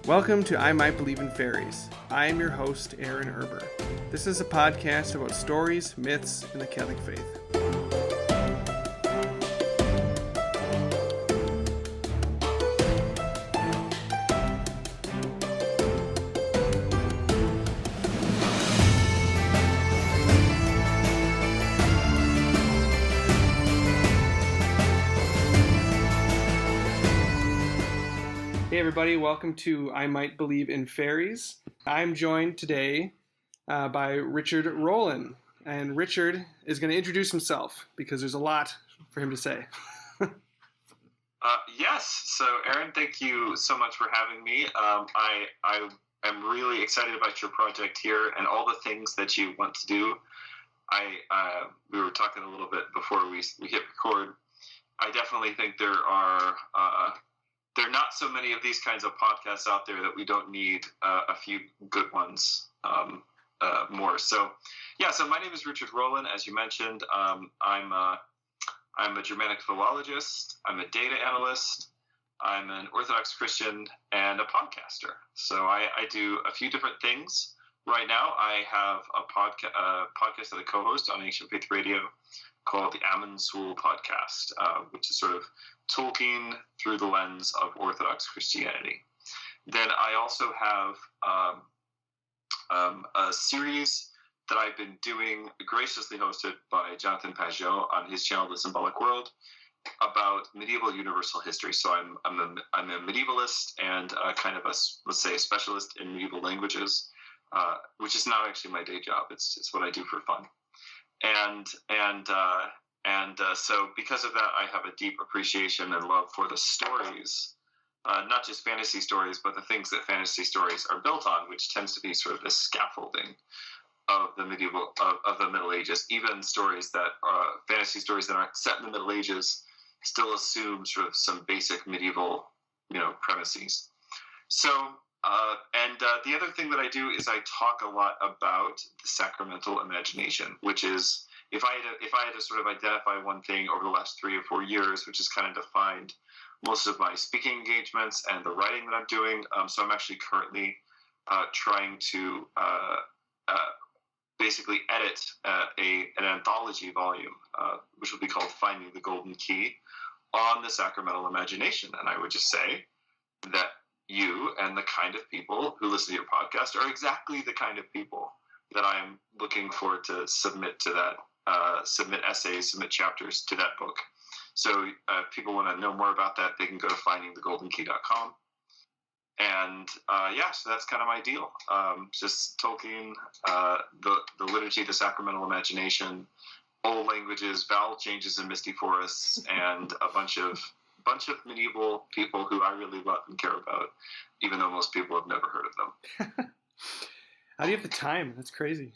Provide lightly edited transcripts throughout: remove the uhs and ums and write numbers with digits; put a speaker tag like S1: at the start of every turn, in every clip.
S1: Welcome to I Might Believe in Fairies. I am your host, Aaron Erber. This is a podcast about stories, myths, and the Catholic faith. Hey everybody, welcome to I Might Believe in Fairies. I'm joined today by Richard Rohlin, and Richard is going to introduce himself because there's a lot for him to say.
S2: Yes, so Aaron, thank you so much for having me. I am really excited about your project here and all the things that you want to do. We were talking a little bit before we hit record. I definitely think there are not so many of these kinds of podcasts out there that we don't need a few good ones more. So, yeah. So my name is Richard Rohlin, as you mentioned. I'm a Germanic philologist. I'm a data analyst. I'm an Orthodox Christian and a podcaster. So I do a few different things. Right now, I have a podcast that I co-host on Ancient Faith Radio called the Amon Sul Podcast, which is sort of Tolkien through the lens of Orthodox Christianity. Then I also have a series that I've been doing, graciously hosted by Jonathan Pageau on his channel, The Symbolic World, about medieval universal history. So I'm a medievalist and kind of let's say a specialist in medieval languages, which is not actually my day job. It's what I do for fun. And so because of that, I have a deep appreciation and love for the stories, not just fantasy stories, but the things that fantasy stories are built on, which tends to be sort of the scaffolding of the of the Middle Ages. Even stories that fantasy stories that aren't set in the Middle Ages still assume sort of some basic medieval, premises. So, the other thing that I do is I talk a lot about the sacramental imagination, which is, if I had to sort of identify one thing over the last 3 or 4 years, which has kind of defined most of my speaking engagements and the writing that I'm doing. So I'm actually currently trying to basically edit an anthology volume, which will be called Finding the Golden Key, on the sacramental imagination. And I would just say that you and the kind of people who listen to your podcast are exactly the kind of people that I'm looking for to submit to that, submit essays, submit chapters to that book. So if people want to know more about that, they can go to findingthegoldenkey.com. And so that's kind of my deal. Just Tolkien, the liturgy, the sacramental imagination, old languages, vowel changes in misty forests, and a bunch of medieval people who I really love and care about, even though most people have never heard of them.
S1: How do you have the time? That's crazy.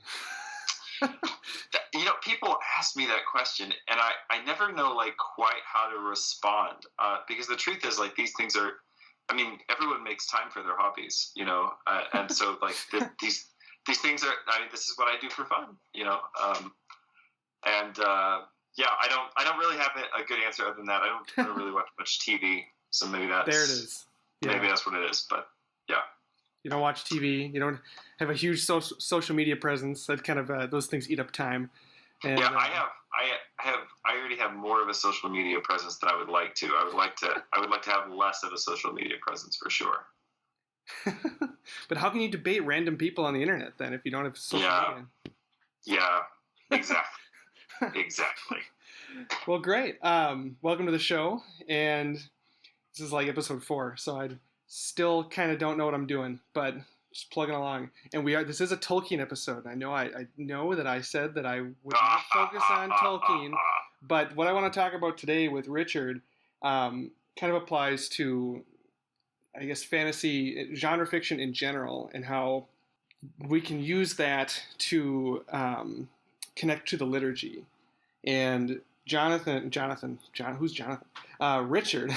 S2: People ask me that question, and I never know quite how to respond, because the truth is these things are, everyone makes time for their hobbies, and so these things are, this is what I do for fun, I don't really have a good answer other than that. I don't really watch much TV, so maybe that's
S1: there it is. Yeah. Maybe
S2: that's what it is, but yeah.
S1: You don't watch TV. You don't have a huge social media presence. That kind of those things eat up time. And,
S2: I already have more of a social media presence than I would like to. I would like to have less of a social media presence for sure.
S1: But how can you debate random people on the internet then if you don't have social media?
S2: Yeah, exactly. Exactly.
S1: Well, great. Welcome to the show, and this is episode 4, so I still kind of don't know what I'm doing, but just plugging along. And this is a Tolkien episode. I know that I said that I would not focus on Tolkien, but what I want to talk about today with Richard kind of applies to, I guess, fantasy, genre fiction in general, and how we can use that to connect to the liturgy. And who's Jonathan? Richard.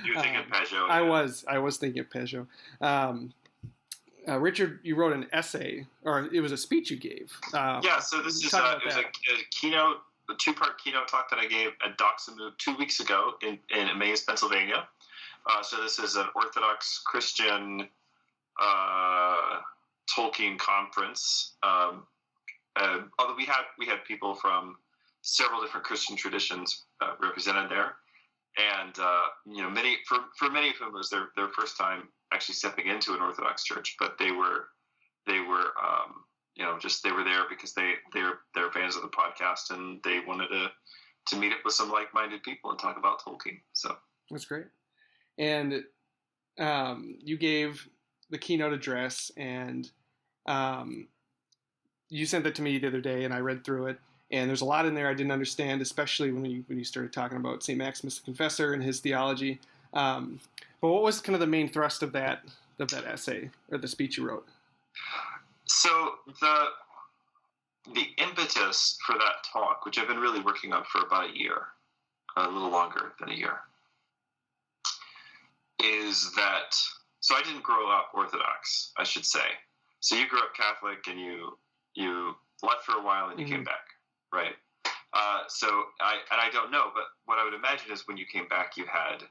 S2: You were thinking Pageau.
S1: I was thinking of Pageau. Richard, you wrote an essay, or it was a speech you gave.
S2: So this is a keynote, a 2-part keynote talk that I gave at Doxamu 2 weeks ago in Emmaus, Pennsylvania. So this is an Orthodox Christian Tolkien conference. Although we had people from several different Christian traditions represented there, and for many of whom it was their first time actually stepping into an Orthodox church, but they were they were there because they're fans of the podcast and they wanted to meet up with some like-minded people and talk about Tolkien. So
S1: that's great. And you gave the keynote address, and you sent that to me the other day, and I read through it. And there's a lot in there I didn't understand, especially when you started talking about St. Maximus the Confessor and his theology. But what was kind of the main thrust of that essay or the speech you wrote?
S2: So the impetus for that talk, which I've been really working on for about a year, a little longer than a year, is that, so I didn't grow up Orthodox, I should say. So you grew up Catholic and you left for a while and you came back, right? So I don't know, but what I would imagine is when you came back, you had,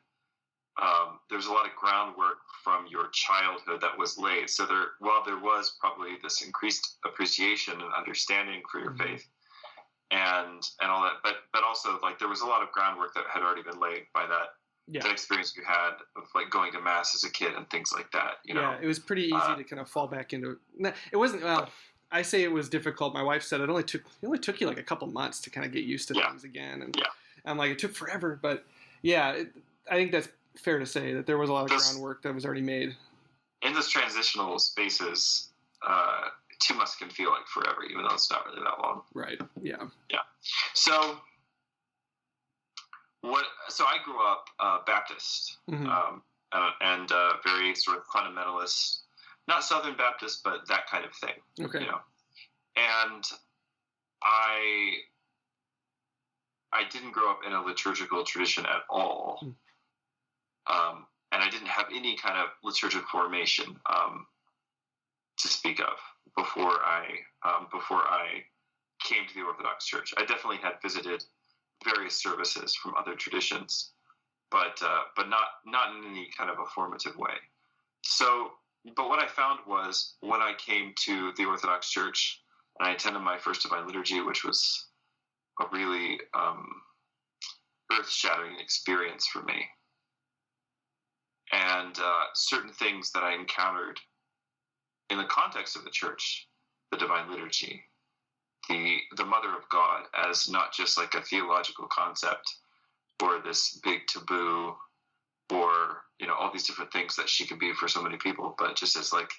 S2: there was a lot of groundwork from your childhood that was laid. So there was probably this increased appreciation and understanding for your faith and all that, but also like there was a lot of groundwork that had already been laid by that experience you had of like going to mass as a kid and things like that. You know?
S1: It was pretty easy to kind of fall back into it. It wasn't, well, I say it was difficult. My wife said it only took you like a couple months to kind of get used to things again. And I'm like, it took forever, but I think that's fair to say that there was a lot of groundwork that was already made.
S2: In those transitional spaces, 2 months can feel like forever, even though it's not really that long.
S1: Right. Yeah.
S2: Yeah. So I grew up Baptist, and very sort of fundamentalist, not Southern Baptist, but that kind of thing.
S1: Okay.
S2: You know, and I didn't grow up in a liturgical tradition at all. And I didn't have any kind of liturgical formation to speak of before I came to the Orthodox Church. I definitely had visited various services from other traditions, but not in any kind of a formative way. So, but what I found was when I came to the Orthodox Church and I attended my first Divine Liturgy, which was a really earth-shattering experience for me. And certain things that I encountered in the context of the church, the Divine Liturgy, the Mother of God as not just like a theological concept or this big taboo or, you know, all these different things that she could be for so many people, but just as like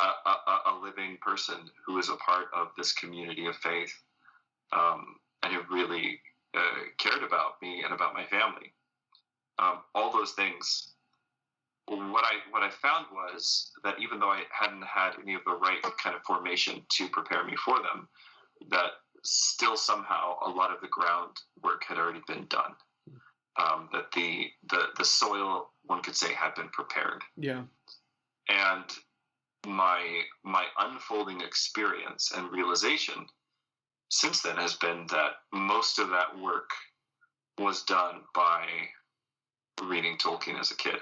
S2: a living person who is a part of this community of faith and who really cared about me and about my family. All those things. What I found was that even though I hadn't had any of the right kind of formation to prepare me for them, that still somehow a lot of the groundwork had already been done. That the soil, one could say, had been prepared. Yeah. And my unfolding experience and realization since then has been that most of that work was done by reading Tolkien as a kid.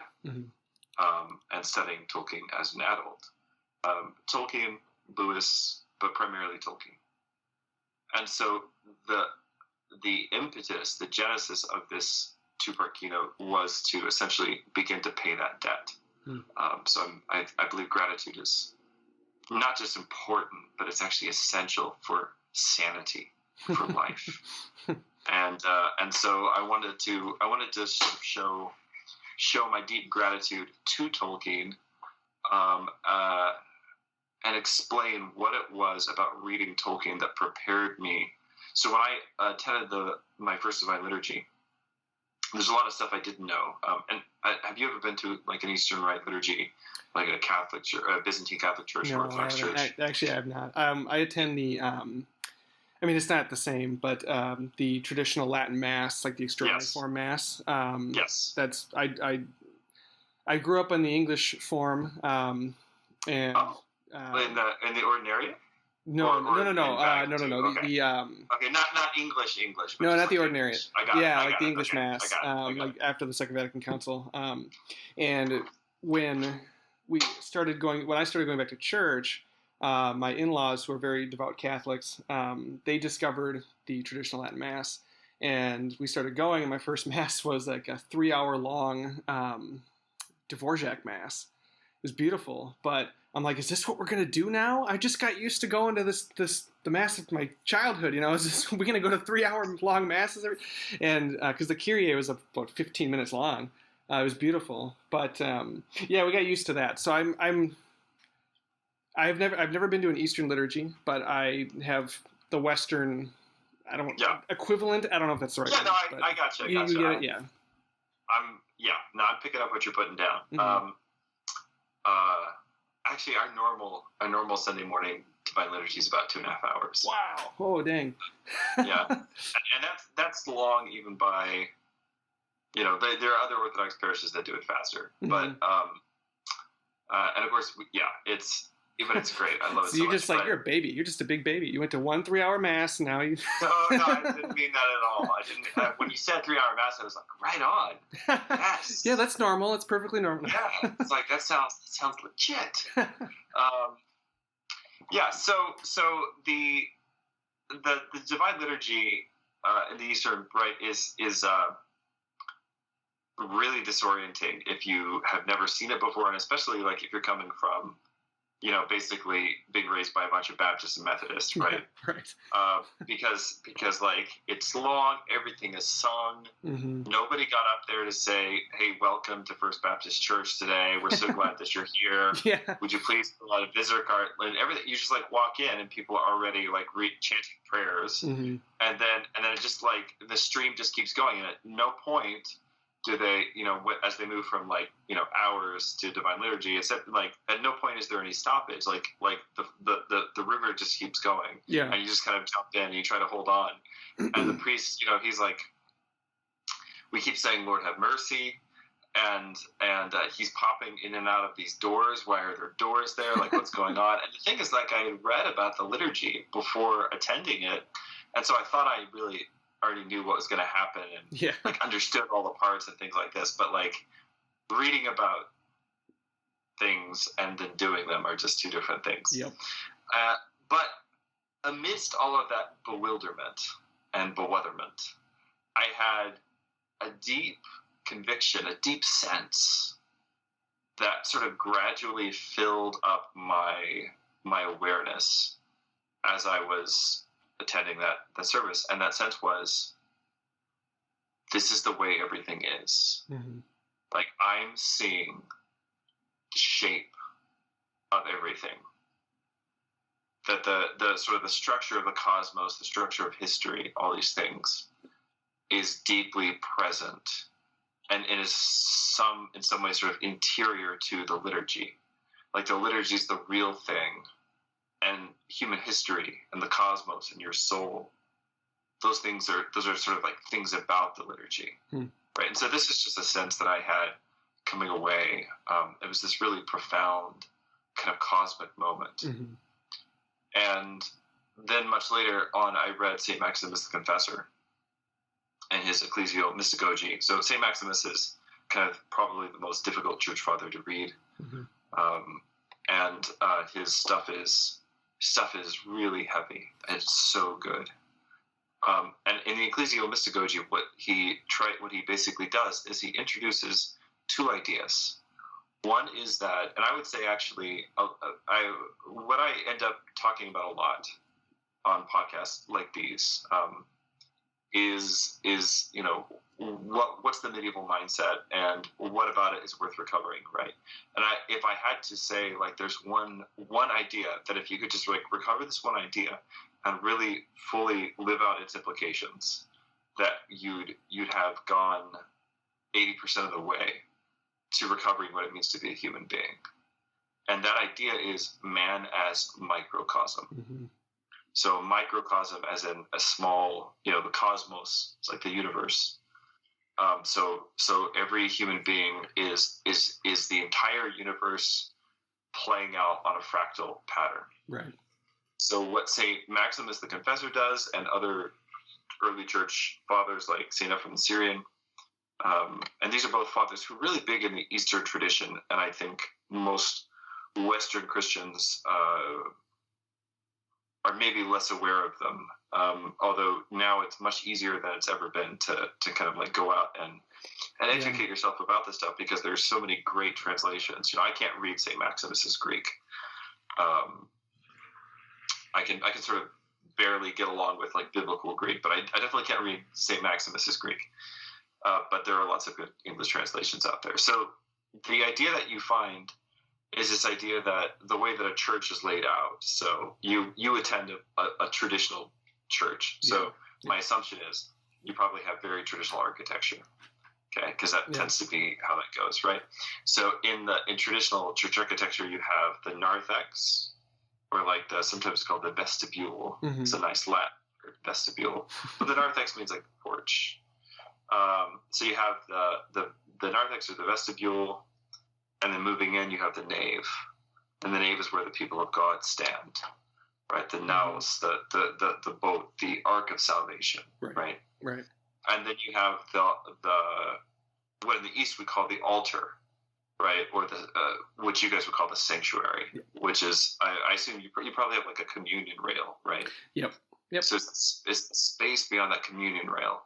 S2: And studying Tolkien as an adult. Tolkien, Lewis, but primarily Tolkien. And so the impetus, the genesis of this two-part keynote was to essentially begin to pay that debt. So I believe gratitude is not just important, but it's actually essential for sanity, for life. And so I wanted to sort of show my deep gratitude to Tolkien, and explain what it was about reading Tolkien that prepared me. So when I attended my first Divine Liturgy, there's a lot of stuff I didn't know. And have you ever been to like an Eastern Rite liturgy, like a Catholic church, a Byzantine Catholic church, or Orthodox church?
S1: Actually, I have not. I attend the. I mean, it's not the same, but the traditional Latin Mass, like the extraordinary form Mass.
S2: Yes.
S1: That's I grew up in the English form, and
S2: in the Ordinariate.
S1: No, no.
S2: Okay.
S1: The
S2: Okay, not English. But
S1: no,
S2: just
S1: not the
S2: like
S1: ordinary.
S2: English. I got it. I
S1: Like
S2: got
S1: the
S2: it.
S1: English
S2: Okay,
S1: Mass,
S2: I got it.
S1: like after the Second Vatican Council. And when I started going back to church, my in-laws, who are very devout Catholics, they discovered the traditional Latin Mass, and we started going. And my first Mass was like a 3-hour long Dvorak Mass. It was beautiful, but I'm like, is this what we're gonna do now? I just got used to going to the Mass of my childhood. Is we gonna go to 3-hour long masses? And because the Kyrie was about 15 minutes long, it was beautiful. But yeah, we got used to that. So I've never been to an Eastern liturgy, but I have the Western. Equivalent. I don't know if that's the right.
S2: Yeah,
S1: word,
S2: no, I gotcha.
S1: You get it, yeah.
S2: I'm picking up what you're putting down.
S1: Mm-hmm.
S2: Actually, our normal Sunday morning Divine Liturgy is about 2.5 hours.
S1: Wow! Oh, dang.
S2: Yeah, and that's long even by, there are other Orthodox parishes that do it faster,
S1: mm-hmm.
S2: but and of course, it's great. I love it.
S1: So you're just you're a baby. You're just a big baby. You went to 1 3-hour Mass. Now you.
S2: No, I didn't mean that at all. I didn't. When you said 3-hour Mass, I was like, right on. Yes.
S1: Yeah, that's normal. That's perfectly normal.
S2: Yeah, it's like that sounds legit. Yeah. So the Divine Liturgy in the Eastern Rite is really disorienting if you have never seen it before, and especially like if you're coming from, basically being raised by a bunch of Baptists and Methodists, right?
S1: Right.
S2: Because like it's long, everything is sung.
S1: Mm-hmm.
S2: Nobody got up there to say, "Hey, welcome to First Baptist Church today. We're so glad that you're here.
S1: Yeah.
S2: Would you please fill out a visitor card?" And everything. You just like walk in, and people are already like chanting prayers,
S1: mm-hmm.
S2: and then it just like the stream just keeps going, and at no point do they, as they move from hours to Divine Liturgy, except like at no point is there any stoppage. Like the river just keeps going.
S1: Yeah.
S2: And you just kind of jump in and you try to hold on. And the priest, he's like, we keep saying, "Lord have mercy," and he's popping in and out of these doors. Why are there doors there? Like, what's going on? And the thing is, like, I had read about the liturgy before attending it, and so I thought I really already knew what was going to happen and understood all the parts and things like this, but like reading about things and then doing them are just two different things.
S1: Yep.
S2: But amidst all of that bewilderment and bewilderment, I had a deep conviction, a deep sense that sort of gradually filled up my awareness as I was attending that service, and that sense was, this is the way everything is.
S1: Mm-hmm. Like,
S2: I'm seeing the shape of everything. That the sort of the structure of the cosmos, the structure of history, all these things, is deeply present, and it is in some ways sort of interior to the liturgy. Like, the liturgy is the real thing. And human history and the cosmos and your soul, those are sort of like things about the liturgy, right? And so this is just a sense that I had coming away. It was this really profound kind of cosmic moment.
S1: Mm-hmm.
S2: And then much later on, I read St. Maximus the Confessor and his Ecclesiastical Mystagogy. So St. Maximus is kind of probably the most difficult church father to read.
S1: Mm-hmm.
S2: And his stuff is really heavy. It's so good. And in the Ecclesiastical Mystagogy, what he basically does is he introduces two ideas. One is that, and I would say actually, what I end up talking about a lot on podcasts like these is what's the medieval mindset and what about it is worth recovering, right? And if I had to say, like, there's one idea that if you could just like recover this one idea and really fully live out its implications, that you'd have gone 80% of the way to recovering what it means to be a human being. And that idea is man as microcosm.
S1: Mm-hmm.
S2: So microcosm as in a small, the cosmos, it's like the universe. So every human being is the entire universe playing out on a fractal pattern.
S1: Right.
S2: So what Saint Maximus the Confessor does, and other early church fathers like Saint Ephraim the Syrian, and these are both fathers who are really big in the Eastern tradition, and I think most Western Christians are maybe less aware of them. Although now it's much easier than it's ever been to kind of like go out and educate yourself about this stuff, because there's so many great translations. I can't read St. Maximus's Greek. I can sort of barely get along with like biblical Greek, but I definitely can't read St. Maximus's Greek. But there are lots of good English translations out there. So the idea that you find is this idea that the way that a church is laid out. So you attend a traditional church. So my assumption is you probably have very traditional architecture. Okay, because that tends to be how that goes, right? So in traditional church architecture, you have the narthex, or like sometimes called the vestibule. Mm-hmm. It's a nice Latin word, vestibule, but the narthex means like porch. So you have the narthex or the vestibule, and then moving in, you have the nave, and the nave is where the people of God stand, right? The naos, the boat, the ark of salvation, right?
S1: Right.
S2: And then you have the what in the East we call the altar, right? Or the which you guys would call the sanctuary, which is I assume you probably have like a communion rail, right?
S1: Yep.
S2: So it's the space beyond that communion rail,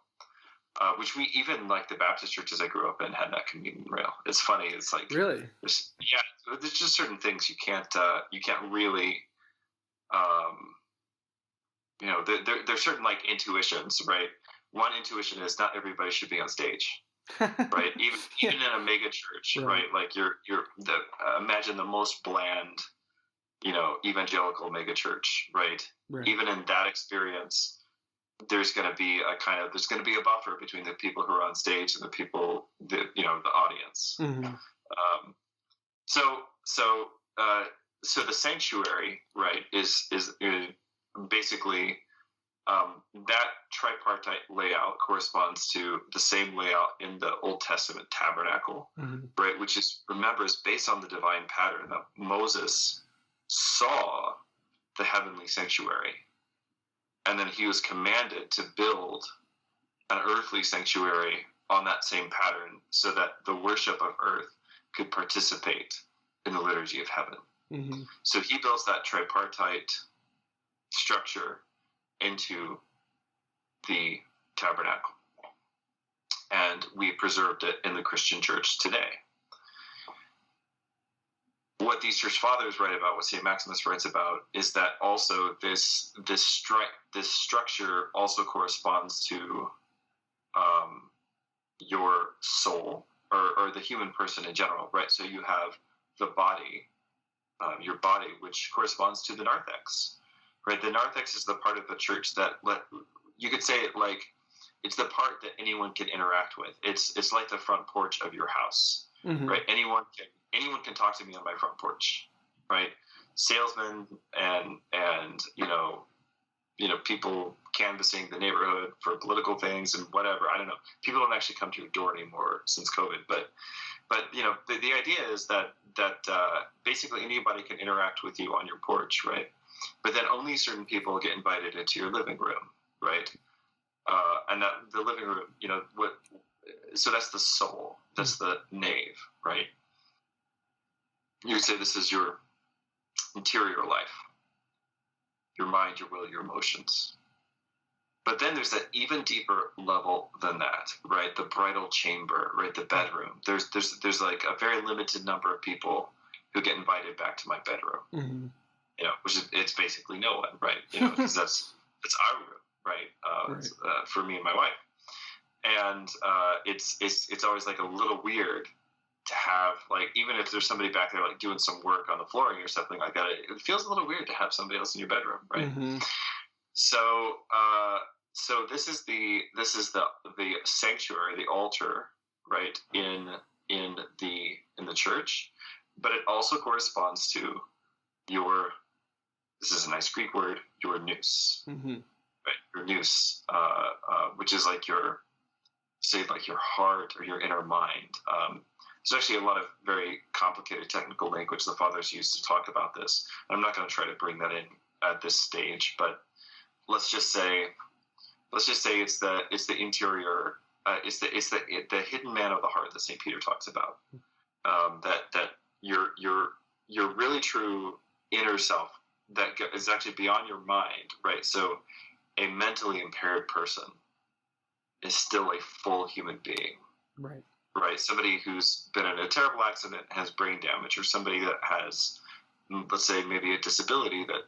S2: which we even like the Baptist churches I grew up in had that communion rail. It's funny. It's like
S1: really,
S2: there's just certain things you can't really. There's certain like intuitions, right? One intuition is not everybody should be on stage, right? Even in a mega church, right? Like imagine the most bland, evangelical mega church, right? Even in that experience, there's going to be a buffer between the people who are on stage and the people, the audience. Mm-hmm. So the sanctuary, right, is basically. That tripartite layout corresponds to the same layout in the Old Testament tabernacle, right? Which is based on the divine pattern that Moses saw the heavenly sanctuary, and then he was commanded to build an earthly sanctuary on that same pattern, so that the worship of earth could participate in the liturgy of heaven. Mm-hmm. So he builds that tripartite structure into the tabernacle, and we preserved it in the Christian church today. What these church fathers write about, what St. Maximus writes about, is that also this structure also corresponds to your soul, or the human person in general, right? So you have the body, your body, which corresponds to the narthex. Right, the narthex is the part of the church that you could say it like it's the part that anyone can interact with. It's like the front porch of your house, right? Anyone can talk to me on my front porch, right? Salesmen and people canvassing the neighborhood for political things and whatever. I don't know. People don't actually come to your door anymore since COVID, but the idea is that basically anybody can interact with you on your porch, right? But then only certain people get invited into your living room, right? And that the living room, so that's the soul, that's the nave, right? You would say this is your interior life, your mind, your will, your emotions. But then there's that even deeper level than that, right? The bridal chamber, right? The bedroom. There's like a very limited number of people who get invited back to my bedroom. Mm-hmm. Which is, it's basically no one, right? Because that's our room, right? For me and my wife, and it's always like a little weird to have, like, even if there's somebody back there like doing some work on the flooring or something like that, it feels a little weird to have somebody else in your bedroom, right? Mm-hmm. So this is the sanctuary, the altar, right, in the church, but it also corresponds to your. This is a nice Greek word, your nous, right? Your nous, which is like your heart or your inner mind. There's actually a lot of very complicated technical language the fathers use to talk about this. I'm not going to try to bring that in at this stage, but let's just say it's the interior, it's the hidden man of the heart that St. Peter talks about. That your really true inner self that is actually beyond your mind, right? So a mentally impaired person is still a full human being,
S1: right?
S2: Right. Somebody who's been in a terrible accident, has brain damage, or somebody that has, let's say, maybe a disability that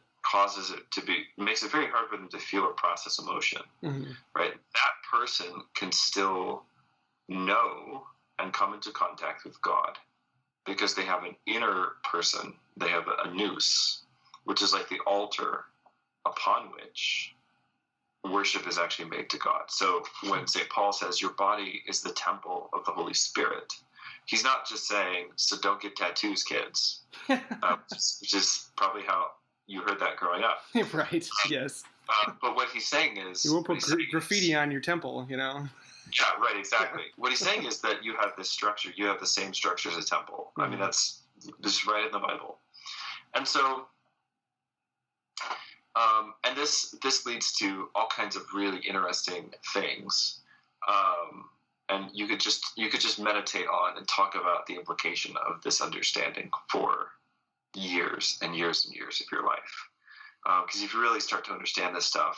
S2: makes it very hard for them to feel or process emotion,
S1: mm-hmm.
S2: right? That person can still know and come into contact with God because they have an inner person. They have a nous, which is like the altar upon which worship is actually made to God. So when St. Paul says your body is the temple of the Holy Spirit, he's not just saying, so don't get tattoos, kids, which is probably how you heard that growing up.
S1: Right, yes.
S2: But what he's saying is...
S1: You won't put graffiti on your temple, you know?
S2: Yeah, right, exactly. Yeah. What he's saying is that you have this structure, you have the same structure as a temple. Mm-hmm. I mean, that's just right in the Bible. And so... and this leads to all kinds of really interesting things, and you could just meditate on and talk about the implication of this understanding for years and years and years of your life. Because if you really start to understand this stuff,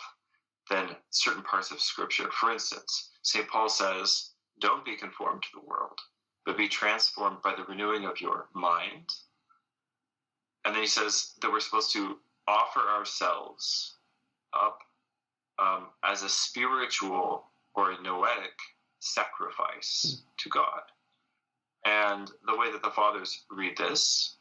S2: then certain parts of Scripture, for instance, St. Paul says, "Don't be conformed to the world, but be transformed by the renewing of your mind." And then he says that we're supposed to offer ourselves up as a spiritual or a noetic sacrifice to God. And the way that the fathers read this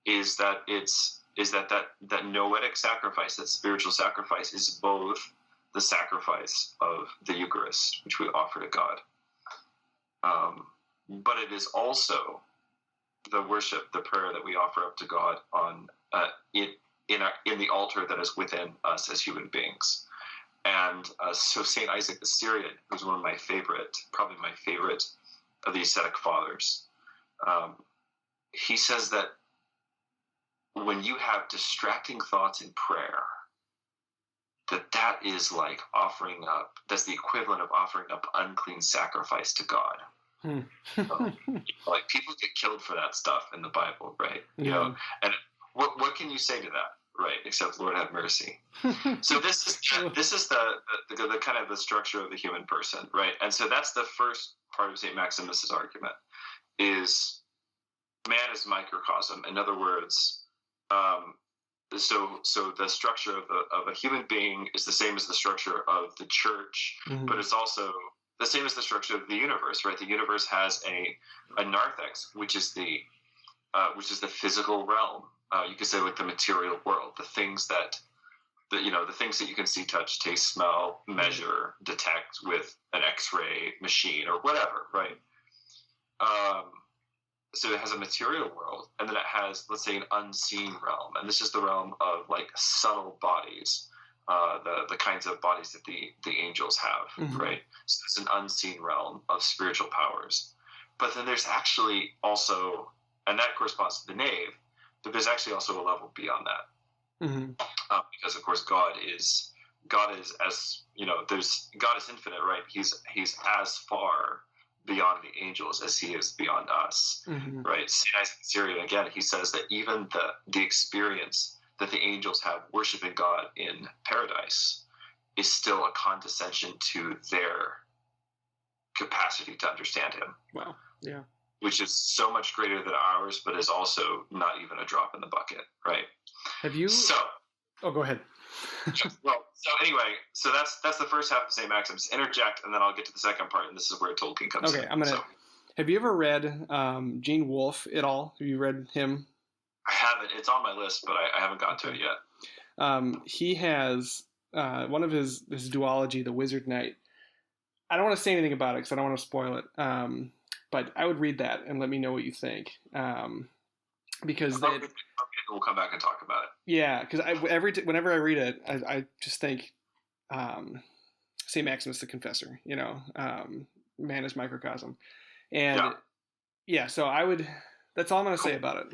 S2: is that that noetic sacrifice, that spiritual sacrifice, is both the sacrifice of the Eucharist, which we offer to God, but it is also the worship, the prayer that we offer up to God on in the altar that is within us as human beings. And so St. Isaac the Syrian, who's one of my favorite, probably my favorite of the ascetic fathers, he says that when you have distracting thoughts in prayer, that is like offering up, that's the equivalent of offering up unclean sacrifice to God. Like, people get killed for that stuff in the Bible, right?
S1: Yeah.
S2: You know, and what can you say to that, right? Except Lord have mercy. So this is the kind of the structure of the human person, right? And so that's the first part of St. Maximus's argument, is man is microcosm. In other words, so the structure of a human being is the same as the structure of the church, mm-hmm. but it's also the same as the structure of the universe, right? The universe has a narthex, which is the physical realm. You could say, like, the material world, the things that you can see, touch, taste, smell, measure, detect with an X-ray machine or whatever, right? So it has a material world, and then it has, let's say, an unseen realm, and this is the realm of, like, subtle bodies, the kinds of bodies that the angels have, mm-hmm. right? So it's an unseen realm of spiritual powers. But then there's actually also, and that corresponds to the nave, but there's actually also a level beyond that, mm-hmm. Because of course God is as, you know, God is infinite, right? He's as far beyond the angels as he is beyond us, mm-hmm. right? St. Isaac the Syrian, again, he says that even the experience that the angels have worshiping God in paradise is still a condescension to their capacity to understand him. Wow. Yeah. Which is so much greater than ours, but is also not even a drop in the bucket, right?
S1: Have you? Oh, go ahead.
S2: Well, so anyway, so that's the first half of St. Maximus. Interject, and then I'll get to the second part, and this is where Tolkien comes in.
S1: Okay, Have you ever read Gene Wolfe at all? Have you read him?
S2: I haven't. It's on my list, but I haven't gotten to it yet.
S1: He has one of his duology, The Wizard Knight. I don't want to say anything about it because I don't want to spoil it. But I would read that and let me know what you think. Because
S2: we'll come back and talk about it.
S1: Yeah, because whenever I read it, I just think St. Maximus the Confessor. You know, man is microcosm, and yeah. So I would That's all I'm going to say about it.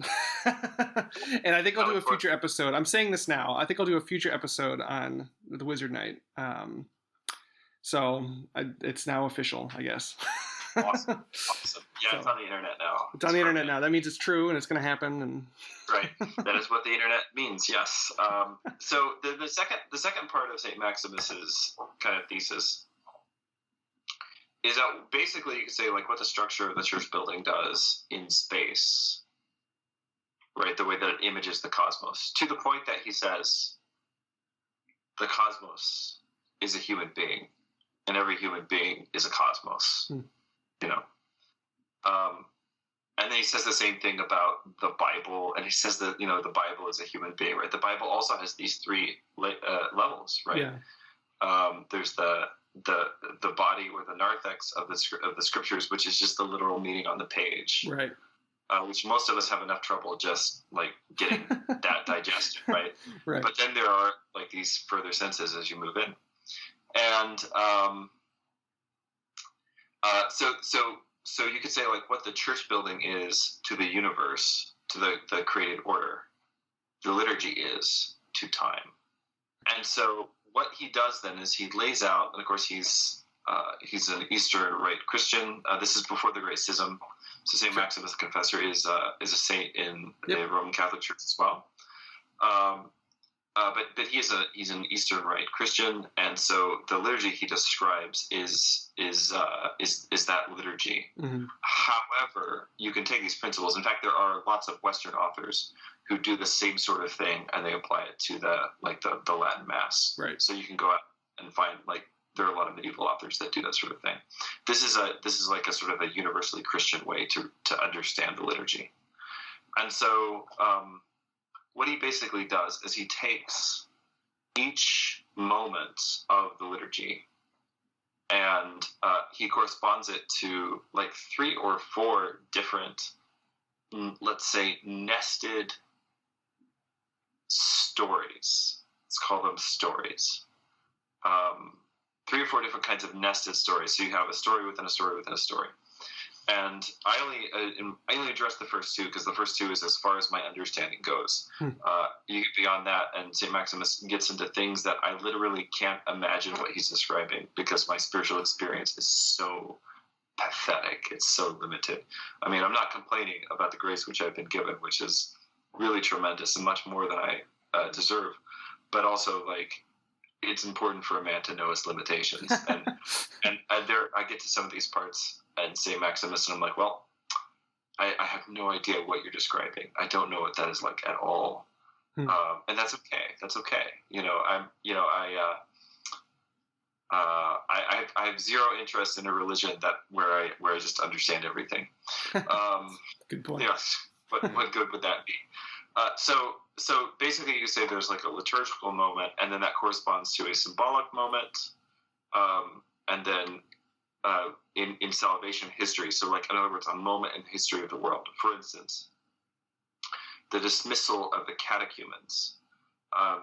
S1: And I think I'll do a future episode. I'm saying this now. I think I'll do a future episode on the Wizard Knight. It's now official, I guess.
S2: Awesome. Yeah, it's on the internet now.
S1: It's on the internet now. That means it's true and it's going to happen. And
S2: right. That is what the internet means. Yes. So the second part of St. Maximus's kind of thesis is that basically you could say like what the structure of the church building does in space, right? The way that it images the cosmos, to the point that he says the cosmos is a human being, and every human being is a cosmos. You know. And then he says the same thing about the Bible, and he says that the Bible is a human being, right? The Bible also has these three levels, right?
S1: Yeah.
S2: There's the body or the narthex of the scriptures, which is just the literal meaning on the page,
S1: right?
S2: Which most of us have enough trouble just like getting that digested, right?
S1: Right.
S2: But then there are like these further senses as you move in, and so you could say like what the church building is to the universe, to the created order, the liturgy is to time. And so what he does then is he lays out, and of course he's an Eastern Rite Christian. This is before the Great Schism. So St. Maximus the Confessor is a saint in the Roman Catholic Church as well. But he's an Eastern Rite Christian, and so the liturgy he describes is that liturgy. Mm-hmm. However, you can take these principles. In fact, there are lots of Western authors who do the same sort of thing, and they apply it to the Latin Mass.
S1: Right.
S2: So you can go out and find there are a lot of medieval authors that do that sort of thing. This is like a sort of a universally Christian way to understand the liturgy, and so. What he basically does is he takes each moment of the liturgy and he corresponds it to like 3 or 4 different, let's say, nested stories. Let's call them stories. 3 or 4 different kinds of nested stories. So you have a story within a story within a story. And I only address the first 2 because the first 2 is as far as my understanding goes. You get beyond that, and St. Maximus gets into things that I literally can't imagine what he's describing because my spiritual experience is so pathetic. It's so limited. I mean, I'm not complaining about the grace which I've been given, which is really tremendous and much more than I deserve. But also, like, it's important for a man to know his limitations. And there, I get to some of these parts and St. Maximus, and I'm like, well, I have no idea what you're describing. I don't know what that is like at all. And that's okay. That's okay. I have zero interest in a religion where I just understand everything.
S1: Good point.
S2: Yes. What good would that be? So basically you say there's like a liturgical moment, and then that corresponds to a symbolic moment, and then in salvation history. So like, in other words, a moment in the history of the world. For instance, the dismissal of the catechumens.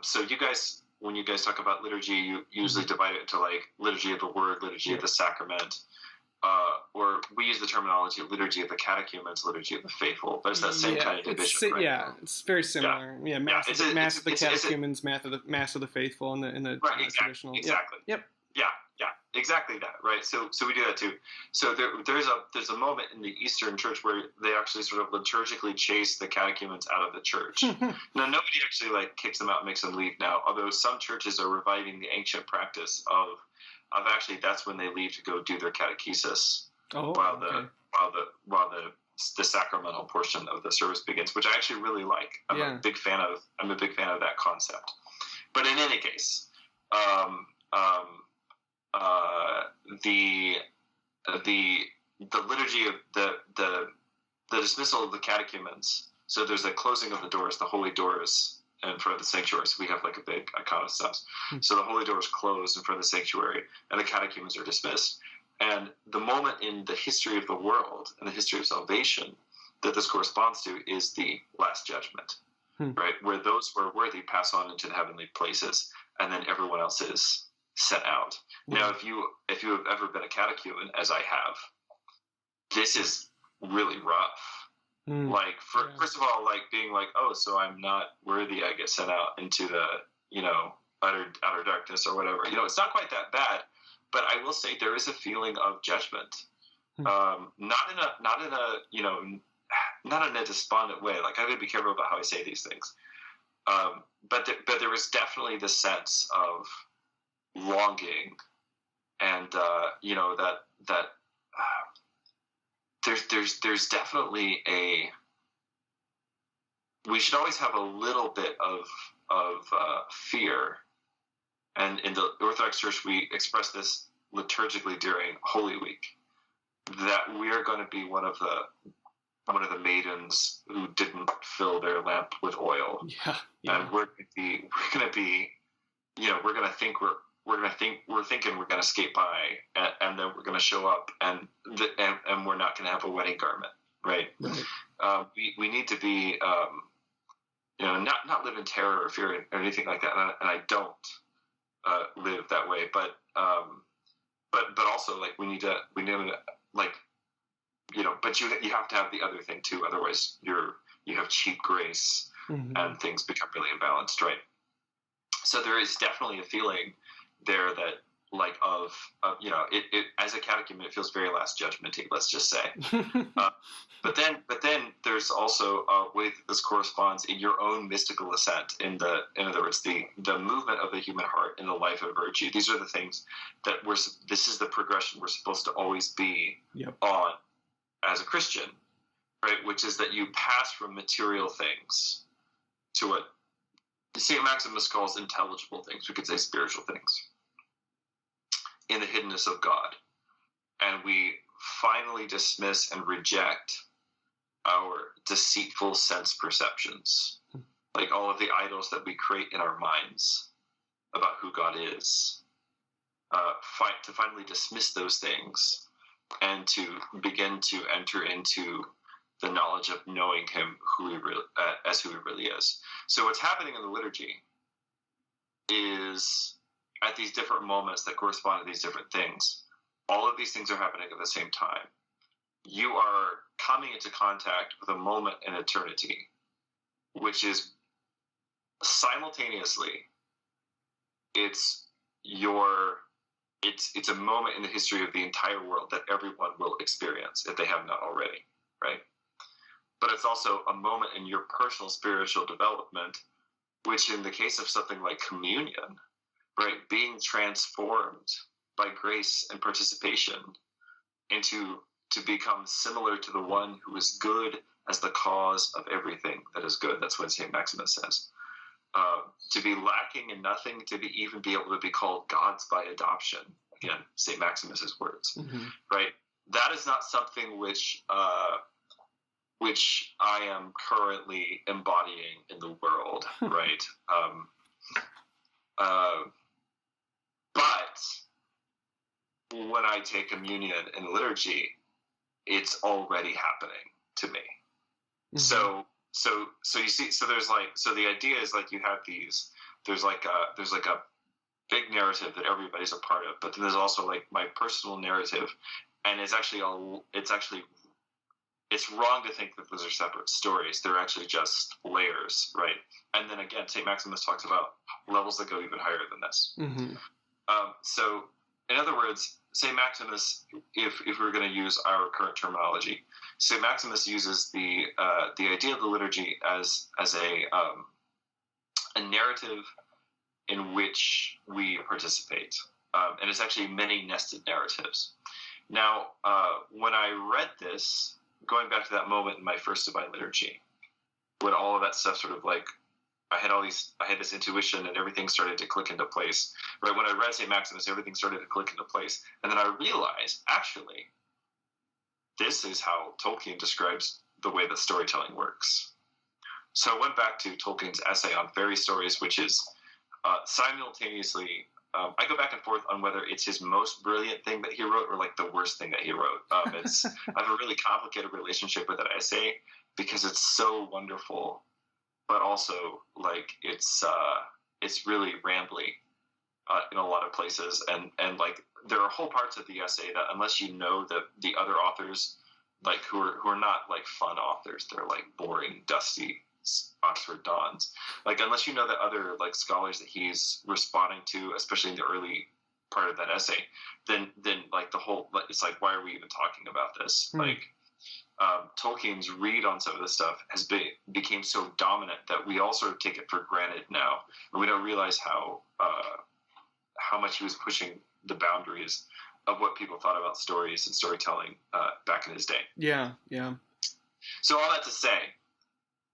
S2: So you guys, when you guys talk about liturgy, you usually divide it into like liturgy of the word, liturgy of the sacrament, or we use the terminology liturgy of the catechumens, liturgy of the faithful, but it's that same kind of division, right?
S1: Yeah, it's very similar. Yeah, mass of the catechumens, mass of the faithful, in the
S2: right,
S1: traditional.
S2: Exactly.
S1: Yep.
S2: Yeah, exactly that, right? So we do that too. So there's a moment in the Eastern Church where they actually sort of liturgically chase the catechumens out of the church. Now, nobody actually like kicks them out and makes them leave now, although some churches are reviving the ancient practice of actually that's when they leave to go do their catechesis while the sacramental portion of the service begins, which I actually really like. I'm a big fan of that concept. But in any case, the liturgy of the dismissal of the catechumens. So there's a closing of the doors, the holy doors in front of the sanctuary. So we have like a big iconostas. So the holy doors closed in front of the sanctuary, and the catechumens are dismissed. And the moment in the history of the world and the history of salvation that this corresponds to is the last judgment, right? Where those who are worthy pass on into the heavenly places, and then everyone else is sent out. Now, if you have ever been a catechumen, as I have, this is really rough. Like, first of all, like being like, oh, so I'm not worthy, I get sent out into the, outer darkness or whatever. It's not quite that bad, but I will say there is a feeling of judgment. Not in a despondent way. Like, I gotta be careful about how I say these things. But there was definitely the sense of longing, and there's definitely we should always have a little bit of fear, and in the Orthodox Church we express this liturgically during Holy Week, that we are going to be one of the maidens who didn't fill their lamp with oil, and we're going to think we're thinking we're going to skate by, and then we're going to show up, and we're not going to have a wedding garment, right? We need to be, not live in terror or fear or anything like that, and I don't live that way, but also, like, we need to like, but you have to have the other thing too, otherwise you have cheap grace, and things become really imbalanced, right? So there is definitely a feeling there that, like, it as a catechumen, it feels very Last Judgment-y, let's just say. But then there's also a way that this corresponds in your own mystical ascent. In other words, the movement of the human heart in the life of virtue. These are the things that this is the progression we're supposed to always be on as a Christian, right? Which is that you pass from material things to what St. Maximus calls intelligible things. We could say spiritual things in the hiddenness of God. And we finally dismiss and reject our deceitful sense perceptions, like all of the idols that we create in our minds about who God is, to finally dismiss those things and to begin to enter into the knowledge of knowing him who he really is. So what's happening in the liturgy is, at these different moments that correspond to these different things, all of these things are happening at the same time. You are coming into contact with a moment in eternity, which is simultaneously, it's a moment in the history of the entire world that everyone will experience if they have not already, right? But it's also a moment in your personal spiritual development, which in the case of something like communion, right, being transformed by grace and participation to become similar to the one who is good as the cause of everything that is good. That's what St. Maximus says. To be lacking in nothing, to even be able to be called gods by adoption. Again, St. Maximus's words, right? That is not something which I am currently embodying in the world, right? But when I take communion in liturgy, it's already happening to me. So you see, so the idea is, like, you have there's like a big narrative that everybody's a part of, but then there's also, like, my personal narrative, and it's wrong to think that those are separate stories. They're actually just layers, right? And then again, St. Maximus talks about levels that go even higher than this. So, in other words, St. Maximus, if we're going to use our current terminology, St. Maximus uses the idea of the liturgy as a narrative in which we participate, and it's actually many nested narratives. Now, when I read this, going back to that moment in my first Divine Liturgy, when all of that stuff sort of, like, I had this intuition and everything started to click into place. Right when I read St. Maximus, everything started to click into place. And then I realized, actually, this is how Tolkien describes the way that storytelling works. So I went back to Tolkien's essay on fairy stories, which is simultaneously, I go back and forth on whether it's his most brilliant thing that he wrote or, like, the worst thing that he wrote. I have a really complicated relationship with that essay because it's so wonderful, but also, like, it's really rambly in a lot of places, and like, there are whole parts of the essay that, unless you know the other authors like who are not like fun authors. They're like boring, dusty Oxford dons. Like unless you know the other like scholars that he's responding to, especially in the early part of that essay, then like the whole, it's like, why are we even talking about this? Like Tolkien's read on some of this stuff became so dominant that we all sort of take it for granted now, and we don't realize how much he was pushing the boundaries of what people thought about stories and storytelling back in his day.
S1: Yeah, yeah.
S2: So all that to say,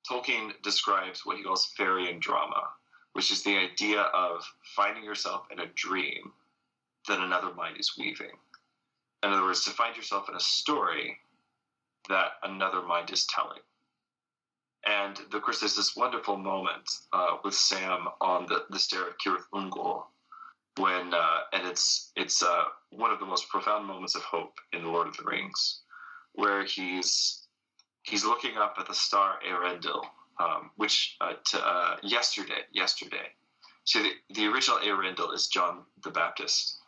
S2: Tolkien describes what he calls fairying drama, which is the idea of finding yourself in a dream that another mind is weaving. In other words, to find yourself in a story that another mind is telling. And of course, there's this wonderful moment with Sam on the stair of Cirith Ungol, when and it's one of the most profound moments of hope in The Lord of the Rings, where he's looking up at the star Eärendil, which yesterday. So the original Eärendil is John the Baptist.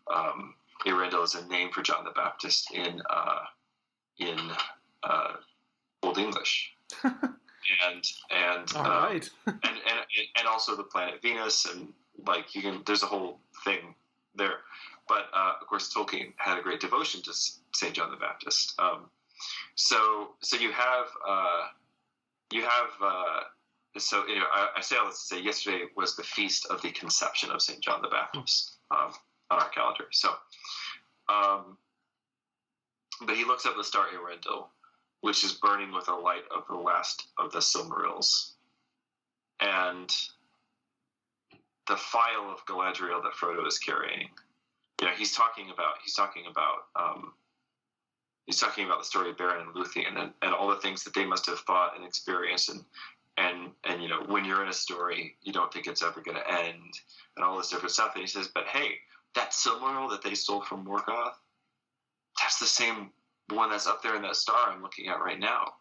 S2: Eärendil is a name for John the Baptist in Old English, and
S1: right.
S2: and also the planet Venus, and like there's a whole thing there. But of course, Tolkien had a great devotion to Saint John the Baptist. So you have so you know, I say all this to say yesterday was the feast of the conception of Saint John the Baptist on our calendar. So, but he looks up the star Eärendil, which is burning with the light of the last of the Silmarils, and the phial of Galadriel that Frodo is carrying. You know, he's talking about the story of Beren and Luthien and all the things that they must have thought and experienced, and you know, when you're in a story, you don't think it's ever going to end, and all this different stuff. And he says, but hey, that Silmaril that they stole from Morgoth, that's the same one that's up there in that star I'm looking at right now,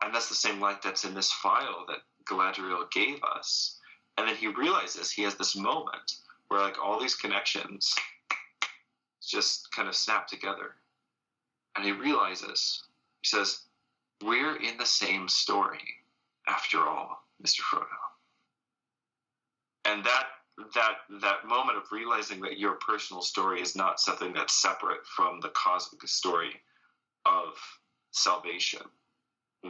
S2: and that's the same light that's in this phial that Galadriel gave us. And then he realizes he has this moment where like all these connections just kind of snap together. And he realizes, he says, we're in the same story after all, Mr. Frodo. And that moment of realizing that your personal story is not something that's separate from the cosmic story of salvation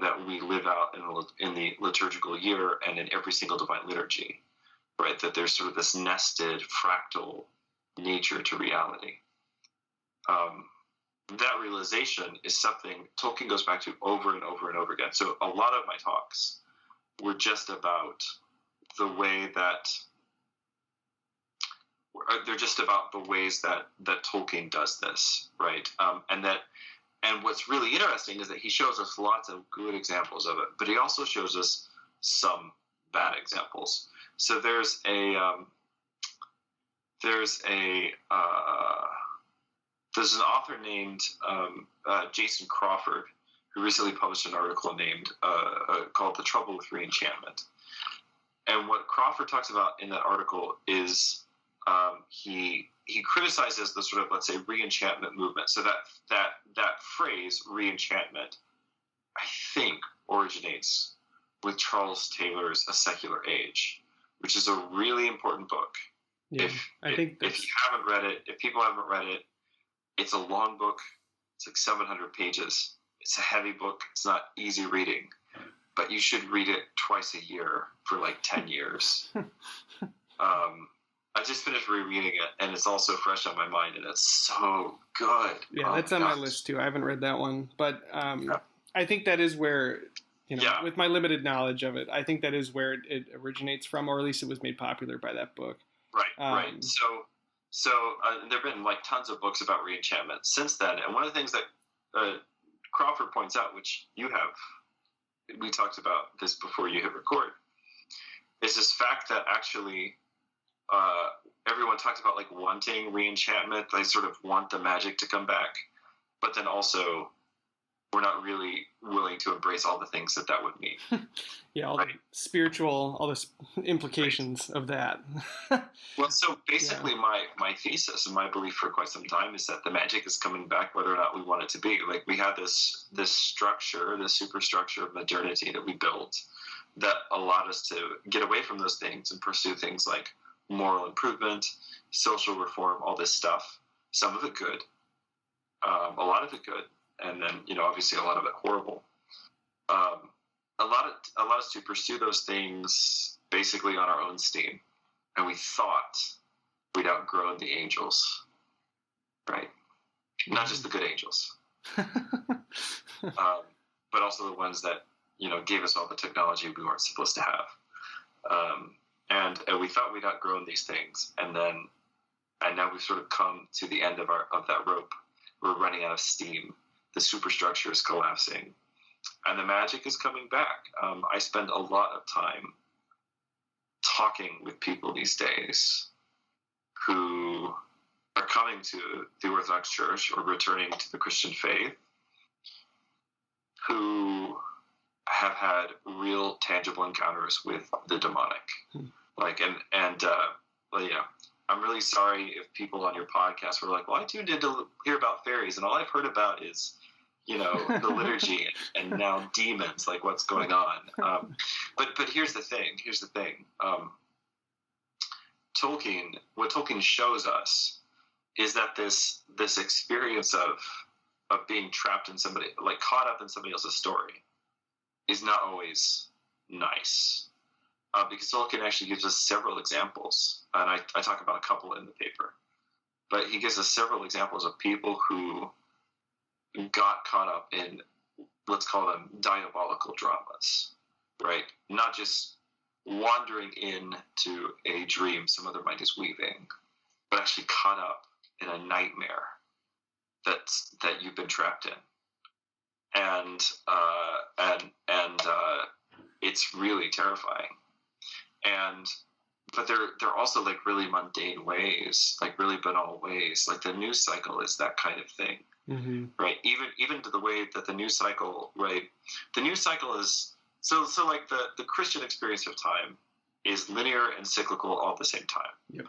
S2: that we live out in the liturgical year and in every single divine liturgy, right? That there's sort of this nested, fractal nature to reality. That realization is something Tolkien goes back to over and over and over again. So a lot of my talks were just about the way that they're just about the ways that Tolkien does this, right? And what's really interesting is that he shows us lots of good examples of it, but he also shows us some bad examples. So there's an author named Jason Crawford who recently published an article called "The Trouble with Re-Enchantment." And what Crawford talks about in that article is he criticizes the sort of, let's say, re-enchantment movement. So that phrase re-enchantment, I think, originates with Charles Taylor's A Secular Age, which is a really important book.
S1: Yeah,
S2: if you haven't read it, if people haven't read it, it's a long book. It's like 700 pages. It's a heavy book. It's not easy reading, but you should read it twice a year for like 10 years. I just finished rereading it, and it's also fresh on my mind, and it's so good.
S1: Yeah, that's on my list too. I haven't read that one, but I think that is where, with my limited knowledge of it, I think that is where it originates from, or at least it was made popular by that book.
S2: Right, right. So there have been like tons of books about re-enchantment since then, and one of the things that Crawford points out, which we talked about this before you hit record, is this fact that actually everyone talks about like wanting re-enchantment. They sort of want the magic to come back, but then also we're not really willing to embrace all the things that would mean.
S1: Yeah, all the spiritual, all the implications of that.
S2: Well, so basically my thesis and my belief for quite some time is that the magic is coming back whether or not we want it to be. Like, we had this structure, this superstructure of modernity that we built that allowed us to get away from those things and pursue things like moral improvement, social reform, all this stuff. Some of it good, a lot of it good, and then, you know, obviously a lot of it horrible. Allowed us to pursue those things basically on our own steam, and we thought we'd outgrown the angels, right? Not just the good angels, but also the ones that, you know, gave us all the technology we weren't supposed to have. And we thought we'd outgrown these things, and now we've sort of come to the end of that rope. We're running out of steam. The superstructure is collapsing, and the magic is coming back. I spend a lot of time talking with people these days who are coming to the Orthodox Church or returning to the Christian faith, who have had real tangible encounters with the demonic. Like, well, yeah, I'm really sorry if people on your podcast were like, well, I tuned in to hear about fairies, and all I've heard about is, you know, the liturgy and now demons. Like, what's going on? But here's the thing. What Tolkien shows us is that this experience of being trapped in somebody, like caught up in somebody else's story, is not always nice. Because Tolkien actually gives us several examples, and I talk about a couple in the paper, but he gives us several examples of people who got caught up in, let's call them diabolical dramas, right? Not just wandering into a dream some other mind is weaving, but actually caught up in a nightmare that you've been trapped in, and it's really terrifying. But they're also like really mundane ways, like really banal ways. Like the news cycle is that kind of thing, right? Even to the way that the news cycle, right? The news cycle is so like the Christian experience of time is linear and cyclical all at the same time.
S1: Yep.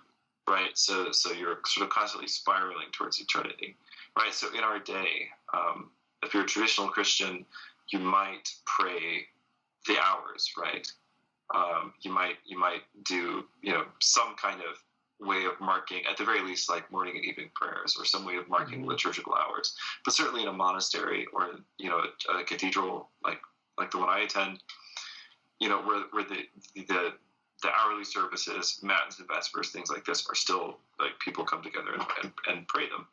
S2: Right. So you're sort of constantly spiraling towards eternity, right? So in our day, if you're a traditional Christian, you might pray the hours, right? You might do, you know, some kind of way of marking, at the very least, like morning and evening prayers, or some way of marking liturgical hours. But certainly in a monastery or, you know, a cathedral like the one I attend, you know, where the hourly services, matins and vespers, things like this are still, like, people come together and pray them.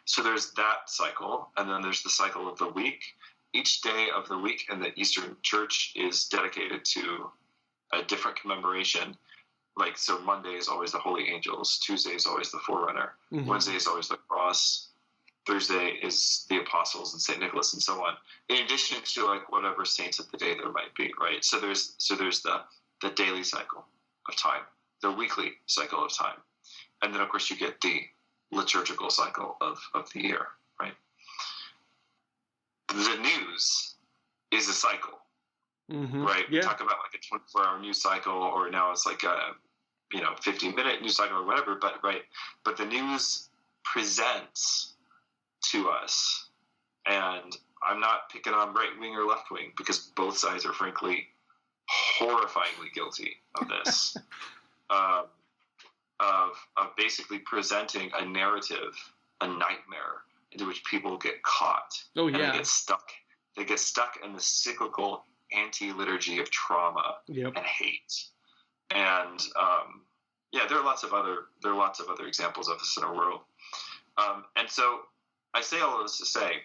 S2: So there's that cycle, and then there's the cycle of the week. Each day of the week in the Eastern Church is dedicated to a different commemoration. Like, so Monday is always the Holy Angels, Tuesday is always the Forerunner, Wednesday is always the Cross, Thursday is the Apostles and St. Nicholas, and so on, in addition to, like, whatever saints of the day there might be, right? So there's the daily cycle of time, the weekly cycle of time, and then, of course, you get the liturgical cycle of the year, right? The news is a cycle. Right?
S1: Yeah.
S2: We talk about like a 24-hour news cycle, or now it's like a 15-minute news cycle or whatever, but the news presents to us, and I'm not picking on right wing or left wing, because both sides are frankly horrifyingly guilty of this, of basically presenting a narrative, a nightmare into which people get caught.
S1: Oh yeah.
S2: And they get stuck in the cyclical anti-liturgy of trauma and hate, and there are lots of other examples of this in our world, and so I say all of this to say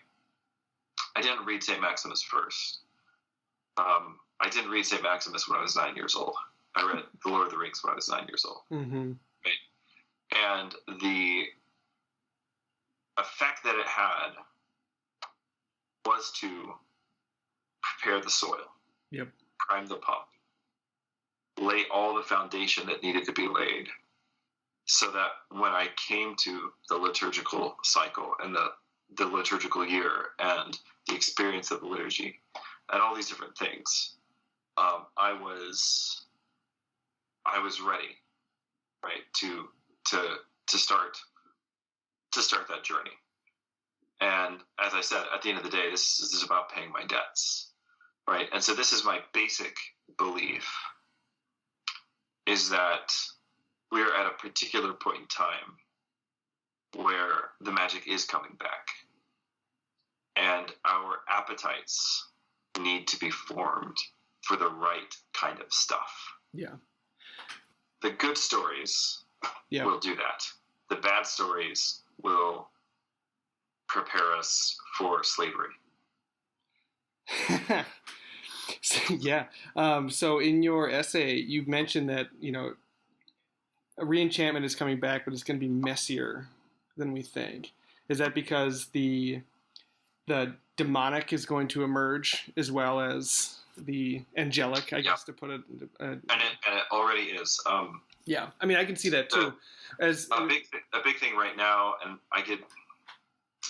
S2: I didn't read St. Maximus first. I didn't read St. Maximus when I was 9 years old. I read The Lord of the Rings when I was 9 years old. Right? And the effect that it had was to prepare the soil, prime the pump, lay all the foundation that needed to be laid, so that when I came to the liturgical cycle and the liturgical year and the experience of the liturgy and all these different things, I was ready, right, to start that journey. And as I said, at the end of the day, this is about paying my debts, right? And so this is my basic belief, is that we are at a particular point in time where the magic is coming back, and our appetites need to be formed for the right kind of stuff.
S1: Yeah.
S2: The good stories will do that. The bad stories will prepare us for slavery.
S1: Yeah. So in your essay, you mentioned that, a Re-Enchantment is coming back, but it's going to be messier than we think. Is that because the demonic is going to emerge as well as the angelic, I guess, to put it?
S2: And it already is.
S1: Yeah. I mean, I can see that too. As
S2: a big thing right now, and I get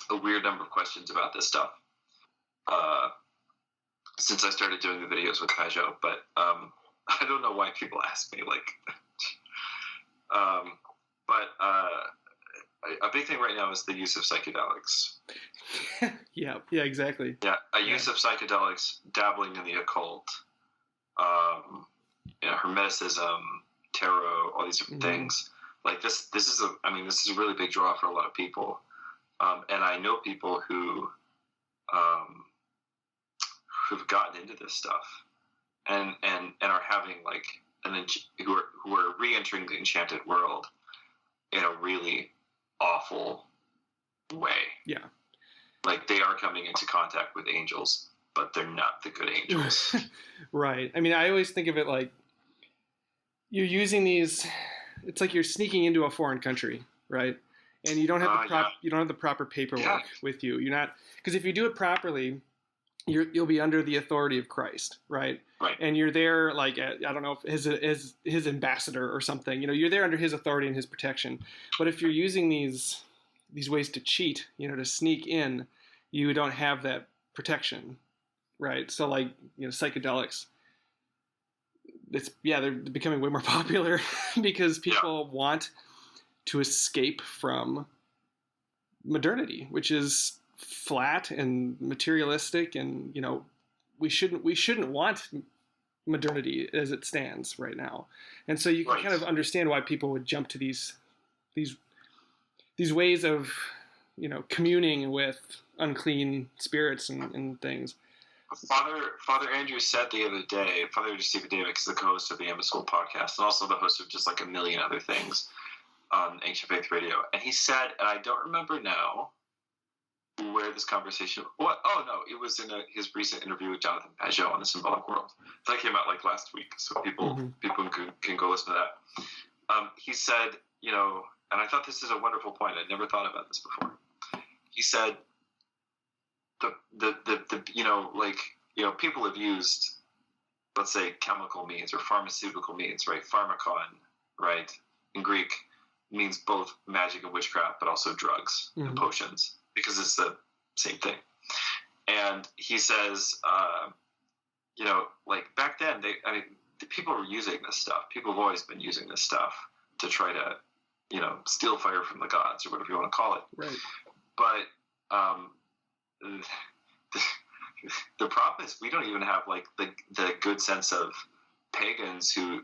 S2: a weird number of questions about this stuff since I started doing the videos with Pageau, but I don't know why people ask me, like, but a big thing right now is the use of psychedelics.
S1: Yeah, exactly.
S2: Yeah, use of psychedelics, dabbling in the occult, hermeticism, tarot, all these different things. Like this is a really big draw for a lot of people. And I know people who've gotten into this stuff and are having like who are re-entering the enchanted world in a really awful way.
S1: Yeah. Like
S2: they are coming into contact with angels, but they're not the good angels.
S1: Right. I mean, I always think of it like you're using these. It's like you're sneaking into a foreign country, right? And you don't have you don't have the proper paperwork with you. You're not, because if you do it properly, you'll be under the authority of Christ, right?
S2: Right.
S1: And you're there like I don't know, his ambassador or something. You're there under his authority and his protection. But if you're using these ways to cheat, to sneak in, you don't have that protection, right? So like psychedelics. They're becoming way more popular because people want to escape from modernity, which is flat and materialistic, and we shouldn't want modernity as it stands right now. And so you can kind of understand why people would jump to these ways of communing with unclean spirits and things.
S2: Father Andrew said the other day, Father Andrew Stephen David is the co-host of the Amon Sul Podcast and also the host of just like a million other things on Ancient Faith Radio. And he said, and I don't remember now where this conversation, it was in his recent interview with Jonathan Pageau on the Symbolic World. That came out like last week, so people can go listen to that. He said, and I thought this is a wonderful point. I'd never thought about this before. He said, people have used, let's say, chemical means or pharmaceutical means, right? Pharmakon, right, in Greek means both magic and witchcraft, but also drugs and potions, because it's the same thing. And he says, like back then, the people were using this stuff. People have always been using this stuff to try to, steal fire from the gods or whatever you want to call it.
S1: Right.
S2: But the problem is we don't even have like the good sense of pagans who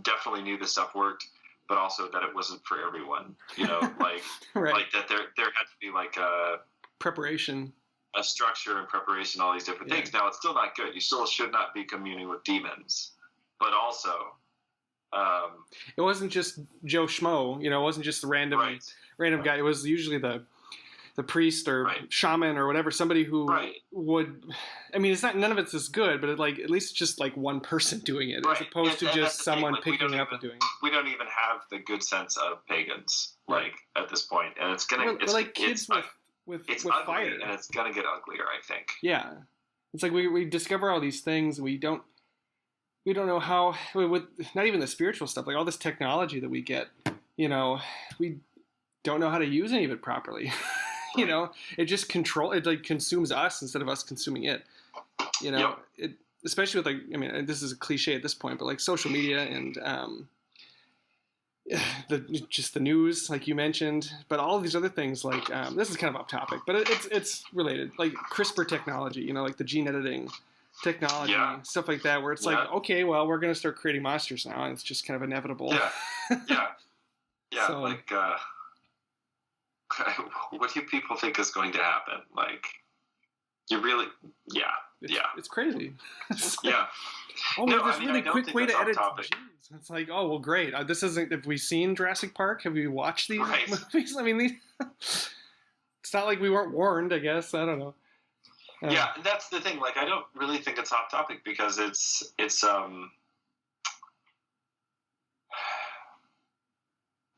S2: definitely knew this stuff worked, but also that it wasn't for everyone. Like
S1: right.
S2: Like that there had to be like a
S1: preparation,
S2: a structure and preparation, all these different things. Now it's still not good. You still should not be communing with demons, but also
S1: it wasn't just Joe Schmo. It wasn't just the random guy. It was usually the priest or shaman or whatever, somebody who would, I mean, it's not, none of it's as good, but at least just like one person doing it, as opposed to just someone picking it up and doing it.
S2: We don't even have the good sense of pagans, like, at this point. And it's going to, it's
S1: like kids with
S2: ugly,
S1: fire.
S2: and it's going to get uglier, I think.
S1: Yeah. It's like we discover all these things, and we don't know how, with not even the spiritual stuff, like all this technology that we get, we don't know how to use any of it properly. You know, it just it like consumes us instead of us consuming it. You know, especially with like, I mean, this is a cliche at this point, but like social media and just the news, like you mentioned, but all of these other things, like this is kind of off topic, but it's related, like CRISPR technology, you know, like the gene editing technology, stuff like that, where it's like, okay, well, we're going to start creating monsters now, and it's just kind of inevitable. So,
S2: like, what do people think is going to happen? Like, you really,
S1: it's crazy.
S2: Oh,
S1: we have this really quick way to edit genes. It's like, oh, well, great. This isn't. Have we seen Jurassic Park? Have we watched these movies? I mean, it's not like we weren't warned. I guess I don't know.
S2: Yeah, that's the thing. Like, I don't really think it's hot topic because it's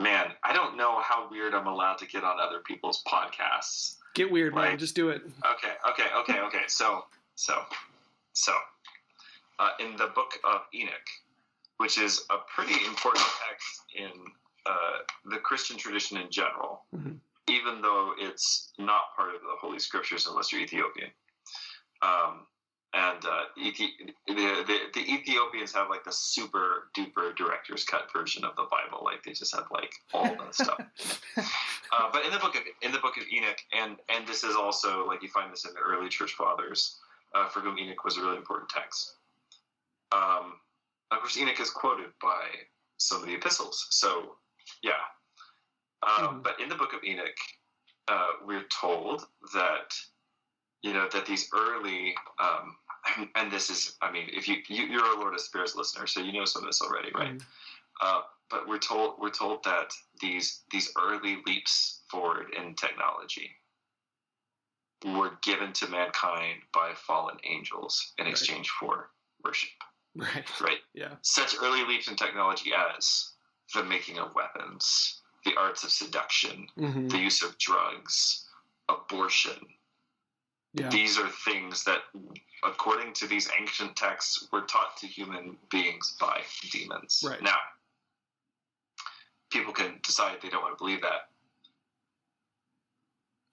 S2: man, I don't know how weird I'm allowed to get on other people's podcasts.
S1: Get weird, man. Just do it.
S2: Okay. So, in the Book of Enoch, which is a pretty important text in the Christian tradition in general, even though it's not part of the Holy Scriptures unless you're Ethiopian. The Ethiopians have like the super duper director's cut version of the Bible. Like they just have like all the stuff. But in the book of Enoch, and this is also like you find this in the early church fathers, for whom Enoch was a really important text. Of course, Enoch is quoted by some of the epistles. So, but in the Book of Enoch, we're told that, you know, that these early, and this is, I mean, if you're a Lord of Spirits listener, so you know some of this already, right? But we're told that these early leaps forward in technology were given to mankind by fallen angels in exchange for worship. Right. Yeah. Such early leaps in technology as the making of weapons, the arts of seduction, the use of drugs, abortion. Yeah. These are things that, according to these ancient texts, were taught to human beings by demons. Right. Now, people can decide they don't want to believe that.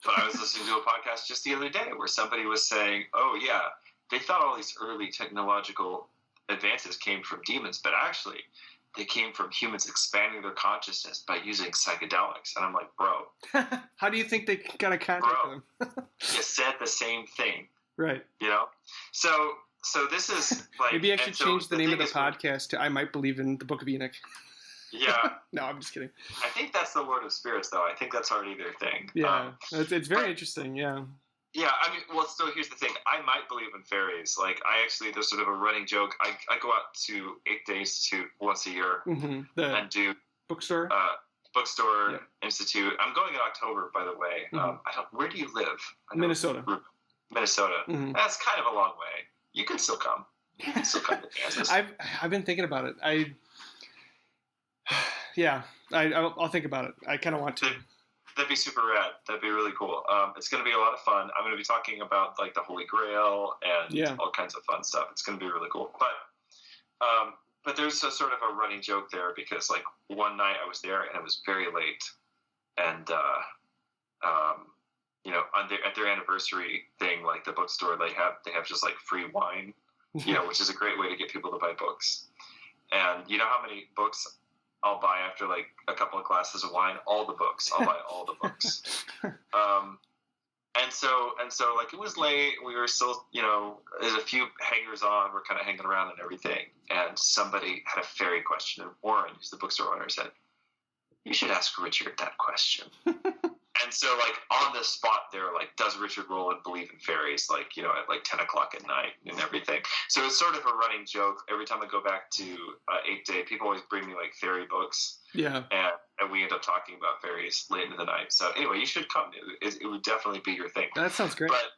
S2: But I was listening to a podcast just the other day where somebody was saying, oh, yeah, they thought all these early technological advances came from demons, but actually they came from humans expanding their consciousness by using psychedelics. And I'm like, bro.
S1: How do you think they got a contact with them?
S2: You said the same thing.
S1: Right.
S2: You know? So this is like...
S1: Maybe I should change the name of the podcast to I Might Believe in the Book of Enoch.
S2: Yeah.
S1: No, I'm just kidding.
S2: I think that's the Lord of Spirits, though. I think that's already their thing.
S1: Yeah. It's very interesting, yeah.
S2: Yeah, I mean, well, so here's the thing. I might believe in fairies. Like, there's sort of a running joke. I go out to 8 days once a year and do
S1: bookstore
S2: institute. I'm going in October, by the way. Where do you live?
S1: Minnesota.
S2: That's kind of a long way. You can still come. You can still come to Kansas.
S1: I've been thinking about it. I'll think about it. I kind of want to.
S2: That'd be super rad. That'd be really cool. It's going to be a lot of fun. I'm going to be talking about like the Holy Grail and all kinds of fun stuff. It's going to be really cool. But there's a sort of a running joke there because like one night I was there and it was very late, and you know, at their anniversary thing, like the bookstore, they have just like free wine, you know, which is a great way to get people to buy books. And you know how many books I'll buy after like a couple of glasses of wine? All the books. I'll buy all the books. And so like it was late. We were still, you know, there's a few hangers on. We're kind of hanging around and everything. And somebody had a fairy question. And Warren, who's the bookstore owner, said, "You should ask Richard that question." And so like on the spot there, like, does Richard Rohlin believe in fairies? Like, you know, at like 10 o'clock at night and everything. So it's sort of a running joke. Every time I go back to 8 Day, people always bring me like fairy books. Yeah. And we end up talking about fairies late into the night. So anyway, you should come. It would definitely be your thing.
S1: That sounds great.
S2: But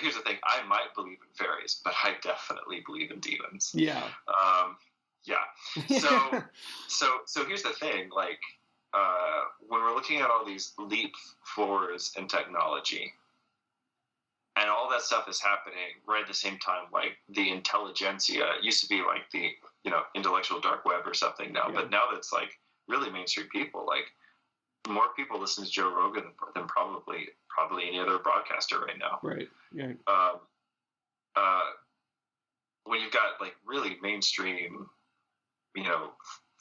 S2: here's the thing. I might believe in fairies, but I definitely believe in demons.
S1: Yeah.
S2: So here's the thing. Like, when we're looking at all these leap forwards in technology and all that stuff is happening right at the same time, like the intelligentsia, it used to be like the, you know, intellectual dark web or something now, but now that's like really mainstream people. Like more people listen to Joe Rogan than probably any other broadcaster right now.
S1: Right. Yeah.
S2: When you've got like really mainstream,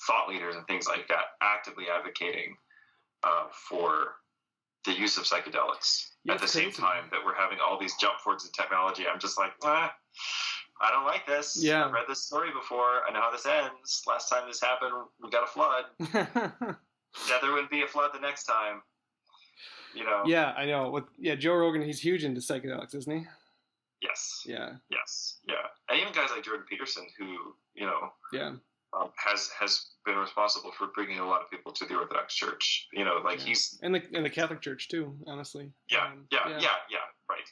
S2: thought leaders and things like that actively advocating for the use of psychedelics at the same time that we're having all these jump forwards in technology, I'm just like, I don't like this.
S1: Yeah.
S2: I've read this story before. I know how this ends. Last time this happened, we got a flood. Yeah, there wouldn't be a flood the next time.
S1: Yeah, I know. Joe Rogan, he's huge into psychedelics, isn't he?
S2: Yes.
S1: Yeah.
S2: Yes. Yeah. And even guys like Jordan Peterson, who has been responsible for bringing a lot of people to the Orthodox Church. He's
S1: and the Catholic Church too. Honestly.
S2: Yeah. Right.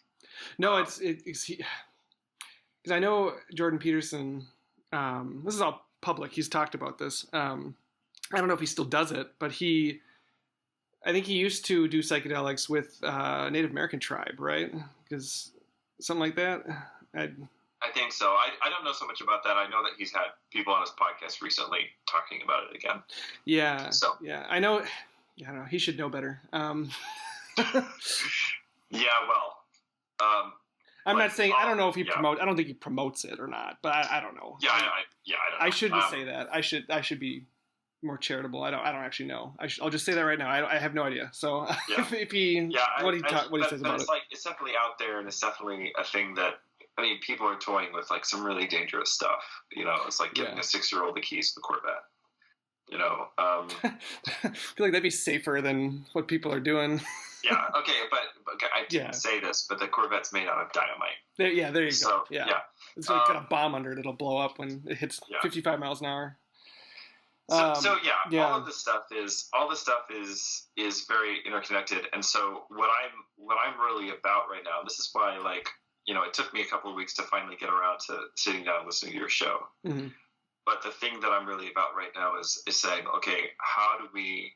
S1: No, it's because I know Jordan Peterson. This is all public. He's talked about this. I don't know if he still does it, but I think he used to do psychedelics with a Native American tribe, right? Because something like that.
S2: I think so. I don't know so much about that. I know that he's had people on his podcast recently talking about it again.
S1: Yeah.
S2: So
S1: yeah, I know. Yeah, I don't know. He should know better.
S2: Yeah. Well.
S1: I'm not saying I don't know if he promotes. I don't think he promotes it or not, but I don't know.
S2: Yeah. I don't know.
S1: I shouldn't say that. I should be more charitable. I don't actually know. I'll just say that right now. I have no idea. So if he what he says about it.
S2: It's definitely out there, and it's definitely a thing that people are toying with like some really dangerous stuff. It's like giving a 6-year-old the keys to the Corvette.
S1: I feel like that'd be safer than what people are doing.
S2: Yeah. Okay. But I didn't say this, but the Corvette's made out of dynamite.
S1: There you go. Yeah. It's like got a bomb under it. It'll blow up when it hits 55 miles an hour. All of this stuff is very interconnected, and so what I'm really about right now. This is why, it took me a couple of weeks to finally get around to sitting down and listening to your show. Mm-hmm.
S2: But the thing that I'm really about right now is saying, okay, how do we?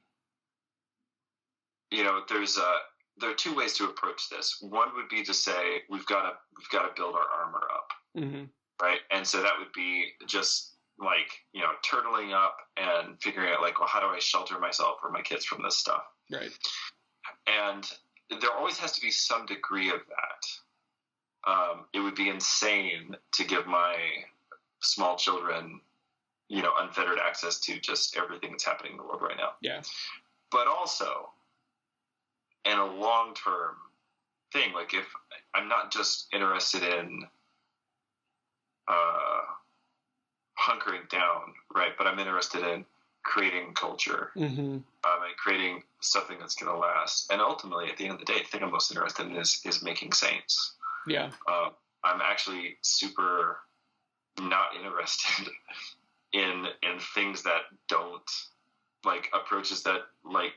S2: There are two ways to approach this. One would be to say we've got to build our armor up,
S1: mm-hmm.
S2: right? And so that would be just turtling up and figuring out how do I shelter myself or my kids from this stuff,
S1: right? And
S2: there always has to be some degree of that. It would be insane to give my small children, unfettered access to just everything that's happening in the world right now.
S1: Yeah.
S2: But also, in a long-term thing, if I'm not just interested in hunkering down, right? But I'm interested in creating culture,
S1: mm-hmm.
S2: And creating something that's going to last. And ultimately, at the end of the day, the thing I'm most interested in is making saints.
S1: Yeah.
S2: I'm actually super not interested in things that don't approaches that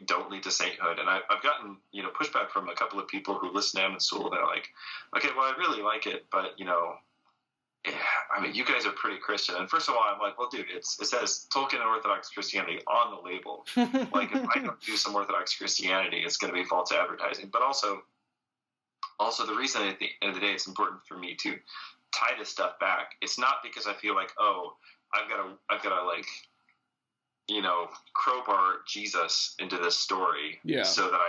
S2: don't lead to sainthood. And I've gotten pushback from a couple of people who listen to Amon Sul. They're like, okay, well, I really like it, but you guys are pretty Christian. And first of all, I'm like, well, dude, it says Tolkien and Orthodox Christianity on the label. If I don't do some Orthodox Christianity, it's going to be false advertising. But also the reason at the end of the day it's important for me to tie this stuff back. It's not because I feel like, oh, I've got to crowbar Jesus into this story, so that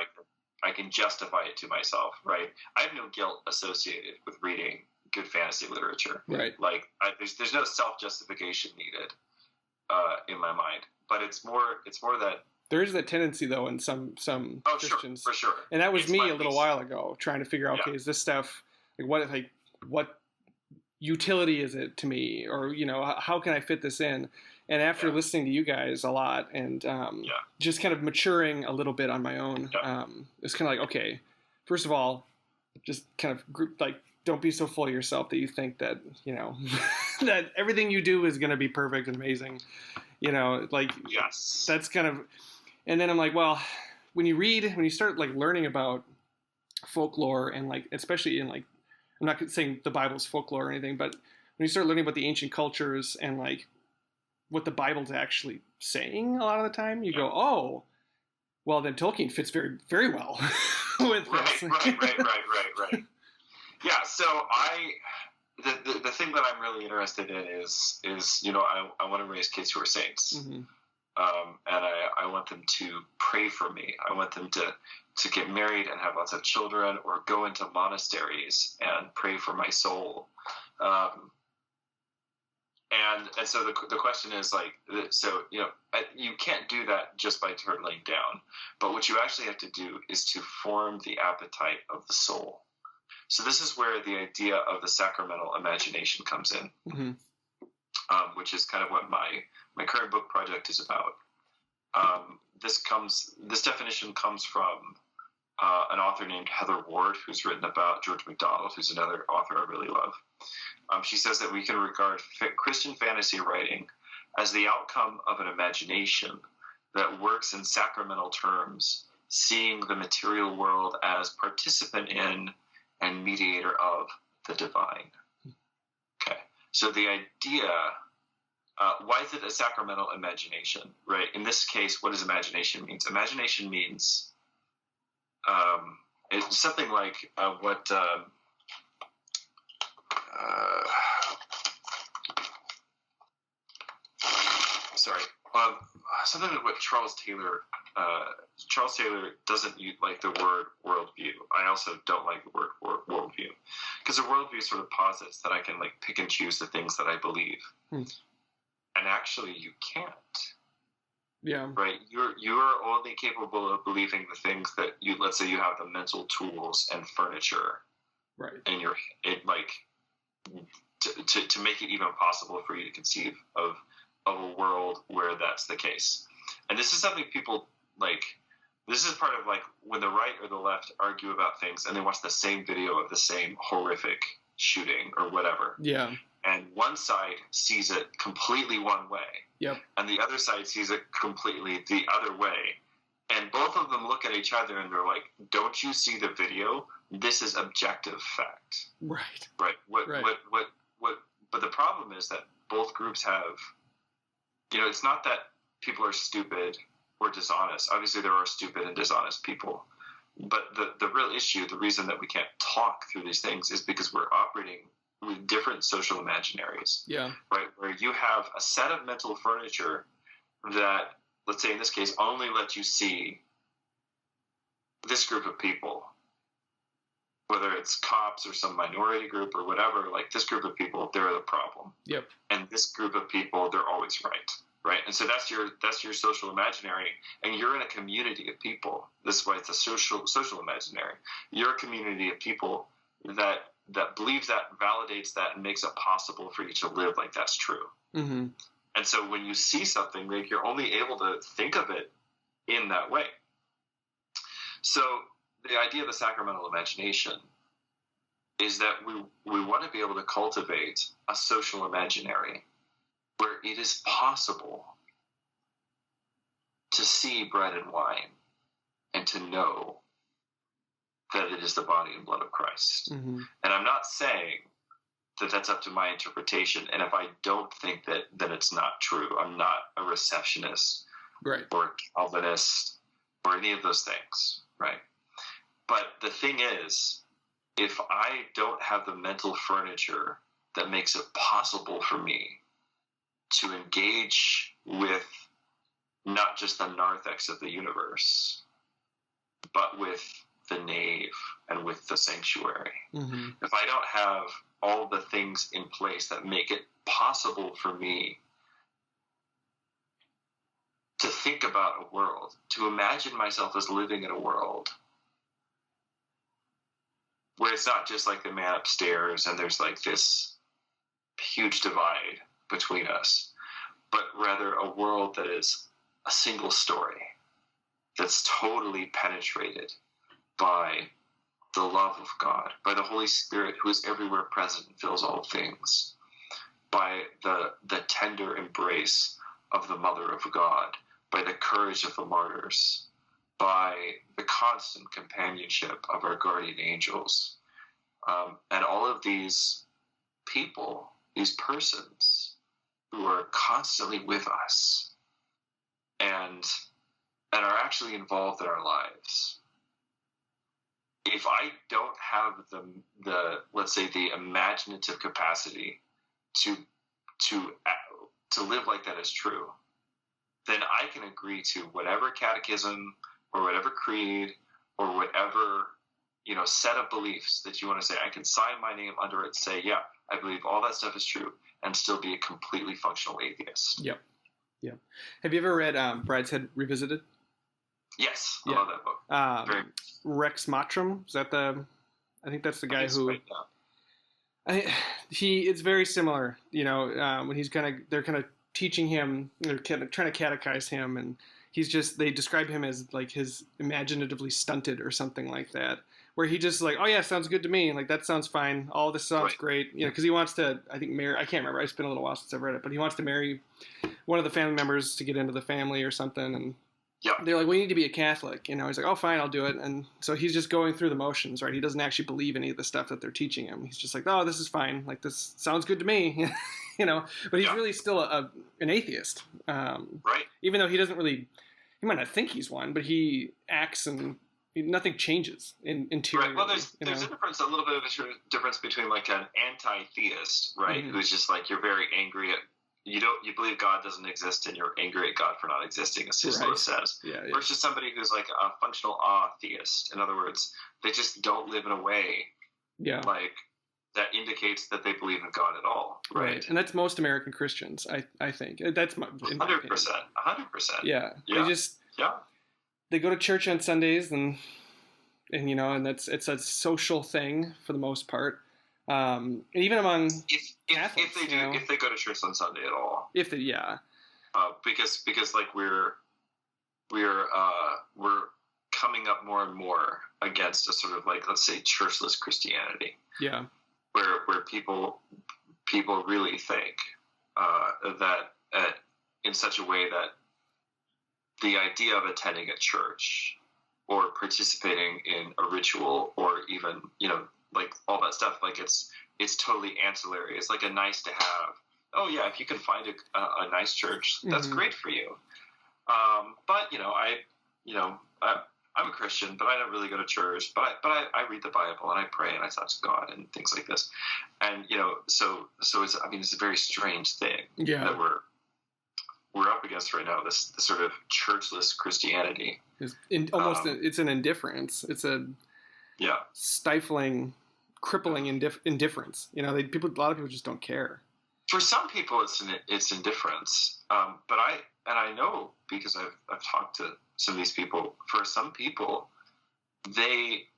S2: I can justify it to myself, right? I have no guilt associated with reading good fantasy literature,
S1: right?
S2: There's no self-justification needed in my mind, but it's more that
S1: there is that tendency though in some Christians,
S2: for sure,
S1: and that was me a little while ago trying to figure out, okay, is this stuff what utility is it to me, or how can I fit this in? And after listening to you guys a lot and just kind of maturing a little bit on my own, it's kind of like, okay, first of all, just kind of don't be so full of yourself that you think that, that everything you do is going to be perfect and amazing.
S2: Yes.
S1: That's kind of, and then I'm like, well, when you start learning about folklore and especially in I'm not saying the Bible's folklore or anything, but when you start learning about the ancient cultures and what the Bible's actually saying a lot of the time, you go, oh, well, then Tolkien fits very, very well with this.
S2: Right. Yeah, so the thing that I'm really interested in is I want to raise kids who are saints.
S1: Mm-hmm.
S2: and I want them to pray for me. I want them to get married and have lots of children, or go into monasteries and pray for my soul. And so the question is, like, so, you know, you can't do that just by turtling down. But what you actually have to do is to form the appetite of the soul. So this is where the idea of the sacramental imagination comes in, which is kind of what my current book project is about. This definition comes from an author named Heather Ward, who's written about George McDonald, who's another author I really love. She says that we can regard Christian fantasy writing as the outcome of an imagination that works in sacramental terms, seeing the material world as participant in and mediator of the divine. Okay, so the idea, why is it a sacramental imagination, right? In this case, what does imagination mean? Imagination means it's something like something like what Charles Taylor doesn't like the word worldview. I also don't like the word worldview, because a worldview sort of posits that I can like pick and choose the things that I believe, and actually you can't.
S1: Yeah.
S2: Right. You're only capable of believing the things that you. Let's say you have the mental tools and furniture,
S1: right,
S2: and to make it even possible for you to conceive of a world where that's the case. And this is something people like. This is part of like when the right or the left argue about things, and they watch the same video of the same horrific shooting or whatever.
S1: Yeah.
S2: And one side sees it completely one way.
S1: Yep.
S2: And the other side sees it completely the other way. And both of them look at each other and they're like, "Don't you see the video? This is objective fact."
S1: Right.
S2: Right. But the problem is that both groups have, you know, it's not that people are stupid or dishonest. Obviously there are stupid and dishonest people. But the real issue, the reason that we can't talk through these things is because we're operating with different social imaginaries.
S1: Yeah.
S2: Right. Where you have a set of mental furniture that, let's say in this case, only let you see this group of people, whether it's cops or some minority group or whatever, like this group of people, they're the problem.
S1: Yep.
S2: And this group of people, they're always right. Right. And so that's your social imaginary, and you're in a community of people. This is why it's a social imaginary. You're a community of people that believes that, validates that, and makes it possible for you to live like that's true.
S1: Mm-hmm.
S2: And so when you see something, like you're only able to think of it in that way. So the idea of the sacramental imagination is that we want to be able to cultivate a social imaginary where it is possible to see bread and wine and to know that it is the body and blood of Christ.
S1: Mm-hmm.
S2: And I'm not saying that that's up to my interpretation. And if I don't think that, then it's not true. I'm not a receptionist,
S1: right,
S2: or Calvinist or any of those things, right? But the thing is, if I don't have the mental furniture that makes it possible for me to engage with not just the narthex of the universe, but with the nave and with the sanctuary.
S1: Mm-hmm.
S2: If I don't have all the things in place that make it possible for me to think about a world, to imagine myself as living in a world where it's not just like the man upstairs and there's like this huge divide between us, but rather a world that is a single story that's totally penetrated by the love of God, by the Holy Spirit who is everywhere present and fills all things, by the tender embrace of the Mother of God, by the courage of the martyrs, by the constant companionship of our guardian angels. And all of these people, these persons who are constantly with us and are actually involved in our lives. If I don't have the let's say the imaginative capacity to live like that is true, then I can agree to whatever catechism or whatever creed or whatever, set of beliefs that you want to say. I can sign my name under it and say, yeah, I believe all that stuff is true, and still be a completely functional atheist.
S1: Yep. Have you ever read Brideshead Revisited?
S2: Yes, I love that book.
S1: Rex Mottram, is that I think that's the guy who...
S2: Right, yeah.
S1: It's very similar, when they're kind of teaching him, they're trying to catechize him, and they describe him as like his imaginatively stunted or something like that, where he just like, oh yeah, sounds good to me, like that sounds fine, all this sounds great, because he wants to, I think, marry, I can't remember, it's been a little while since I've read it, but he wants to marry one of the family members to get into the family or something, and they're like, we need to be a Catholic, he's like, oh fine, I'll do it, and so he's just going through the motions, right? He doesn't actually believe any of the stuff that they're teaching him. He's just like, oh, this is fine, like this sounds good to me, but he's really still an atheist,
S2: right?
S1: Even though he doesn't really, he might not think he's one, but he acts and nothing changes interiorly.
S2: Right. Well, there's a difference, a little bit of a difference between like an anti-theist, right, who's just like, you're very angry at, you believe God doesn't exist and you're angry at God for not existing, as Symbolic says. Yeah. Versus somebody who's like a functional atheist. In other words, they just don't live in a way like that indicates that they believe in God at all. Right.
S1: And that's most American Christians, I think. That's my 100%.
S2: 100%.
S1: Yeah. They go to church on Sundays and it's a social thing for the most part. And even among Catholics,
S2: if they go to church on Sunday at all, because like we're coming up more and more against a sort of like, let's say, churchless Christianity, where people really think that in such a way that the idea of attending a church or participating in a ritual or even like all that stuff, like it's totally ancillary. It's like a nice to have. Oh yeah, if you can find a nice church, that's great for you. But I'm a Christian, but I don't really go to church. But I read the Bible and I pray and I talk to God and things like this. And so it's a very strange thing that we're up against right now. This sort of churchless Christianity.
S1: It's an indifference. It's a stifling, crippling indifference. A lot of people just don't care.
S2: For some people, it's indifference. But I know, because I've talked to some of these people. For some people,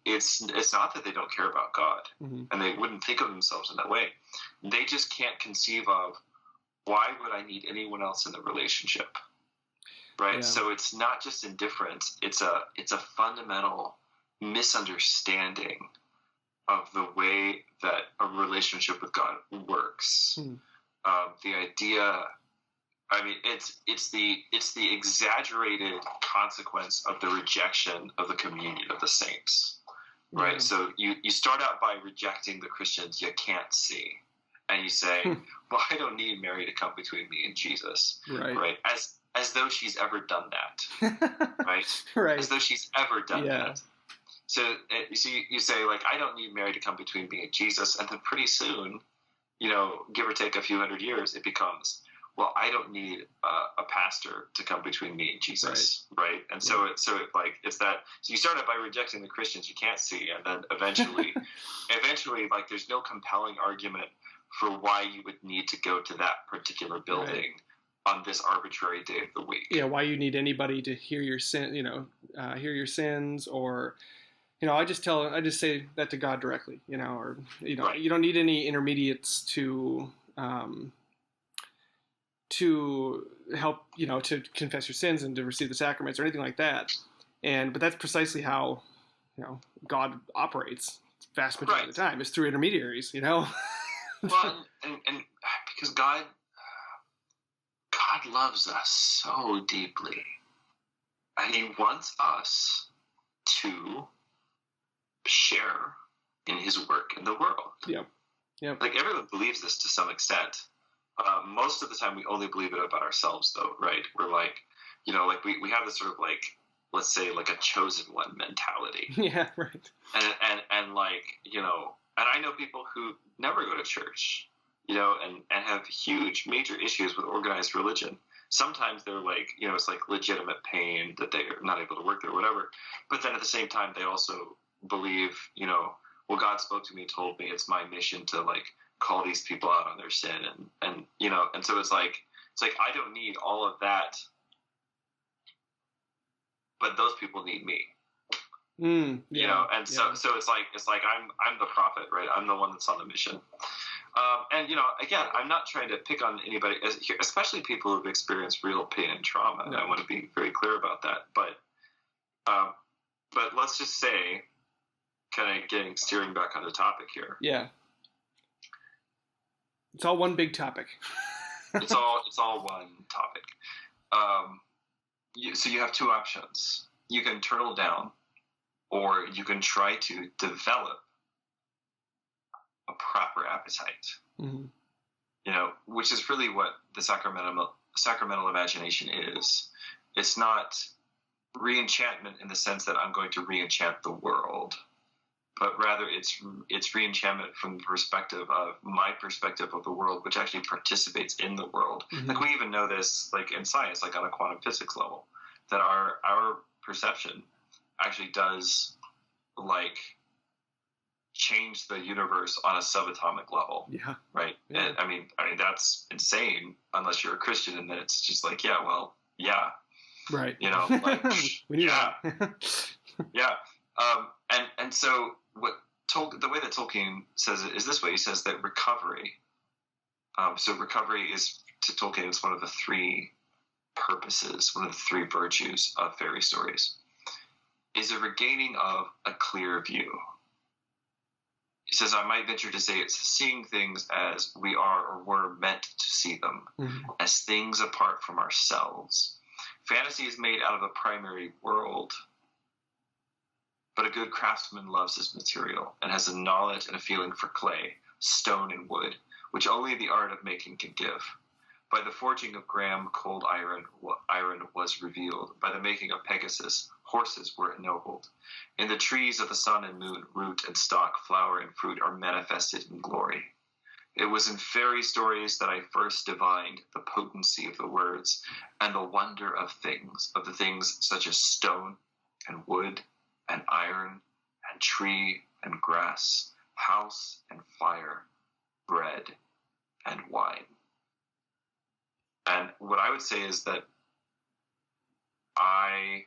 S2: it's not that they don't care about God, and they wouldn't think of themselves in that way. They just can't conceive of, why would I need anyone else in the relationship, right? Yeah. So it's not just indifference; it's a fundamental misunderstanding of the way that a relationship with God works. The idea, it's the exaggerated consequence of the rejection of the communion of the saints, right? Yeah. So you start out by rejecting the Christians you can't see, and you say, well, I don't need Mary to come between me and Jesus, right? As though she's ever done that, right? As though she's ever done that. So you say, like, I don't need Mary to come between me and Jesus, and then pretty soon, give or take a few hundred years, it becomes, well, I don't need a pastor to come between me and Jesus, right? And so it's that. So you start out by rejecting the Christians you can't see, and then eventually, like, there's no compelling argument for why you would need to go to that particular building on this arbitrary day of the week.
S1: Yeah, why you need anybody to hear your hear your sins, or I just say that to God directly, or you don't need any intermediates to help, to confess your sins and to receive the sacraments or anything like that. But that's precisely how, God operates vast majority of the time, is through intermediaries,
S2: Well, and because God loves us so deeply, and He wants us to share in His work in the world. Yeah. Like, everyone believes this to some extent. Most of the time, we only believe it about ourselves, though, right? We're like, like we have this sort of like, let's say, like a chosen one mentality.
S1: Yeah, right.
S2: And like, and I know people who never go to church, and have huge, major issues with organized religion. sometimes they're like, it's like legitimate pain that they're not able to work there or whatever. But then at the same time, they also believe, well, God spoke to me and told me it's my mission to like call these people out on their sin. And so it's like, I don't need all of that, but those people need me. And so it's like I'm the prophet, right? I'm the one that's on the mission. And again, I'm not trying to pick on anybody, especially people who've experienced real pain and trauma. And I want to be very clear about that. But let's just say, kind of steering back on the topic here.
S1: Yeah, it's all one big topic.
S2: it's all one topic. So you have two options. You can turtle down, or you can try to develop a proper appetite. Which is really what the sacramental imagination is. It's not re-enchantment in the sense that I'm going to re-enchant the world, but rather it's re-enchantment from the perspective of my perspective of the world, which actually participates in the world. Like we even know this, like in science, like on a quantum physics level, that our perception actually does like change the universe on a subatomic level. Yeah. Right. Yeah. And I mean that's insane unless you're a Christian, and then it's just like, yeah, well, yeah.
S1: Right.
S2: Like
S1: yeah.
S2: Yeah. And so the way that Tolkien says it is this way. He says that recovery. So recovery is, to Tolkien, is one of the three purposes, one of the three virtues of fairy stories, is a regaining of a clear view. He says, I might venture to say it's seeing things as we are or were meant to see them, as things apart from ourselves. Fantasy is made out of a primary world, but a good craftsman loves his material and has a knowledge and a feeling for clay, stone, and wood, which only the art of making can give. By the forging of Graham, cold iron was revealed. By the making of Pegasus, horses were ennobled. In the trees of the sun and moon, root and stalk, flower and fruit are manifested in glory. It was in fairy stories that I first divined the potency of the words and the wonder of the things such as stone and wood and iron and tree and grass, house and fire, bread and wine. And what I would say is that I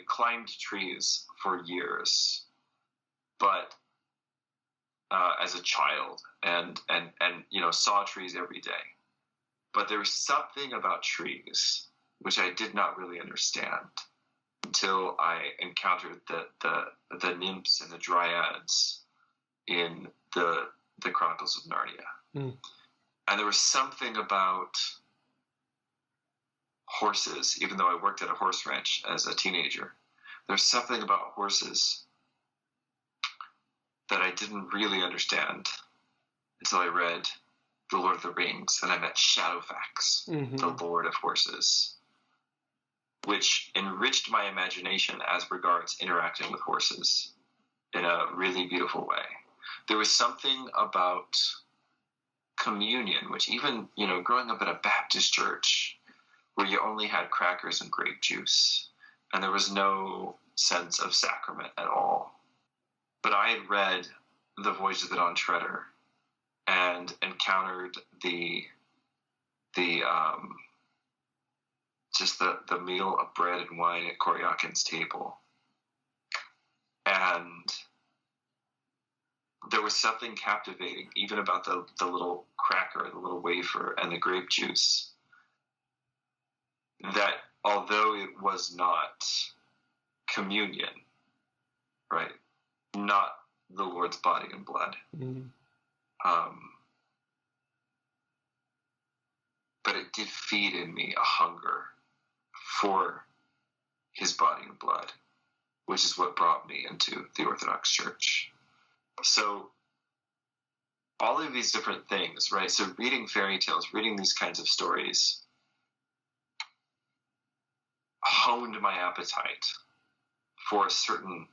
S2: climbed trees for years, but as a child, and saw trees every day. But there was something about trees which I did not really understand until I encountered the nymphs and the dryads in the Chronicles of Narnia. And there was something about horses, even though I worked at a horse ranch as a teenager. There's something about horses that I didn't really understand until I read The Lord of the Rings, and I met Shadowfax, the Lord of Horses, which enriched my imagination as regards interacting with horses in a really beautiful way. There was something about communion, which even, growing up in a Baptist church where you only had crackers and grape juice, and there was no sense of sacrament at all. But I had read The Voyage of the Dawn Treader and encountered the meal of bread and wine at Koryakin's table. And there was something captivating even about the little cracker, the little wafer, and the grape juice, that although it was not communion, right, not the Lord's body and blood, but it did feed in me a hunger for his body and blood, which is what brought me into the Orthodox Church. So all of these different things, right? So reading fairy tales, reading these kinds of stories honed my appetite for a certain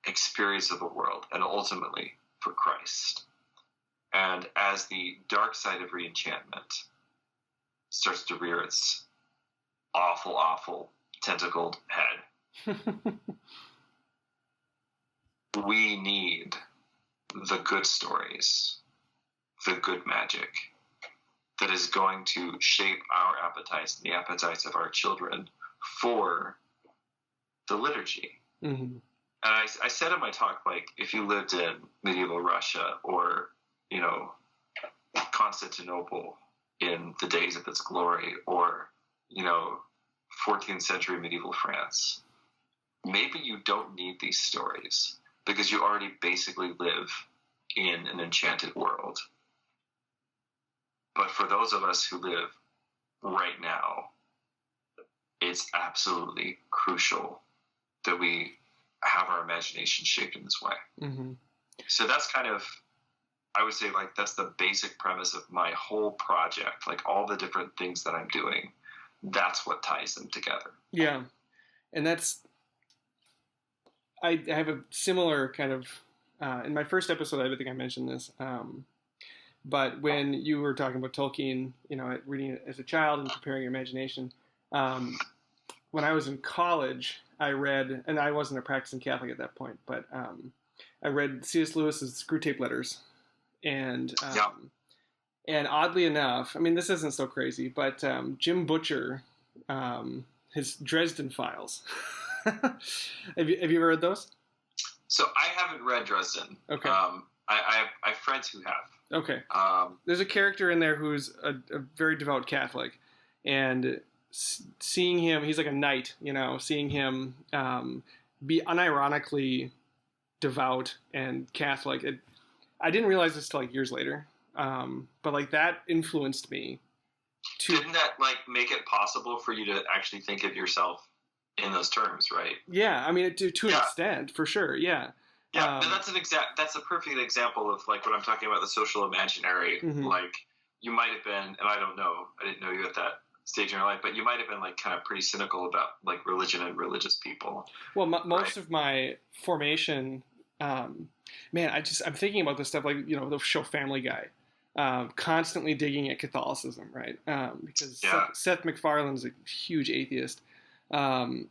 S2: experience of the world and ultimately for Christ. And as the dark side of Re-Enchantment starts to rear its awful, awful tentacled head, we need the good stories, the good magic that is going to shape our appetites and the appetites of our children for the liturgy.
S1: Mm-hmm.
S2: And I said in my talk, like, if you lived in medieval Russia or, Constantinople in the days of its glory, or, 14th century medieval France, maybe you don't need these stories because you already basically live in an enchanted world. But for those of us who live right now, it's absolutely crucial that we have our imagination shaped in this way.
S1: Mm-hmm.
S2: So that's kind of, I would say, like, that's the basic premise of my whole project. Like, all the different things that I'm doing, that's what ties them together.
S1: Yeah. And I have a similar kind of, in my first episode, I think I mentioned this, but when you were talking about Tolkien, reading it as a child and preparing your imagination, when I was in college, I read, and I wasn't a practicing Catholic at that point, but I read C.S. Lewis's Screwtape Letters, and oddly enough, I mean, this isn't so crazy, but Jim Butcher, his Dresden Files. have you ever read those?
S2: So I haven't read Dresden.
S1: Okay.
S2: I have friends who have.
S1: Okay. There's a character in there who's a very devout Catholic, and seeing him, he's like a knight, seeing him be unironically devout and Catholic. I didn't realize this till like years later, but like that influenced me.
S2: Didn't that like make it possible for you to actually think of yourself in those terms, right?
S1: Yeah, I mean, to an extent, for sure. Yeah.
S2: Yeah, and that's a perfect example of like what I'm talking about, the social imaginary.
S1: Mm-hmm.
S2: Like, you might have been, and I didn't know you at that stage in your life, but you might have been like kind of pretty cynical about like religion and religious people.
S1: Well, most of my formation, I'm thinking about this stuff, like, the show Family Guy, constantly digging at Catholicism, right? Because Seth MacFarlane's a huge atheist. And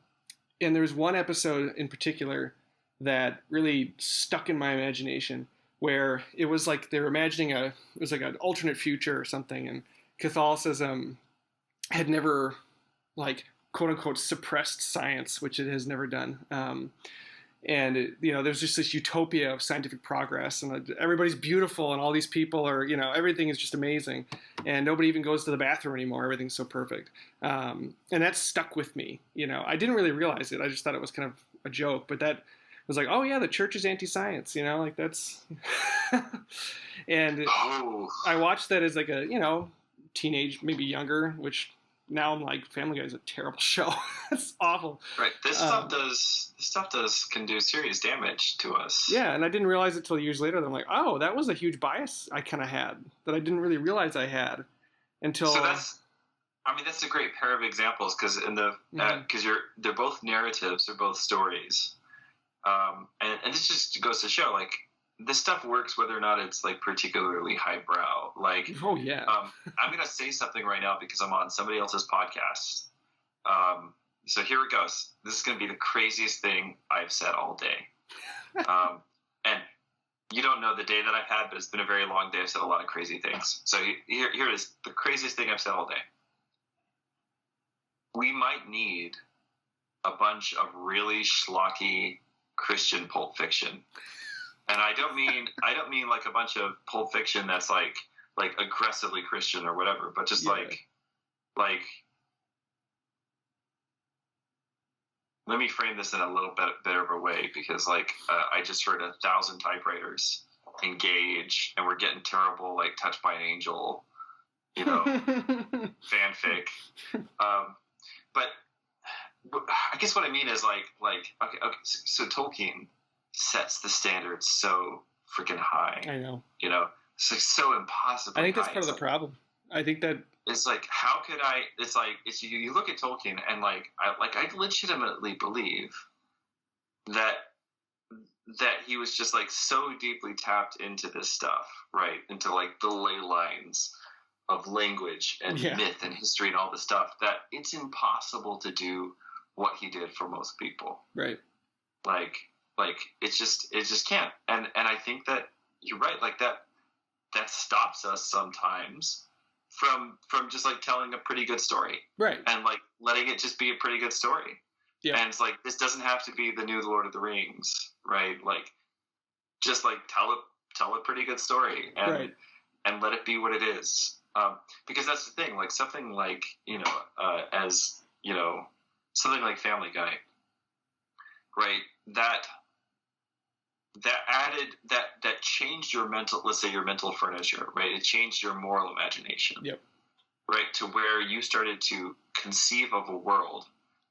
S1: there's one episode in particular that really stuck in my imagination, where it was like they were imagining it was like an alternate future or something, and Catholicism had never, like, quote unquote, suppressed science, which it has never done. And there's just this utopia of scientific progress, and everybody's beautiful, and all these people are, everything is just amazing, and nobody even goes to the bathroom anymore. Everything's so perfect. And that stuck with me. I didn't really realize it. I just thought it was kind of a joke, but that was like, oh yeah, the church is anti-science, like that's, and I watched that as like a, teenage, maybe younger, which now I'm like, Family Guy is a terrible show. It's awful.
S2: Right. This stuff can do serious damage to us.
S1: Yeah. And I didn't realize it till years later that I'm like, oh, that was a huge bias I kind of had that I didn't really realize I had until.
S2: So that's a great pair of examples, because they're both narratives, they're both stories. And this just goes to show, like, this stuff works whether or not it's like particularly highbrow. Like,
S1: oh yeah.
S2: I'm gonna say something right now because I'm on somebody else's podcast. So here it goes. This is gonna be the craziest thing I've said all day. And you don't know the day that I've had, but it's been a very long day. I've said a lot of crazy things. So here it is. The craziest thing I've said all day. We might need a bunch of really schlocky Christian Pulp Fiction. And I don't mean like a bunch of Pulp Fiction that's like aggressively Christian or whatever, but just like let me frame this in a little bit better of a way, because like I just heard 1,000 typewriters engage, and we're getting terrible, like Touched by an Angel, fanfic. But I guess what I mean is like okay, so Tolkien sets the standards so freaking high.
S1: I know.
S2: It's like so impossible.
S1: I think that's part of the problem. I think that
S2: it's like, how could I? It's like you look at Tolkien, and I legitimately believe that that he was just like so deeply tapped into this stuff, right? Into like the ley lines of language and myth and history and all this stuff, that it's impossible to do what he did for most people.
S1: Right.
S2: Like it just can't. And I think that you're right. Like that stops us sometimes from just like telling a pretty good story. Right. And like letting it just be a pretty good story. Yeah. And it's like, this doesn't have to be the new Lord of the Rings, right? Like, just like tell a pretty good story and let it be what it is. Because that's the thing, like something like, something like Family Guy, right? That added, that changed your mental, let's say your mental furniture, right? It changed your moral imagination. Yep. Right? To where you started to conceive of a world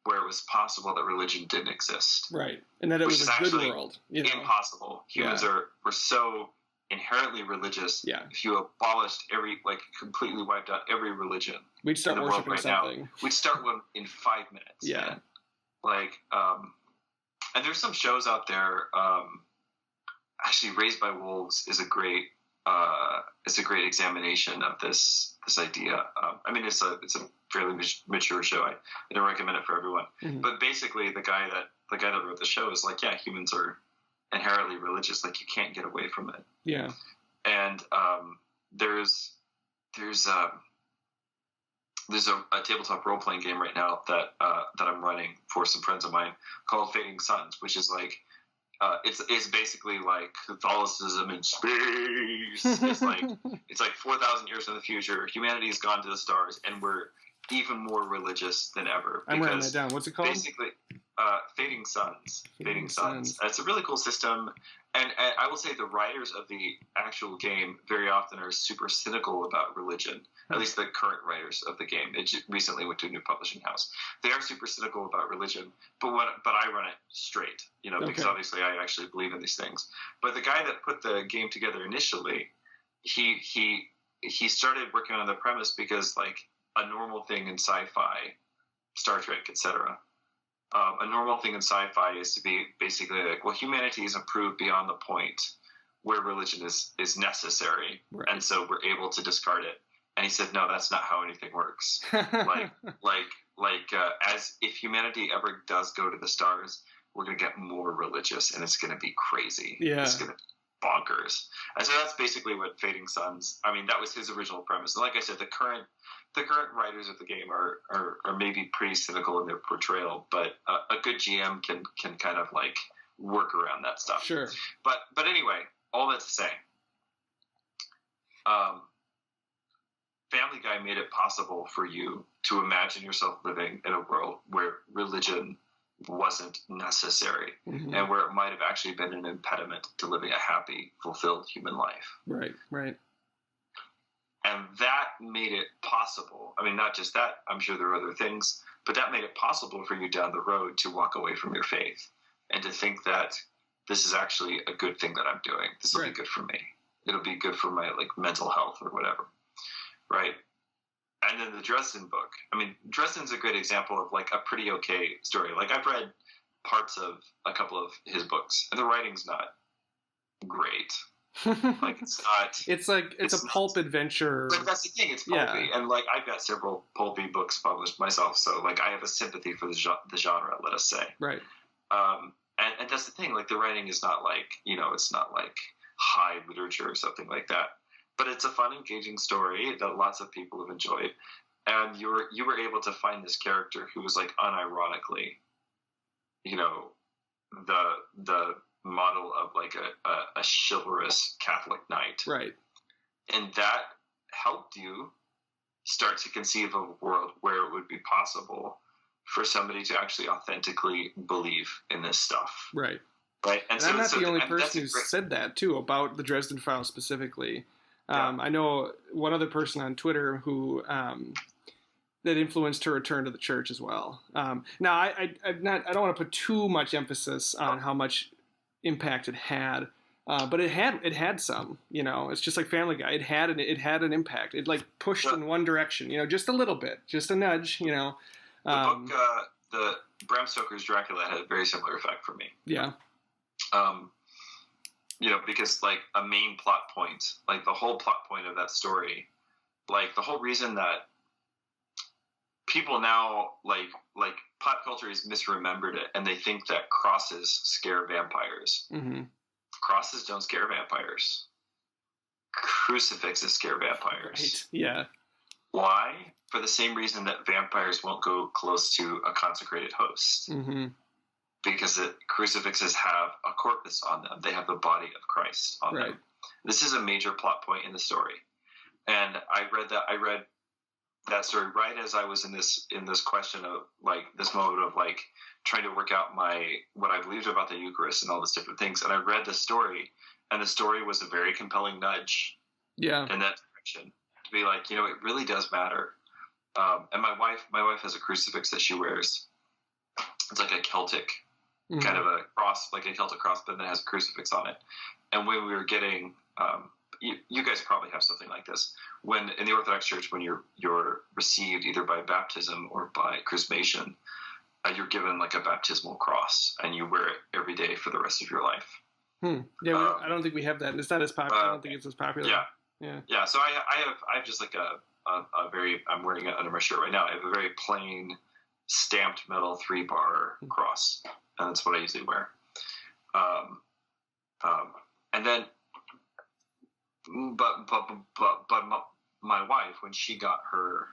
S2: where it was possible that religion didn't exist. Right. And that it was a good world. Impossible. Humans were so inherently religious. Yeah. If you abolished completely wiped out every religion, we'd start in the worshiping world right something. Now, we'd start one in 5 minutes. Yeah. Man. Like, and there's some shows out there, actually Raised by Wolves is a great examination of this idea. I mean, it's a fairly mature show. I don't recommend it for everyone. Mm-hmm. But basically, the guy that wrote the show is like, yeah, humans are inherently religious. Like, you can't get away from it. Yeah. And there's a tabletop role playing game right now that I'm running for some friends of mine called Fading Suns, which is like. It's basically like Catholicism in space. It's like 4,000 years in the future. Humanity has gone to the stars, and we're even more religious than ever.
S1: I'm writing that down. What's it called?
S2: Basically, Fading Suns. Fading Suns. It's a really cool system, and I will say the writers of the actual game very often are super cynical about religion. At least the current writers of the game. It recently went to a new publishing house. They are super cynical about religion, but I run it straight, because obviously I actually believe in these things. But the guy that put the game together initially, he started working on the premise because like a normal thing in sci-fi, Star Trek, etc. A normal thing in sci-fi is to be basically like, well, humanity has improved beyond the point where religion is necessary, right. And so we're able to discard it. And he said, no, that's not how anything works. As if humanity ever does go to the stars, we're going to get more religious, and it's going to be crazy. Yeah. It's going to be bonkers. And so that's basically what Fading Suns, I mean, that was his original premise. And like I said, the current writers of the game are maybe pretty cynical in their portrayal, but a good GM can kind of like work around that stuff. Sure. But anyway, all that to say, Family Guy made it possible for you to imagine yourself living in a world where religion wasn't necessary, mm-hmm. and where it might have actually been an impediment to living a happy, fulfilled human life. Right, right. And that made it possible. I mean, not just that, I'm sure there are other things, but that made it possible for you down the road to walk away from your faith and to think that this is actually a good thing that I'm doing. This will be good for me. It'll be good for my mental health or whatever. Right. And then the Dresden book. I mean, Dresden's a great example of a pretty okay story. Like, I've read parts of a couple of his books, and the writing's not great. It's not. It's a pulp adventure. But that's the thing. It's pulpy, and I've got several pulpy books published myself, so I have a sympathy for the genre. Let us say. Right. And that's the thing. The writing is not it's not high literature or something like that. But it's a fun, engaging story that lots of people have enjoyed, and you were able to find this character who was unironically, the model of a chivalrous Catholic knight, right? And that helped you start to conceive of a world where it would be possible for somebody to actually authentically believe in this stuff, right? Right. And so, I'm not the only person who said that too about the Dresden Files specifically. I know one other person on Twitter who that influenced her return to the church as well. Now, I don't want to put too much emphasis on how much impact it had, but it had some. It's just like Family Guy. It had an impact. It pushed in one direction. Just a little bit, just a nudge. The book, the Bram Stoker's Dracula, had a very similar effect for me. Yeah. because like a main plot point, like the whole plot point of that story, like the whole reason that people now like pop culture has misremembered it, and they think that crosses scare vampires.
S1: Mm-hmm.
S2: Crosses don't scare vampires. Crucifixes scare vampires.
S1: Right. Yeah.
S2: Why? For the same reason that vampires won't go close to a consecrated host.
S1: Mm-hmm.
S2: Because crucifixes have a corpus on them. They have the body of Christ on them. This is a major plot point in the story. And I read that story right as I was in this question of like this moment of like trying to work out what I believed about the Eucharist and all these different things. And I read the story, and the story was a very compelling nudge in that direction to be like, it really does matter. And my wife has a crucifix that she wears. It's like a Celtic kind of a cross, like a Celtic cross, but then it has a crucifix on it. And when we were getting, you guys probably have something like this. When in the Orthodox Church, when you're received either by baptism or by chrismation, you're given like a baptismal cross, and you wear it every day for the rest of your life.
S1: Yeah, I don't think we have that. It's not as popular. I don't think it's as popular.
S2: Yeah. So I have just like a very, I'm wearing it under my shirt right now. I have a very plain stamped metal 3-bar cross, and that's what I usually wear. And then, but my wife, when she got her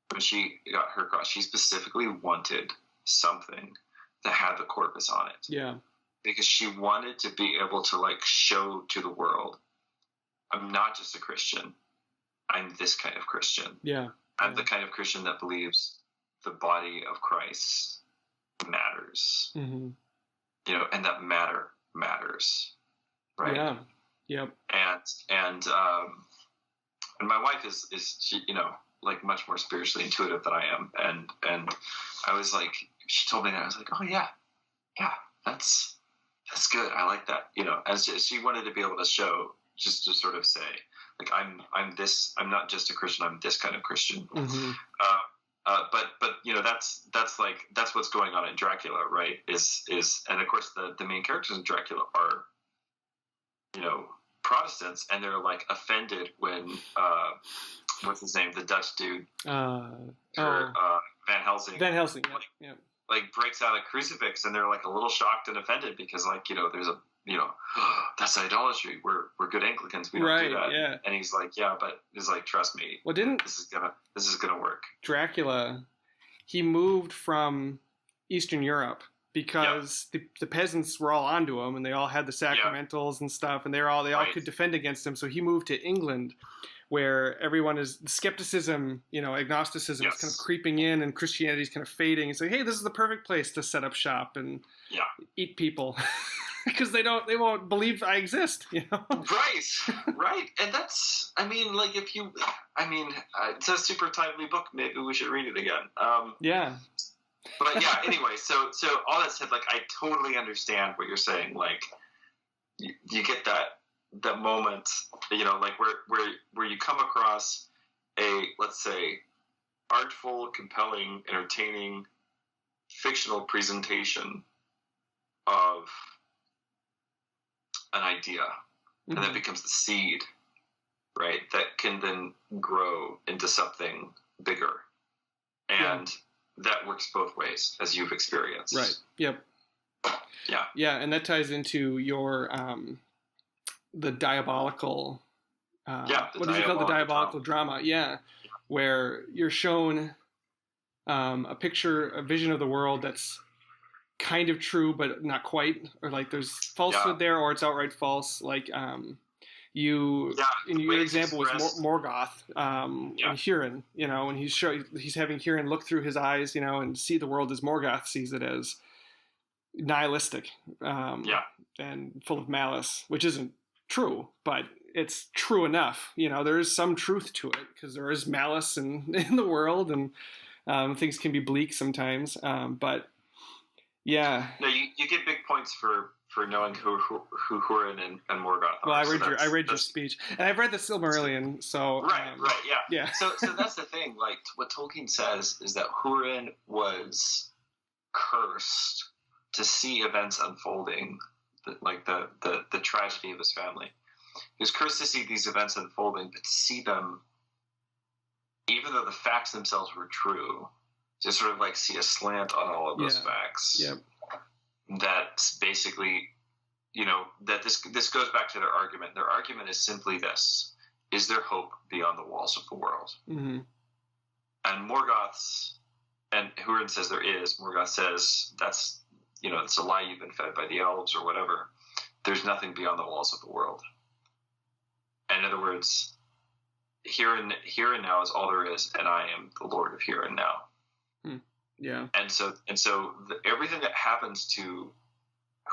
S2: cross, she specifically wanted something that had the corpus on it.
S1: Yeah.
S2: Because she wanted to be able to like show to the world, I'm not just a Christian. I'm this kind of Christian.
S1: Yeah.
S2: I'm the kind of Christian that believes the body of Christ matters. Mm-hmm. And that matter matters. Right.
S1: Yeah. Yep.
S2: And my wife is she, like much more spiritually intuitive than I am. And I was like, she told me that, I was like, oh yeah, that's good. I like that. As she wanted to be able to show, just to sort of say, like, I'm not just a Christian, I'm this kind of Christian. Mm-hmm. But that's what's going on in Dracula, right? Is and of course the main characters in Dracula are, Protestants, and they're like offended when what's his name, the Dutch dude, Van Helsing.
S1: Van Helsing, yeah.
S2: Like breaks out a crucifix, and they're like a little shocked and offended because like there's a that's idolatry. We're good Anglicans. We don't do that.
S1: Yeah.
S2: And he's like, yeah, but he's like, trust me.
S1: Well,
S2: this is gonna work.
S1: Dracula, he moved from Eastern Europe because the peasants were all onto him, and they all had the sacramentals and stuff, and they all could defend against him. So he moved to England, where everyone is skepticism, agnosticism is kind of creeping in, and Christianity is kind of fading. It's like, hey, this is the perfect place to set up shop and eat people. Because they won't believe I exist,
S2: Right. And that's, it's a super timely book. Maybe we should read it again.
S1: Yeah.
S2: But yeah, anyway, so all that said, like, I totally understand what you're saying. Like, you get that moment, like where you come across a, let's say, artful, compelling, entertaining, fictional presentation of an idea, and that becomes the seed, right? That can then grow into something bigger, and that works both ways, as you've experienced.
S1: Right. Yep.
S2: Yeah.
S1: Yeah, and that ties into your the diabolical. What do you call the diabolical drama? Yeah, where you're shown a vision of the world that's kind of true, but not quite, or like there's falsehood there, or it's outright false. Like in your example was Morgoth, and Huron, and he's having Huron look through his eyes, and see the world as Morgoth sees it, as nihilistic, and full of malice, which isn't true, but it's true enough. There is some truth to it, because there is malice in the world, and things can be bleak sometimes, but yeah.
S2: No, you get big points for knowing who Huron and Morgoth are.
S1: Well, I read your speech, and I've read the Silmarillion, so
S2: yeah. So that's the thing. Like, what Tolkien says is that Huron was cursed to see events unfolding the tragedy of his family. He was cursed to see these events unfolding, but to see them, even though the facts themselves were true, to sort of like see a slant on all of those facts.
S1: Yep.
S2: That's basically, that this goes back to their argument. Their argument is simply this: is there hope beyond the walls of the world?
S1: Mm-hmm.
S2: And Morgoth's, and Hurin says there is. Morgoth says that's, it's a lie you've been fed by the elves or whatever. There's nothing beyond the walls of the world. And in other words, here and now is all there is, and I am the Lord of here and now.
S1: Yeah.
S2: And so everything that happens to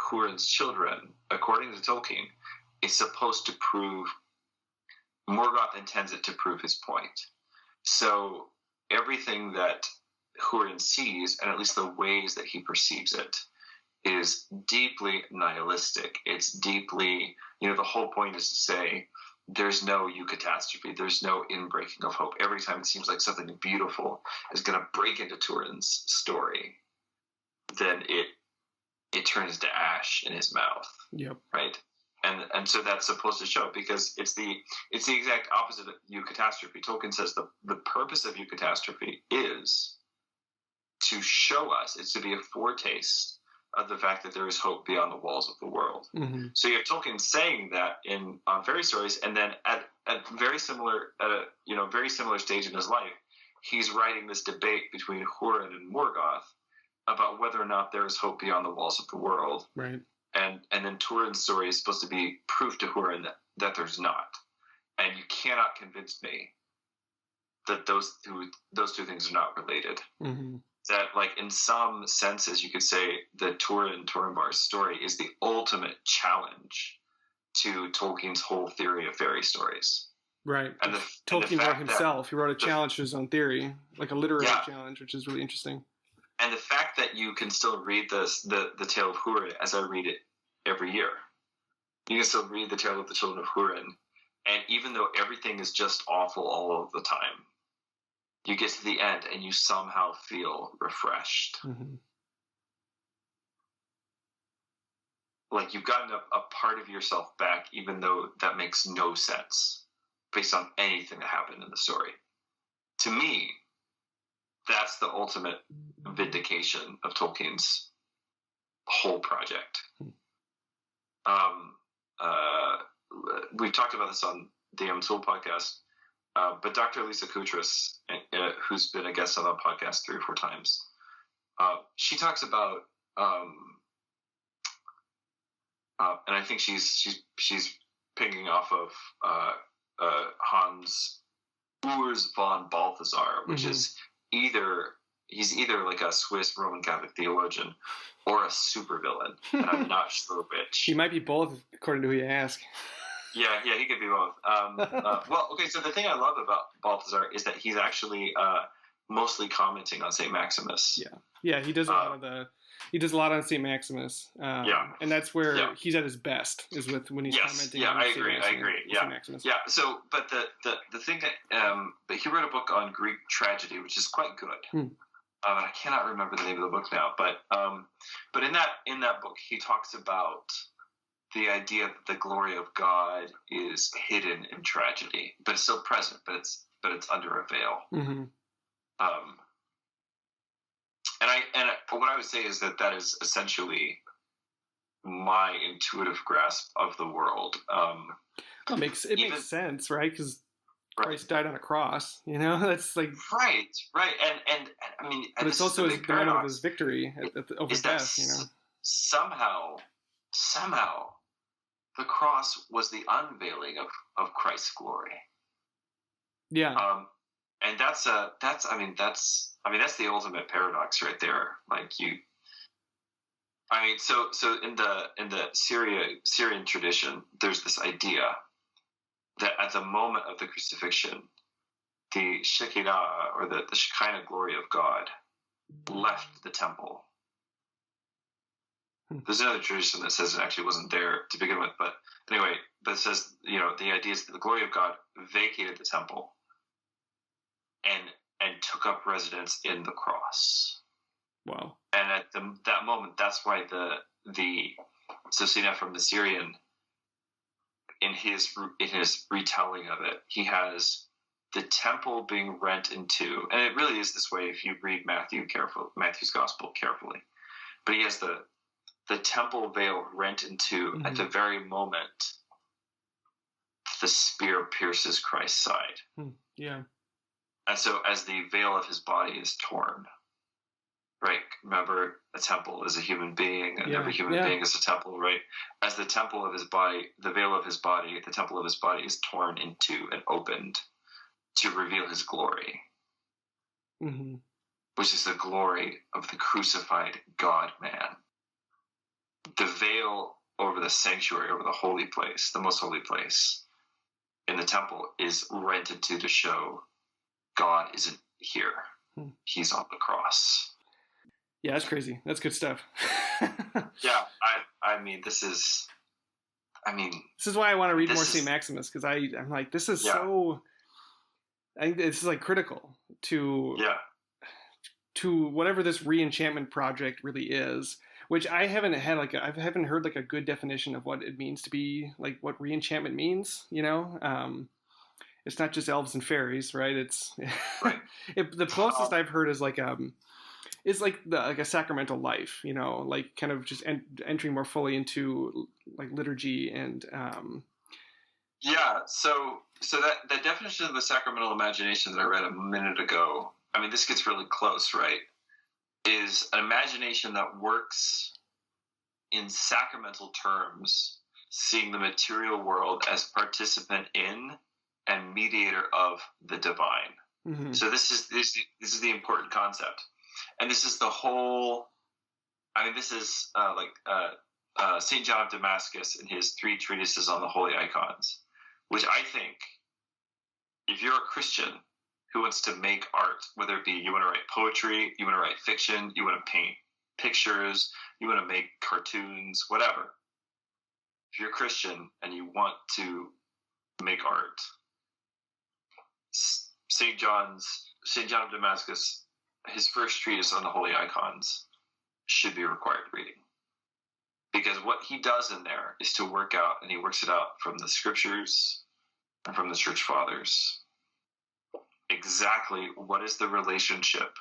S2: Hurin's children, according to Tolkien, is supposed to prove, Morgoth intends it to prove his point. So everything that Hurin sees, and at least the ways that he perceives it, is deeply nihilistic. It's deeply, the whole point is to say, there's no eucatastrophe. There's no inbreaking of hope. Every time it seems like something beautiful is going to break into Turin's story, then it turns to ash in his mouth.
S1: Yep.
S2: Right. And so that's supposed to show, because it's the exact opposite of eucatastrophe. Tolkien says the purpose of eucatastrophe is to show us, it's to be a foretaste of the fact that there is hope beyond the walls of the world.
S1: Mm-hmm.
S2: So you have Tolkien saying that on fairy stories, and then at a very similar stage in his life, he's writing this debate between Hurin and Morgoth about whether or not there is hope beyond the walls of the world.
S1: Right.
S2: And then Turin's story is supposed to be proof to Hurin that there's not. And you cannot convince me that those two things are not related.
S1: Mm-hmm.
S2: That, like, in some senses, you could say that Turinbar's story is the ultimate challenge to Tolkien's whole theory of fairy stories.
S1: Right. And Tolkien wrote himself. He wrote a challenge to his own theory, like a literary challenge, which is really interesting.
S2: And the fact that you can still read the Tale of Hurin as I read it every year. You can still read the Tale of the Children of Hurin, and even though everything is just awful all of the time, you get to the end and you somehow feel refreshed.
S1: Mm-hmm.
S2: Like you've gotten a part of yourself back, even though that makes no sense based on anything that happened in the story. To me, that's the ultimate vindication of Tolkien's whole project. We've talked about this on the Amon Sul Podcast, but Dr. Lisa Kutras, who's been a guest on the podcast 3 or 4 times, she talks about, and I think she's pinging off of Hans Urs von Balthasar, which is he's either like a Swiss Roman Catholic theologian or a supervillain, and I'm not sure which.
S1: He might be both, according to who you ask.
S2: Yeah, he could be both. Well, okay, so the thing I love about Balthasar is that he's actually mostly commenting on St. Maximus.
S1: Yeah, he does a lot on St. Maximus. And that's where he's at his best, is when he's commenting on St. Maximus. I agree.
S2: St. Maximus. Yeah. So, but the thing that he wrote a book on Greek tragedy, which is quite good. I cannot remember the name of the book now, but in that book he talks about the idea that the glory of God is hidden in tragedy, but it's still present, but it's under a veil.
S1: Mm-hmm.
S2: And what I would say is that is essentially my intuitive grasp of the world.
S1: It makes sense, right? Because Christ died on a cross, that's like
S2: right, and I mean,
S1: but it's also the moment of his victory over death.
S2: Somehow, the cross was the unveiling of Christ's glory. Yeah. And that's the ultimate paradox right there. So in the Syrian tradition, there's this idea that at the moment of the crucifixion, the Shekinah, or the Shekinah glory of God, left the temple. There's another tradition that says it actually wasn't there to begin with, but anyway, it says, the idea is that the glory of God vacated the temple and took up residence in the cross.
S1: Wow.
S2: And at that moment, that's why the So St. Ephraim the Syrian, in his retelling of it, he has the temple being rent in two, and it really is this way if you read Matthew's Gospel carefully. But he has the temple veil rent in two at the very moment the spear pierces Christ's side.
S1: Yeah.
S2: And so as the veil of his body is torn, right? Remember, a temple is a human being, and every human being is a temple, right? As the temple of his body, the veil of his body, the temple of his body is torn into and opened to reveal his glory, which is the glory of the crucified God-man. The veil over the sanctuary, over the holy place, the most holy place in the temple, is rent in two to show God isn't here. He's on the cross.
S1: Yeah, that's crazy. That's good stuff.
S2: Yeah, I mean, this is
S1: why I want to read more St. Maximus, because I'm like, this is so, I think this is like critical to whatever this Re-Enchantment project really is, which I haven't heard like a good definition of what it means to be, like what Re-Enchantment means, you know? It's not just elves and fairies, right? It's the closest I've heard is like is like a sacramental life, you know, like kind of just entering more fully into like liturgy and
S2: so that definition of the sacramental imagination that I read a minute ago, I mean, this gets really close, right? Is an imagination that works in sacramental terms, seeing the material world as participant in and mediator of the divine. So this is the important concept. And this is the whole, I mean, this is St. John of Damascus in his 3 treatises on the holy icons, which I think, if you're a Christian who wants to make art, whether it be you want to write poetry, you want to write fiction, you want to paint pictures, you want to make cartoons, whatever. If you're a Christian and you want to make art, St. John of Damascus, his first treatise on the holy icons, should be required reading. Because what he does in there is to work out, and he works it out from the scriptures and from the church fathers, exactly what is the relationship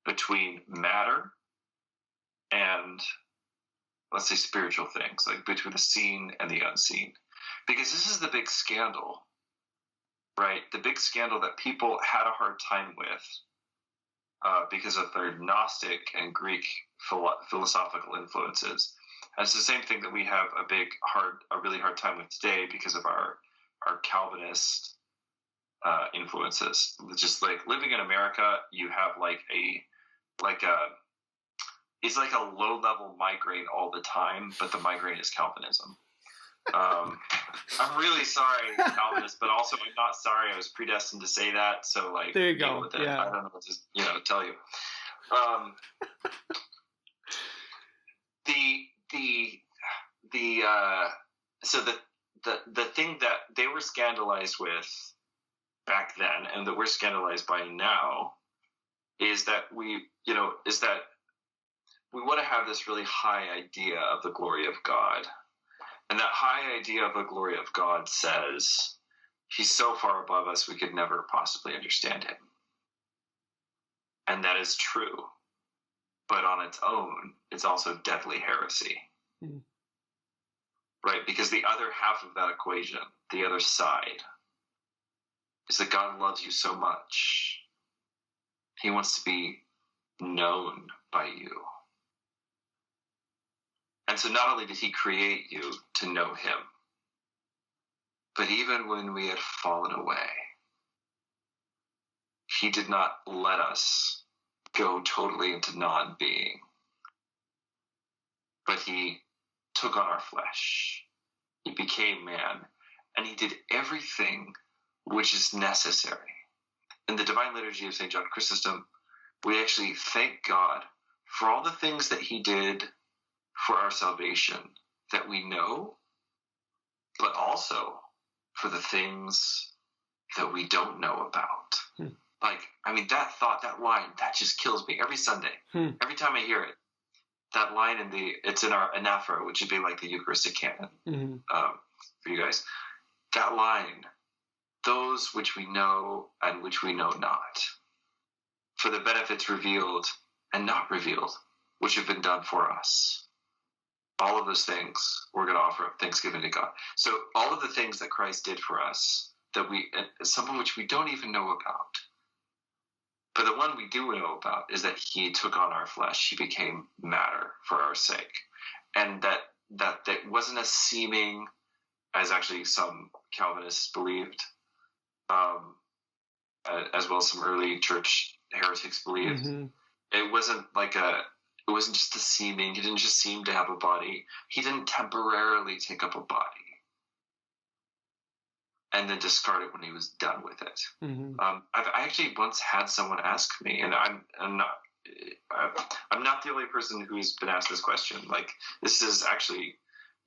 S2: between matter and, let's say, spiritual things, like between the seen and the unseen. Because this is the big scandal, right? The big scandal that people had a hard time with because of their Gnostic and Greek philosophical influences. And it's the same thing that we have a really hard time with today because of our Calvinist influences. Just like living in America, you have it's like a low-level migraine all the time, but the migraine is Calvinism. I'm really sorry, Calvinist, but also I'm not sorry. I was predestined to say that, so like,
S1: there you go.
S2: With it.
S1: Yeah.
S2: I don't know what to tell you. The thing that they were scandalized with back then, and that we're scandalized by now, is that we want to have this really high idea of the glory of God. And that high idea of the glory of God says he's so far above us we could never possibly understand him. And that is true. But on its own, it's also deadly heresy. Right? Because the other half of that equation, the other side, is that God loves you so much. He wants to be known by you. And so not only did he create you to know him, but even when we had fallen away, he did not let us go totally into non-being, but he took on our flesh. He became man, and he did everything which is necessary. In the Divine Liturgy of St. John Chrysostom, we actually thank God for all the things that he did for our salvation that we know, but also for the things that we don't know about. Like, I mean, that thought, that line, that just kills me every Sunday. Every time I hear it. that line it's in our anaphora, which would be like the Eucharistic canon for you guys. That line, those which we know and which we know not, for the benefits revealed and not revealed, which have been done for us. All of those things we're going to offer up thanksgiving to God. So all of the things that Christ did for us, some of which we don't even know about, but the one we do know about is that he took on our flesh. He became matter for our sake. And that wasn't as seeming as actually some Calvinists believed, as well as some early church heretics believed. Mm-hmm. It wasn't just a seeming. He didn't just seem to have a body. He didn't temporarily take up a body and then discard it when he was done with it. Mm-hmm. I actually once had someone ask me, and I'm not the only person who's been asked this question. Like, this is actually,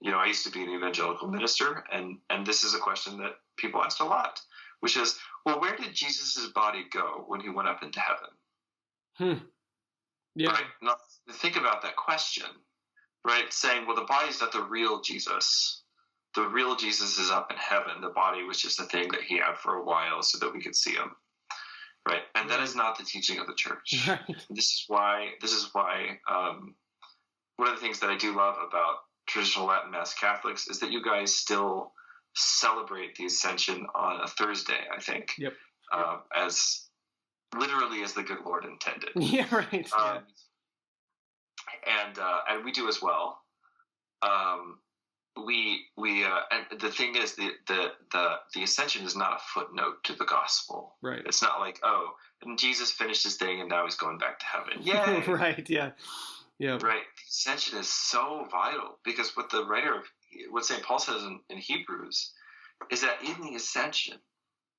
S2: I used to be an evangelical minister, and this is a question that people asked a lot, which is, well, where did Jesus' body go when he went up into heaven? Yeah. Right? Now, think about that question, right? Saying, well, the body's not the real Jesus. The real Jesus is up in heaven. The body was just a thing that he had for a while so that we could see him, right? And that is not the teaching of the church. Right. This is why one of the things that I do love about traditional Latin Mass Catholics is that you guys still celebrate the Ascension on a Thursday, I think. Yep. As literally as the good Lord intended. Yeah, right. And we do as well. And the thing is, the Ascension is not a footnote to the gospel. Right. It's not like, oh, and Jesus finished his thing and now he's going back to heaven. Yay! Right. Yeah. Yeah. Right. The Ascension is so vital because what St. Paul says in Hebrews is that in the Ascension,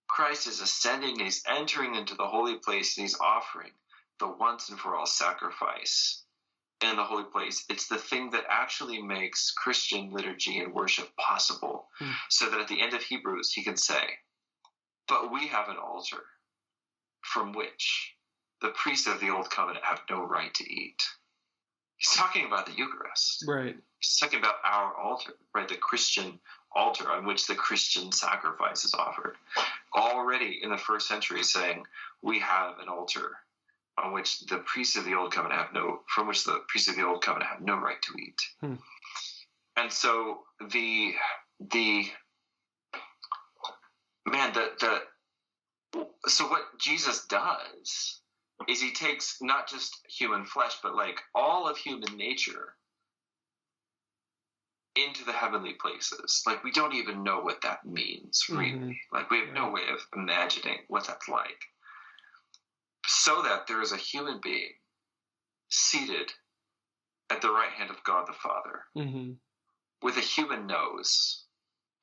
S2: Christ is ascending, he's entering into the holy place, and he's offering the once and for all sacrifice in the holy place. It's the thing that actually makes Christian liturgy and worship possible, so that at the end of Hebrews, he can say, but we have an altar from which the priests of the Old Covenant have no right to eat. He's talking about the Eucharist. Right. He's talking about our altar, right? The Christian altar on which the Christian sacrifice is offered. Already in the first century saying, we have an altar on which the priests of the Old Covenant have no right to eat. And so so what Jesus does is he takes not just human flesh, but like all of human nature into the heavenly places. Like, we don't even know what that means, really. Mm-hmm. Like, we have no way of imagining what that's like. So that there is a human being seated at the right hand of God the Father, with a human nose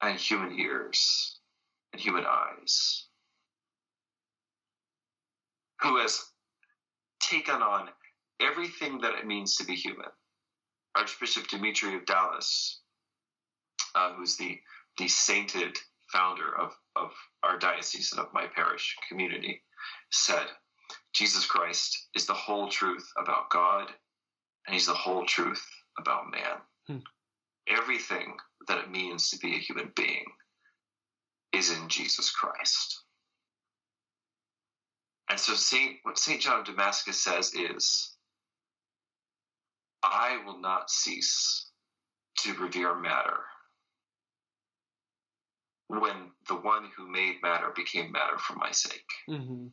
S2: and human ears and human eyes, who has taken on everything that it means to be human. Archbishop Dimitri of Dallas, who's the sainted founder of our diocese and of my parish community, said, Jesus Christ is the whole truth about God, and he's the whole truth about man. Everything that it means to be a human being is in Jesus Christ. And so what St. John of Damascus says is, I will not cease to revere matter when the one who made matter became matter for my sake. Mm-hmm.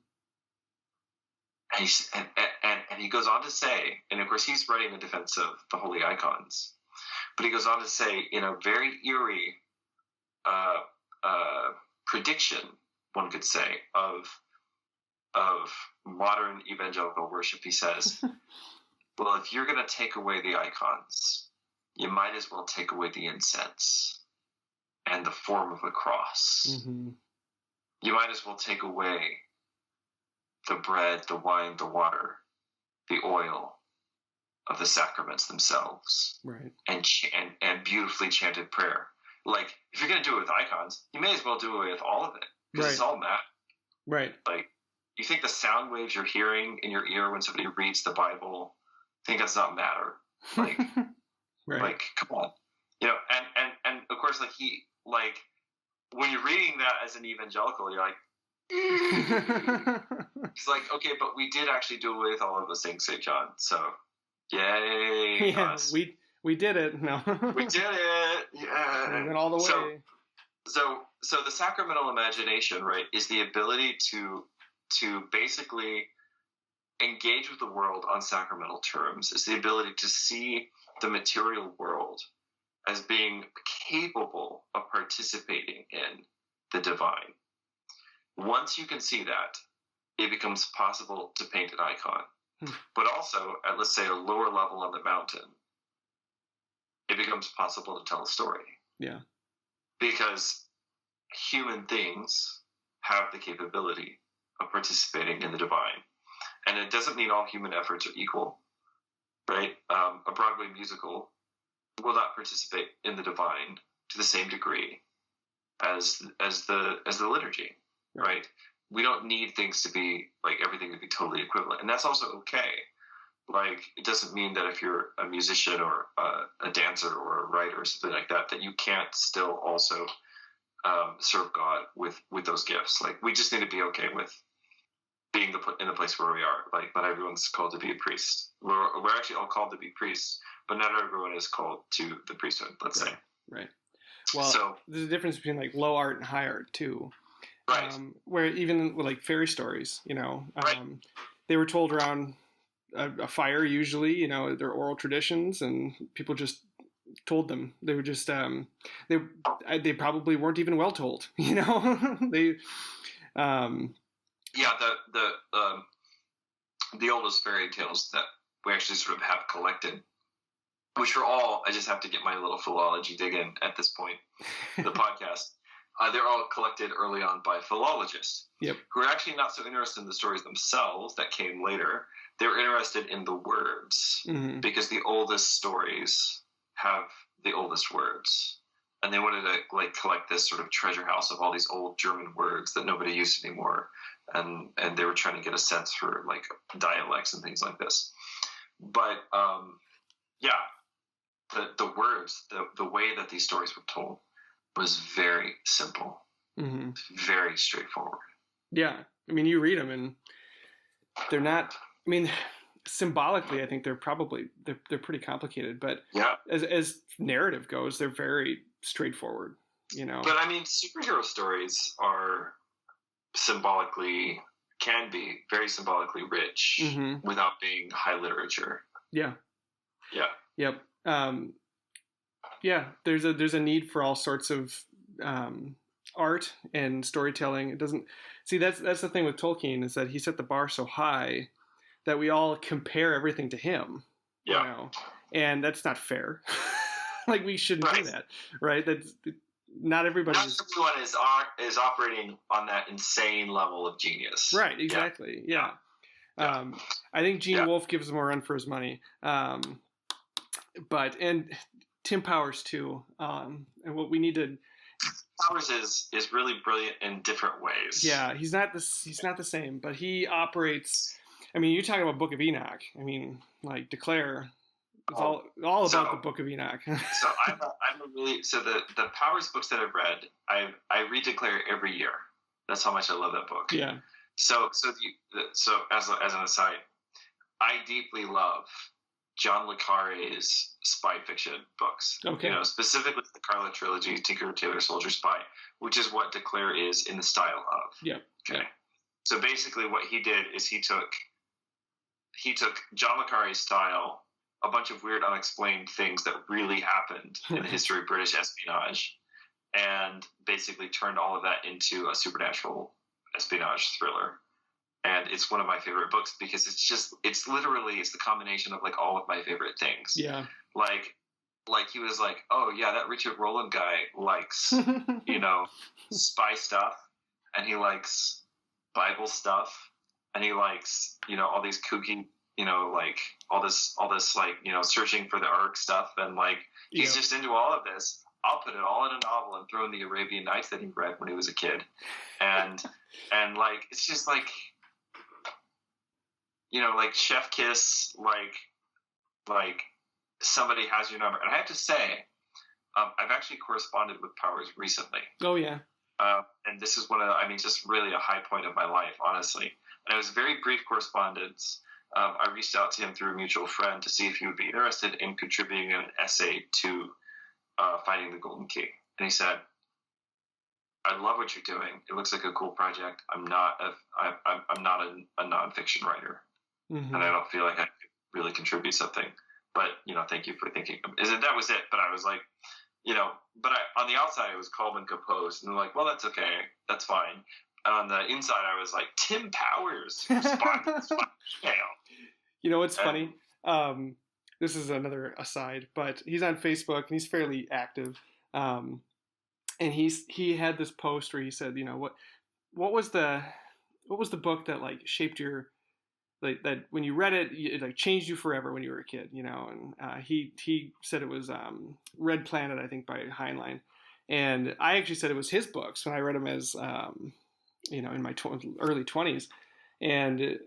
S2: And he goes on to say, and of course he's writing in defense of the holy icons, but he goes on to say in a very eerie prediction, one could say, of modern evangelical worship, he says, well, if you're going to take away the icons, you might as well take away the incense and the form of the cross. Mm-hmm. You might as well take away the bread, the wine, the water, the oil of the sacraments themselves, right? And beautifully chanted prayer. Like, if you're going to do it with icons, you may as well do it with all of it, because it's all matter. Right. Like, you think the sound waves you're hearing in your ear when somebody reads the Bible, think that's not matter? Like,
S1: right.
S2: like, come on, and of course, like when you're reading that as an evangelical, you're like, it's like, okay, but we did actually do away with all of those things, St. John. So, yay,
S1: yeah,
S2: us.
S1: We did it. No,
S2: we did it. Yeah,
S1: we went all the way.
S2: So the sacramental imagination, right, is the ability to basically engage with the world on sacramental terms. It's the ability to see the material world as being capable of participating in the divine. Once you can see that, it becomes possible to paint an icon. But also, at, let's say, a lower level on the mountain, it becomes possible to tell a story.
S1: Yeah.
S2: Because human things have the capability of participating in the divine. And it doesn't mean all human efforts are equal, right? A Broadway musical will not participate in the divine to the same degree as the liturgy, right? We don't need things to be, like, everything to be totally equivalent. And that's also okay. Like, it doesn't mean that if you're a musician or a dancer or a writer or something like that, that you can't still also serve God with those gifts. Like, we just need to be okay with being in the place where we are. Like, not everyone's called to be a priest. We're actually all called to be priests, but not everyone is called to the priesthood, let's say.
S1: Right. Well, there's a difference between, like, low art and high art too.
S2: Right.
S1: Where even with, like, fairy stories, they were told around a fire usually, their oral traditions, and people just told them. They were just they probably weren't even well told, they
S2: the oldest fairy tales that we actually sort of have collected, which are all, I just have to get my little philology dig in at this point, the podcast. They're all collected early on by philologists, who are actually not so interested in the stories themselves that came later. They're interested in the words, because the oldest stories have the oldest words. And they wanted to, like, collect this sort of treasure house of all these old German words that nobody used anymore. And they were trying to get a sense for, like, dialects and things like this. But, the words, the way that these stories were told was very simple, very straightforward.
S1: Yeah. I mean, you read them and they're not, I mean, symbolically, I think they're pretty complicated, but as narrative goes, they're very straightforward,
S2: But I mean, superhero stories can be very symbolically rich without being high literature.
S1: Yeah.
S2: Yeah.
S1: Yep. There's a need for all sorts of art and storytelling. It doesn't that's the thing with Tolkien, is that he set the bar so high that we all compare everything to him. And that's not fair. Like, we shouldn't do that, right? That's not everybody.
S2: Not everyone is operating on that insane level of genius.
S1: Right. Exactly. Yeah. I think Gene Wolfe gives him a run for his money. But Tim Powers too. And what we need to.
S2: Powers is really brilliant in different ways.
S1: Yeah, he's not the same, but he operates. I mean, you're talking about Book of Enoch. I mean, like, Declare. It's all about the Book of Enoch.
S2: So the Powers books that I've read, I read Declare every year. That's how much I love that book.
S1: Yeah.
S2: So as an aside, I deeply love John le Carré's spy fiction books.
S1: Okay.
S2: Specifically the Carla trilogy, Tinker Tailor Soldier Spy, which is what Declare is in the style of.
S1: Yeah.
S2: Okay. So basically, what he did is he took John le Carré's style, a bunch of weird, unexplained things that really happened in the history of British espionage, and basically turned all of that into a supernatural espionage thriller. And it's one of my favorite books because it's the combination of, like, all of my favorite things.
S1: Yeah.
S2: Like he was like, oh yeah, that Richard Rohlin guy likes, spy stuff, and he likes Bible stuff, and he likes, all these kooky, like all this, like, searching for the Ark stuff. And, like, he's just into all of this. I'll put it all in a novel and throw in the Arabian Nights that he read when he was a kid. And like, it's just like, like Chef Kiss, like somebody has your number. And I have to say, I've actually corresponded with Powers recently.
S1: Oh, yeah.
S2: And this is just really a high point of my life, honestly. And it was a very brief correspondence. I reached out to him through a mutual friend to see if he would be interested in contributing an essay to Finding the Golden Key. And he said, I love what you're doing. It looks like a cool project. I'm not a nonfiction writer, and I don't feel like I could really contribute something. But thank you for thinking. That was it. But I was like, on the outside I was calm and composed, and I'm like, well, that's okay, that's fine. And on the inside I was like, Tim Powers responded to my email.
S1: You know what's funny? This is another aside, but he's on Facebook and he's fairly active. And he had this post where he said, what was the book that like shaped your, like, that when you read it, it like changed you forever when you were a kid, and he said it was Red Planet, I think, by Heinlein. And I actually said it was his books when I read them as in my early 20s. And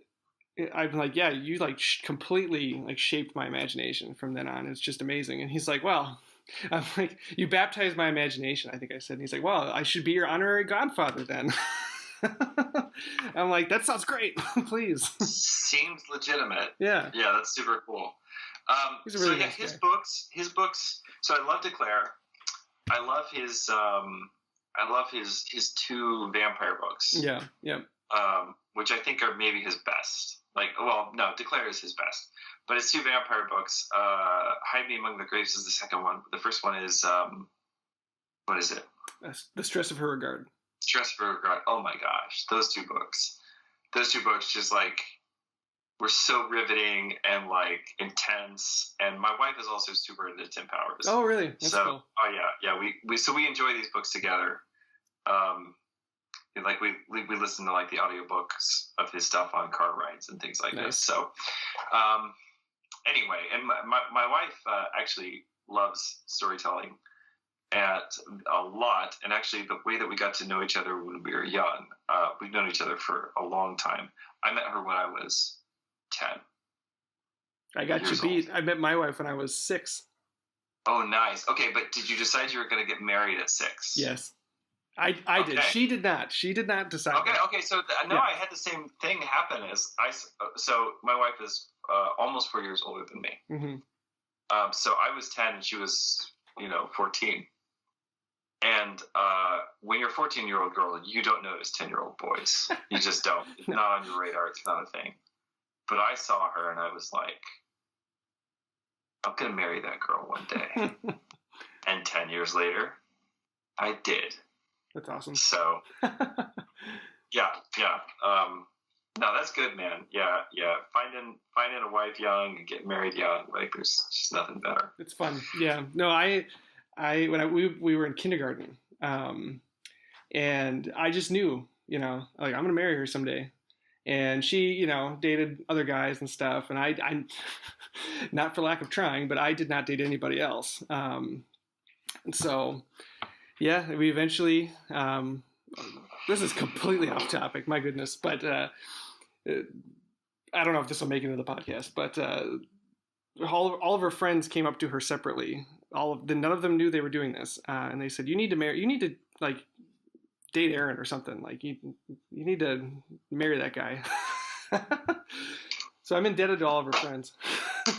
S1: I'm like, yeah, you like completely like shaped my imagination from then on. It's just amazing. And he's like, well, I'm like, you baptized my imagination, I think I said. And he's like, well, I should be your honorary godfather then. I'm like, that sounds great. Please.
S2: Seems legitimate.
S1: Yeah.
S2: Yeah, that's super cool.
S1: He's a really nice guy.
S2: His books. So I love Declare. I love his two vampire books.
S1: Yeah. Yeah.
S2: Which I think are maybe his best. Like, well, no, Declare is his best. But his two vampire books, Hide Me Among the Graves is the second one. The first one is, what is it?
S1: The Stress of Her Regard.
S2: Stress of Her Regard. Oh my gosh, those two books just like were so riveting and like intense. And my wife is also super into Tim Powers.
S1: Oh, really? That's cool.
S2: Oh yeah. We enjoy these books together. Like we listen to like the audiobooks of his stuff on car rides and things like this. So, anyway, and my wife actually loves storytelling a lot. And actually, the way that we got to know each other when we were young, we've known each other for a long time. I met her when I was 10.
S1: I got you beat. I met my wife when I was 6.
S2: Oh, nice. Okay, but did you decide you were going to get married at 6?
S1: Yes. I did. She did not. She did not decide.
S2: Okay. So I had the same thing happen so my wife is almost 4 years older than me. Mm-hmm. So I was 10 and she was 14. And when you're a 14-year-old girl, you don't notice 10-year-old boys. You just don't. It's not on your radar. It's not a thing. But I saw her and I was like, I'm gonna marry that girl one day. And 10 years later, I did.
S1: That's awesome.
S2: So, yeah. No, that's good, man. Yeah. Finding a wife young and getting married young, like there's just nothing better.
S1: It's fun. Yeah. No, we were in kindergarten, and I just knew, like I'm gonna marry her someday. And she, dated other guys and stuff, and I not for lack of trying, but I did not date anybody else. And so. Yeah, we eventually, this is completely off topic, my goodness, but I don't know if this will make it into the podcast, but all of her friends came up to her separately. None of them knew they were doing this, and they said, you need to like date Aaron or something, like you need to marry that guy. So I'm indebted to all of her friends.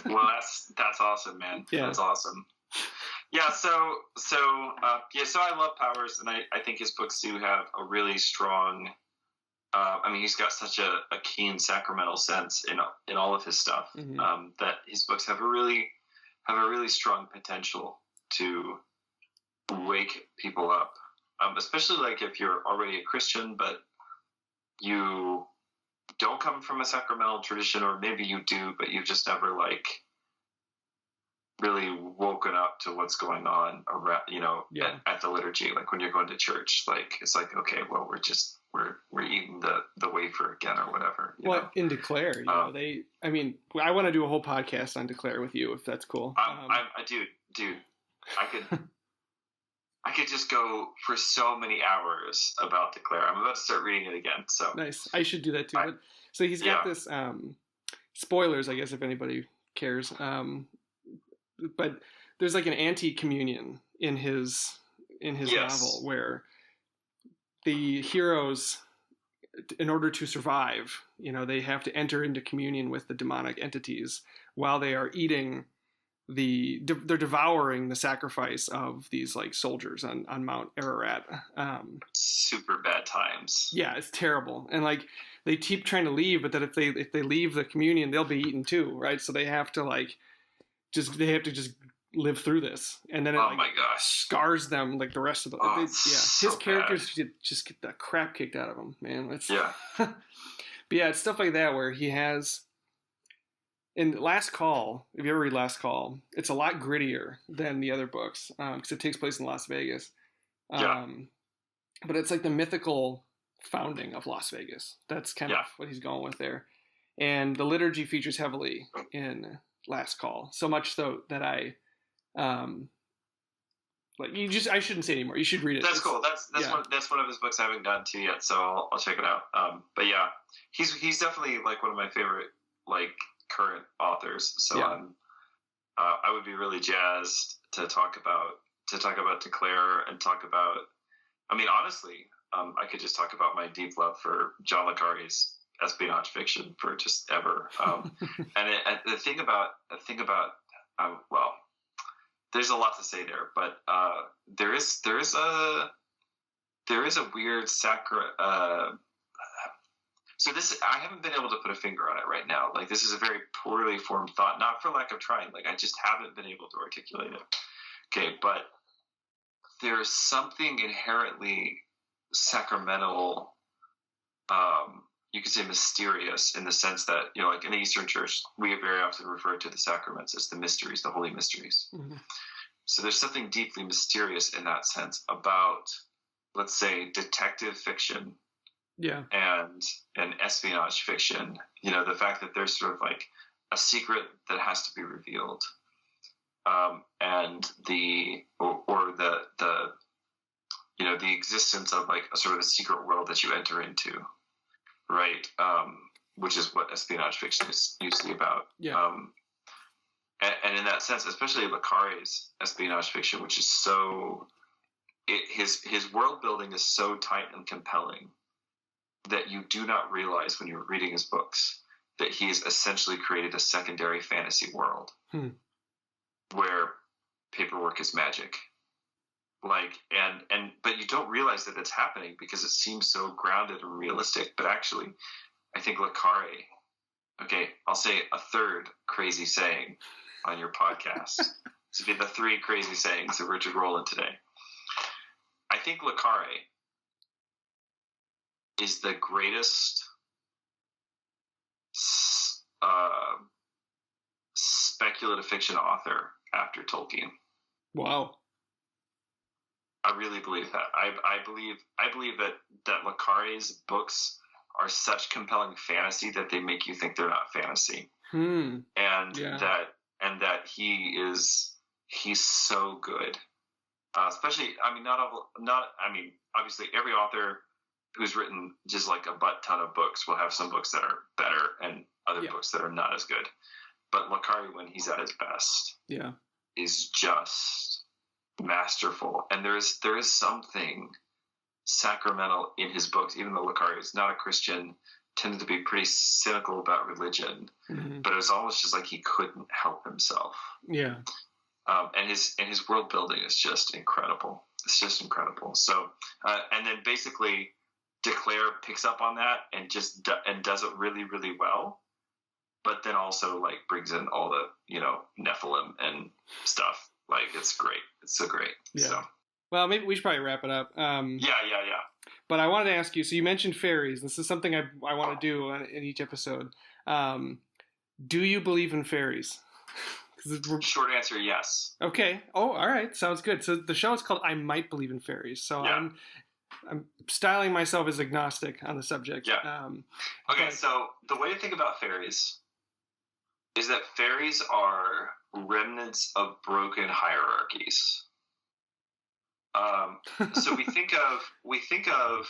S2: Well, that's awesome, man. Yeah. That's awesome. Yeah, so I love Powers, and I think his books do have a really strong. He's got such a keen sacramental sense in all of his stuff, mm-hmm. That his books have a really strong potential to wake people up, especially like if you're already a Christian, but you don't come from a sacramental tradition, or maybe you do, but you've just never like really woken up to what's going on around, at the liturgy. Like when you're going to church, like it's like, okay, well, we're eating the wafer again or whatever.
S1: In Declare, I want to do a whole podcast on Declare with you if that's cool.
S2: Dude, I could just go for so many hours about Declare. I'm about to start reading it again. So
S1: nice. I should do that too. So he's got this spoilers, I guess, if anybody cares. but there's like an anti-communion in his novel where the heroes, in order to survive, they have to enter into communion with the demonic entities while they are eating they're devouring the sacrifice of these like soldiers on Mount Ararat.
S2: Super bad times.
S1: Yeah, it's terrible. And like they keep trying to leave, but that if they leave the communion, they'll be eaten too, right? So they have to just live through this, and then it
S2: my gosh,
S1: scars them like the rest of the. His characters just get the crap kicked out of them, man. But yeah, it's stuff like that where he has. In Last Call, if you ever read Last Call, it's a lot grittier than the other books because it takes place in Las Vegas. But it's like the mythical founding of Las Vegas. That's kind of what he's going with there. And the liturgy features heavily in Last Call, so much so that I shouldn't say anymore. You should read it.
S2: That's cool. That's one of his books I haven't gotten to yet, so I'll check it out. But yeah, he's definitely like one of my favorite like current authors. So I would be really jazzed to talk about Declare and talk about. I mean, honestly, I could just talk about my deep love for John le Carré's espionage fiction for just ever. And the thing about well, there's a lot to say there, but there is a weird so this, I haven't been able to put a finger on it right now. Like, this is a very poorly formed thought, not for lack of trying. Like, I just haven't been able to articulate it. Okay, but there's something inherently sacramental, you could say mysterious, in the sense that, like in the Eastern Church, we very often refer to the sacraments as the mysteries, the holy mysteries. Mm-hmm. So there's something deeply mysterious in that sense about, let's say, detective fiction.
S1: Yeah.
S2: And espionage fiction, the fact that there's sort of like a secret that has to be revealed, and the existence of like a sort of a secret world that you enter into, right? Which is what espionage fiction is usually about.
S1: Yeah.
S2: And in that sense, especially le Carré's espionage fiction, which is his world building is so tight and compelling that you do not realize when you're reading his books that he has essentially created a secondary fantasy world where paperwork is magic. Like, but you don't realize that it's happening because it seems so grounded and realistic. But actually, I think le Carré, okay, I'll say a third crazy saying on your podcast. This will be the 3 crazy sayings of Richard Rohlin today. I think le Carré is the greatest speculative fiction author after Tolkien.
S1: Wow.
S2: I really believe that. I believe that le Carré's books are such compelling fantasy that they make you think they're not fantasy. And that he's so good. Especially, obviously every author who's written just like a butt ton of books will have some books that are better and other books that are not as good. But le Carré, when he's at his best, is just masterful. And there is something sacramental in his books, even though le Carré is not a Christian, tended to be pretty cynical about religion. Mm-hmm. But it was almost just like he couldn't help himself.
S1: Yeah.
S2: And his world building is just incredible. It's just incredible. So, and then basically Declare picks up on that and does it really, really well. But then also like brings in all the, Nephilim and stuff. Like, it's great. It's so great.
S1: Yeah.
S2: So.
S1: Well, maybe we should probably wrap it up.
S2: Yeah.
S1: But I wanted to ask you, so you mentioned fairies. This is something I want to do in each episode. Do you believe in fairies?
S2: Short answer, yes.
S1: Okay. Oh, all right. Sounds good. So the show is called I Might Believe in Fairies. So yeah. I'm styling myself as agnostic on the subject.
S2: Yeah. Okay, so the way to think about fairies is that fairies are remnants of broken hierarchies. So we think of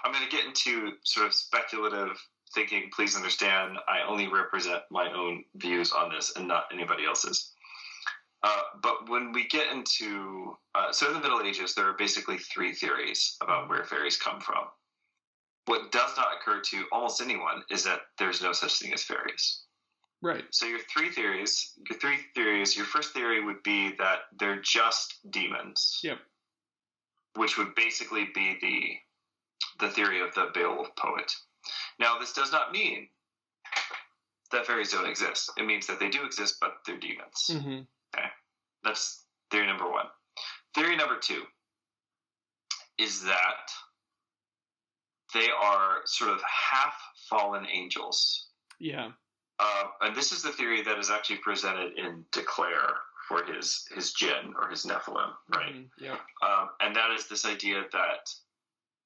S2: I'm going to get into sort of speculative thinking, please understand, I only represent my own views on this and not anybody else's. But when we get into, so in the Middle Ages, there are basically 3 theories about where fairies come from. What does not occur to almost anyone is that there's no such thing as fairies.
S1: Right.
S2: So your three theories, your first theory would be that they're just demons.
S1: Yep.
S2: Which would basically be the theory of the Beowulf poet. Now, this does not mean that fairies don't exist. It means that they do exist, but they're demons.
S1: Mm-hmm.
S2: Okay. That's theory number 1. Theory number 2 is that they are sort of half fallen angels.
S1: Yeah.
S2: And this is the theory that is actually presented in Declare for his Jinn or his Nephilim, right?
S1: Mm-hmm. Yeah.
S2: And that is this idea that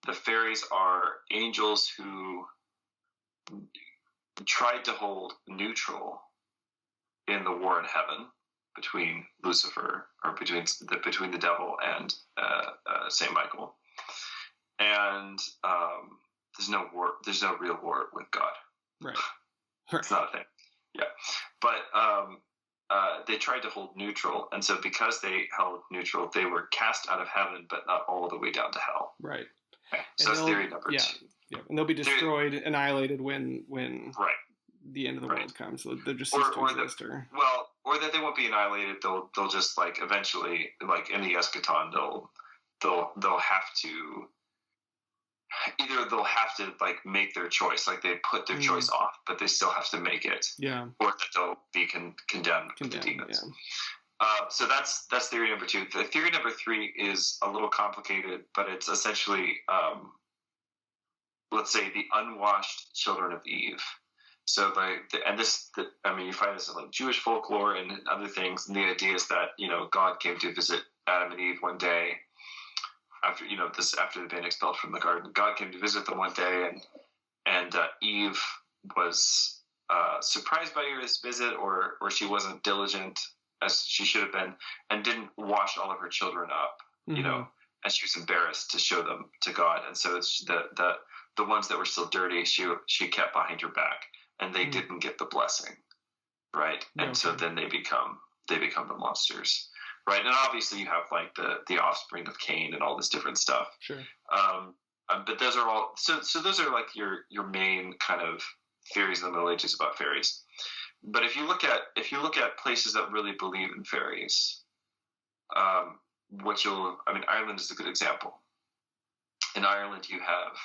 S2: the fairies are angels who tried to hold neutral in the war in heaven between Lucifer, or between the devil and Saint Michael, and there's no war. There's no real war with God.
S1: Right.
S2: It's not a thing. Yeah, but they tried to hold neutral, and so because they held neutral, they were cast out of heaven, but not all the way down to hell.
S1: Right.
S2: Okay. So that's theory number 2.
S1: Yeah, and they'll be destroyed, annihilated when
S2: right.
S1: the end of the
S2: Right.
S1: world comes. So they're just cease to exist.
S2: Or that they won't be annihilated. They'll just like eventually, like in the eschaton, they'll have to. Either they'll have to like make their choice, like they put their choice off, but they still have to make it.
S1: Yeah.
S2: Or that they'll be condemned with the demons.
S1: Yeah.
S2: So that's theory number 2. The theory number 3 is a little complicated, but it's essentially, let's say, the unwashed children of Eve. So you find this in like Jewish folklore and other things, and the idea is that God came to visit Adam and Eve one day. After they've been expelled from the garden, God came to visit them one day, and Eve was surprised by his visit, or she wasn't diligent as she should have been, and didn't wash all of her children up, and she was embarrassed to show them to God, and so it's the ones that were still dirty, she kept behind her back, and they didn't get the blessing, right? And so then they become the monsters. Right, and obviously you have like the offspring of Cain and all this different stuff.
S1: Sure.
S2: But those are all so those are like your main kind of theories in the Middle Ages about fairies. But if you look at places that really believe in fairies, Ireland is a good example. In Ireland, you have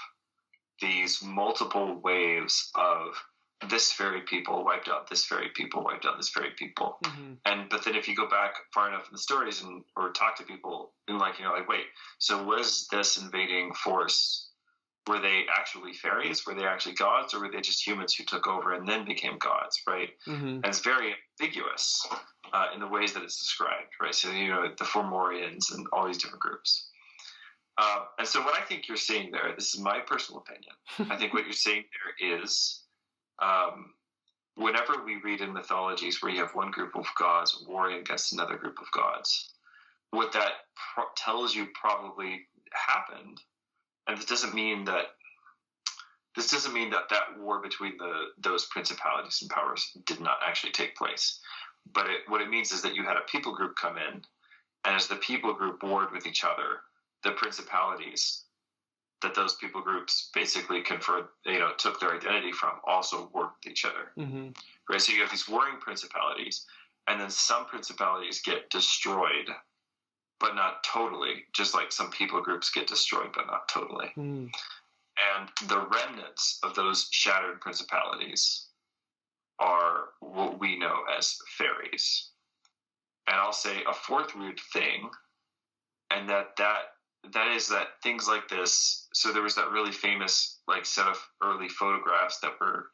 S2: these multiple waves of this fairy people wiped out this fairy people, wiped out this fairy people.
S1: Mm-hmm.
S2: But then if you go back far enough in the stories or talk to people, and wait, so was this invading force, were they actually fairies? Were they actually gods? Or were they just humans who took over and then became gods, right?
S1: Mm-hmm.
S2: And it's very ambiguous in the ways that it's described, right? So, the Fomorians and all these different groups. And so what I think you're seeing there, this is my personal opinion, I think what you're seeing there is whenever we read in mythologies where you have one group of gods warring against another group of gods, what that tells you probably happened, and this doesn't mean that war between those principalities and powers did not actually take place, but what it means is that you had a people group come in, and as the people group warred with each other, the principalities that those people groups basically took their identity from also warred with each other.
S1: Mm-hmm.
S2: Right? So you have these warring principalities, and then some principalities get destroyed, but not totally, just like some people groups get destroyed, but not totally.
S1: Mm.
S2: And the remnants of those shattered principalities are what we know as fairies. And I'll say a fourth weird thing, and that is that things like this. So there was that really famous set of early photographs that were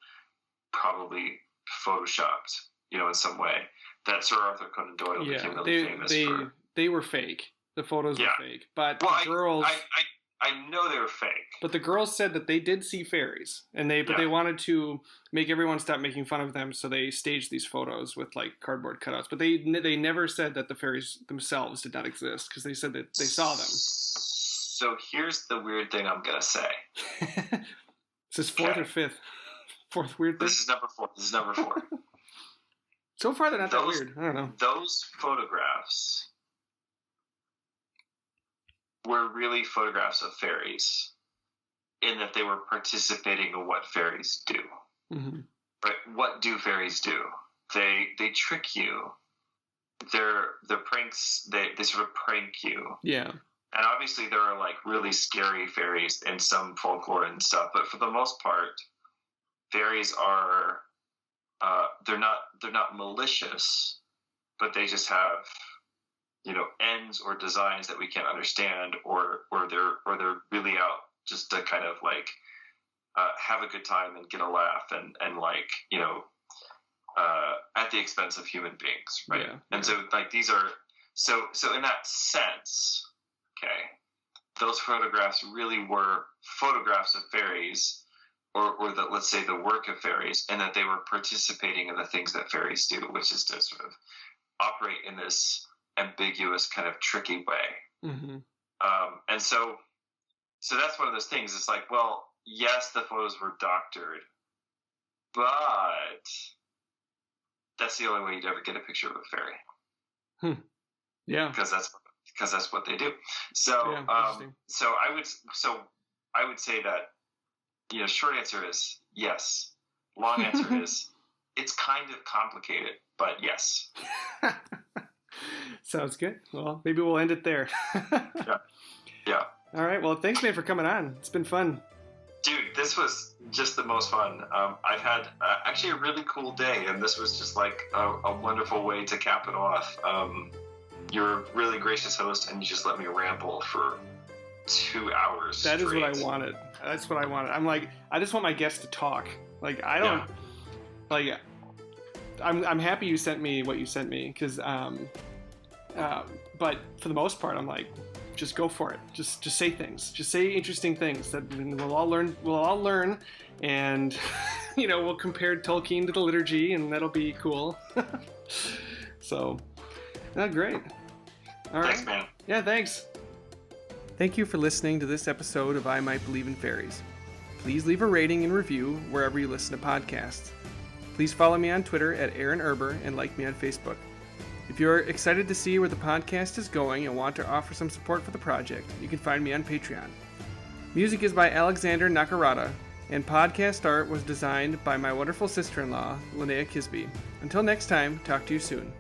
S2: probably photoshopped, in some way. That Sir Arthur Conan Doyle became really famous for.
S1: They were fake. The photos were fake, but
S2: the
S1: girls.
S2: I know they were fake.
S1: But the girls said that they did see fairies, and they wanted to make everyone stop making fun of them, so they staged these photos with cardboard cutouts. But they never said that the fairies themselves did not exist, because they said that they saw them.
S2: So here's the weird thing I'm gonna say.
S1: Is this fourth or fifth Fourth weird thing?
S2: This is number 4.
S1: So far, they're not that weird. I don't know.
S2: Those photographs were really photographs of fairies in that they were participating in what fairies do.
S1: Mm-hmm.
S2: Right? What do fairies do? They trick you. They're pranks. They sort of prank you.
S1: Yeah.
S2: And obviously there are like really scary fairies in some folklore and stuff, but for the most part, fairies are they're not malicious, but they just have, you know, ends or designs that we can't understand, or they're really out just to kind of like have a good time and get a laugh and like, you know, at the expense of human beings, right?
S1: Yeah.
S2: And so like these are so in that sense, okay, those photographs really were photographs of fairies, or the, let's say, the work of fairies, and that they were participating in the things that fairies do, which is to sort of operate in this ambiguous kind of tricky way.
S1: Mm-hmm.
S2: And so that's one of those things. It's like, well, yes, the photos were doctored, but that's the only way you'd ever get a picture of a fairy.
S1: Yeah,
S2: because that's what they do. So,
S1: yeah,
S2: so I would say that, you know, short answer is yes. Long answer is it's kind of complicated, but yes.
S1: Sounds good. Well, maybe we'll end it there.
S2: Yeah.
S1: All right. Well, thanks, man, for coming on. It's been fun.
S2: Dude, this was just the most fun. I've had actually a really cool day, and this was just like a wonderful way to cap it off. You're a really gracious host, and you just let me ramble for 2 hours
S1: That
S2: straight.
S1: is what I wanted. That's what I wanted. I'm like, I just want my guests to talk. Like, I don't, like, I'm happy you sent me what you sent me, because, but for the most part, I'm like, just go for it. Just say things. Just say interesting things that we'll all learn, and, you know, we'll compare Tolkien to the liturgy, and that'll be cool. So, great. All right.
S2: Thanks, man.
S1: Yeah, thanks. Thank you for listening to this episode of I Might Believe in Fairies. Please leave a rating and review wherever you listen to podcasts. Please follow me on Twitter at Aaron Erber and like me on Facebook. If you're excited to see where the podcast is going and want to offer some support for the project, you can find me on Patreon. Music is by Alexander Nakarada, and podcast art was designed by my wonderful sister-in-law, Linnea Kisby. Until next time, talk to you soon.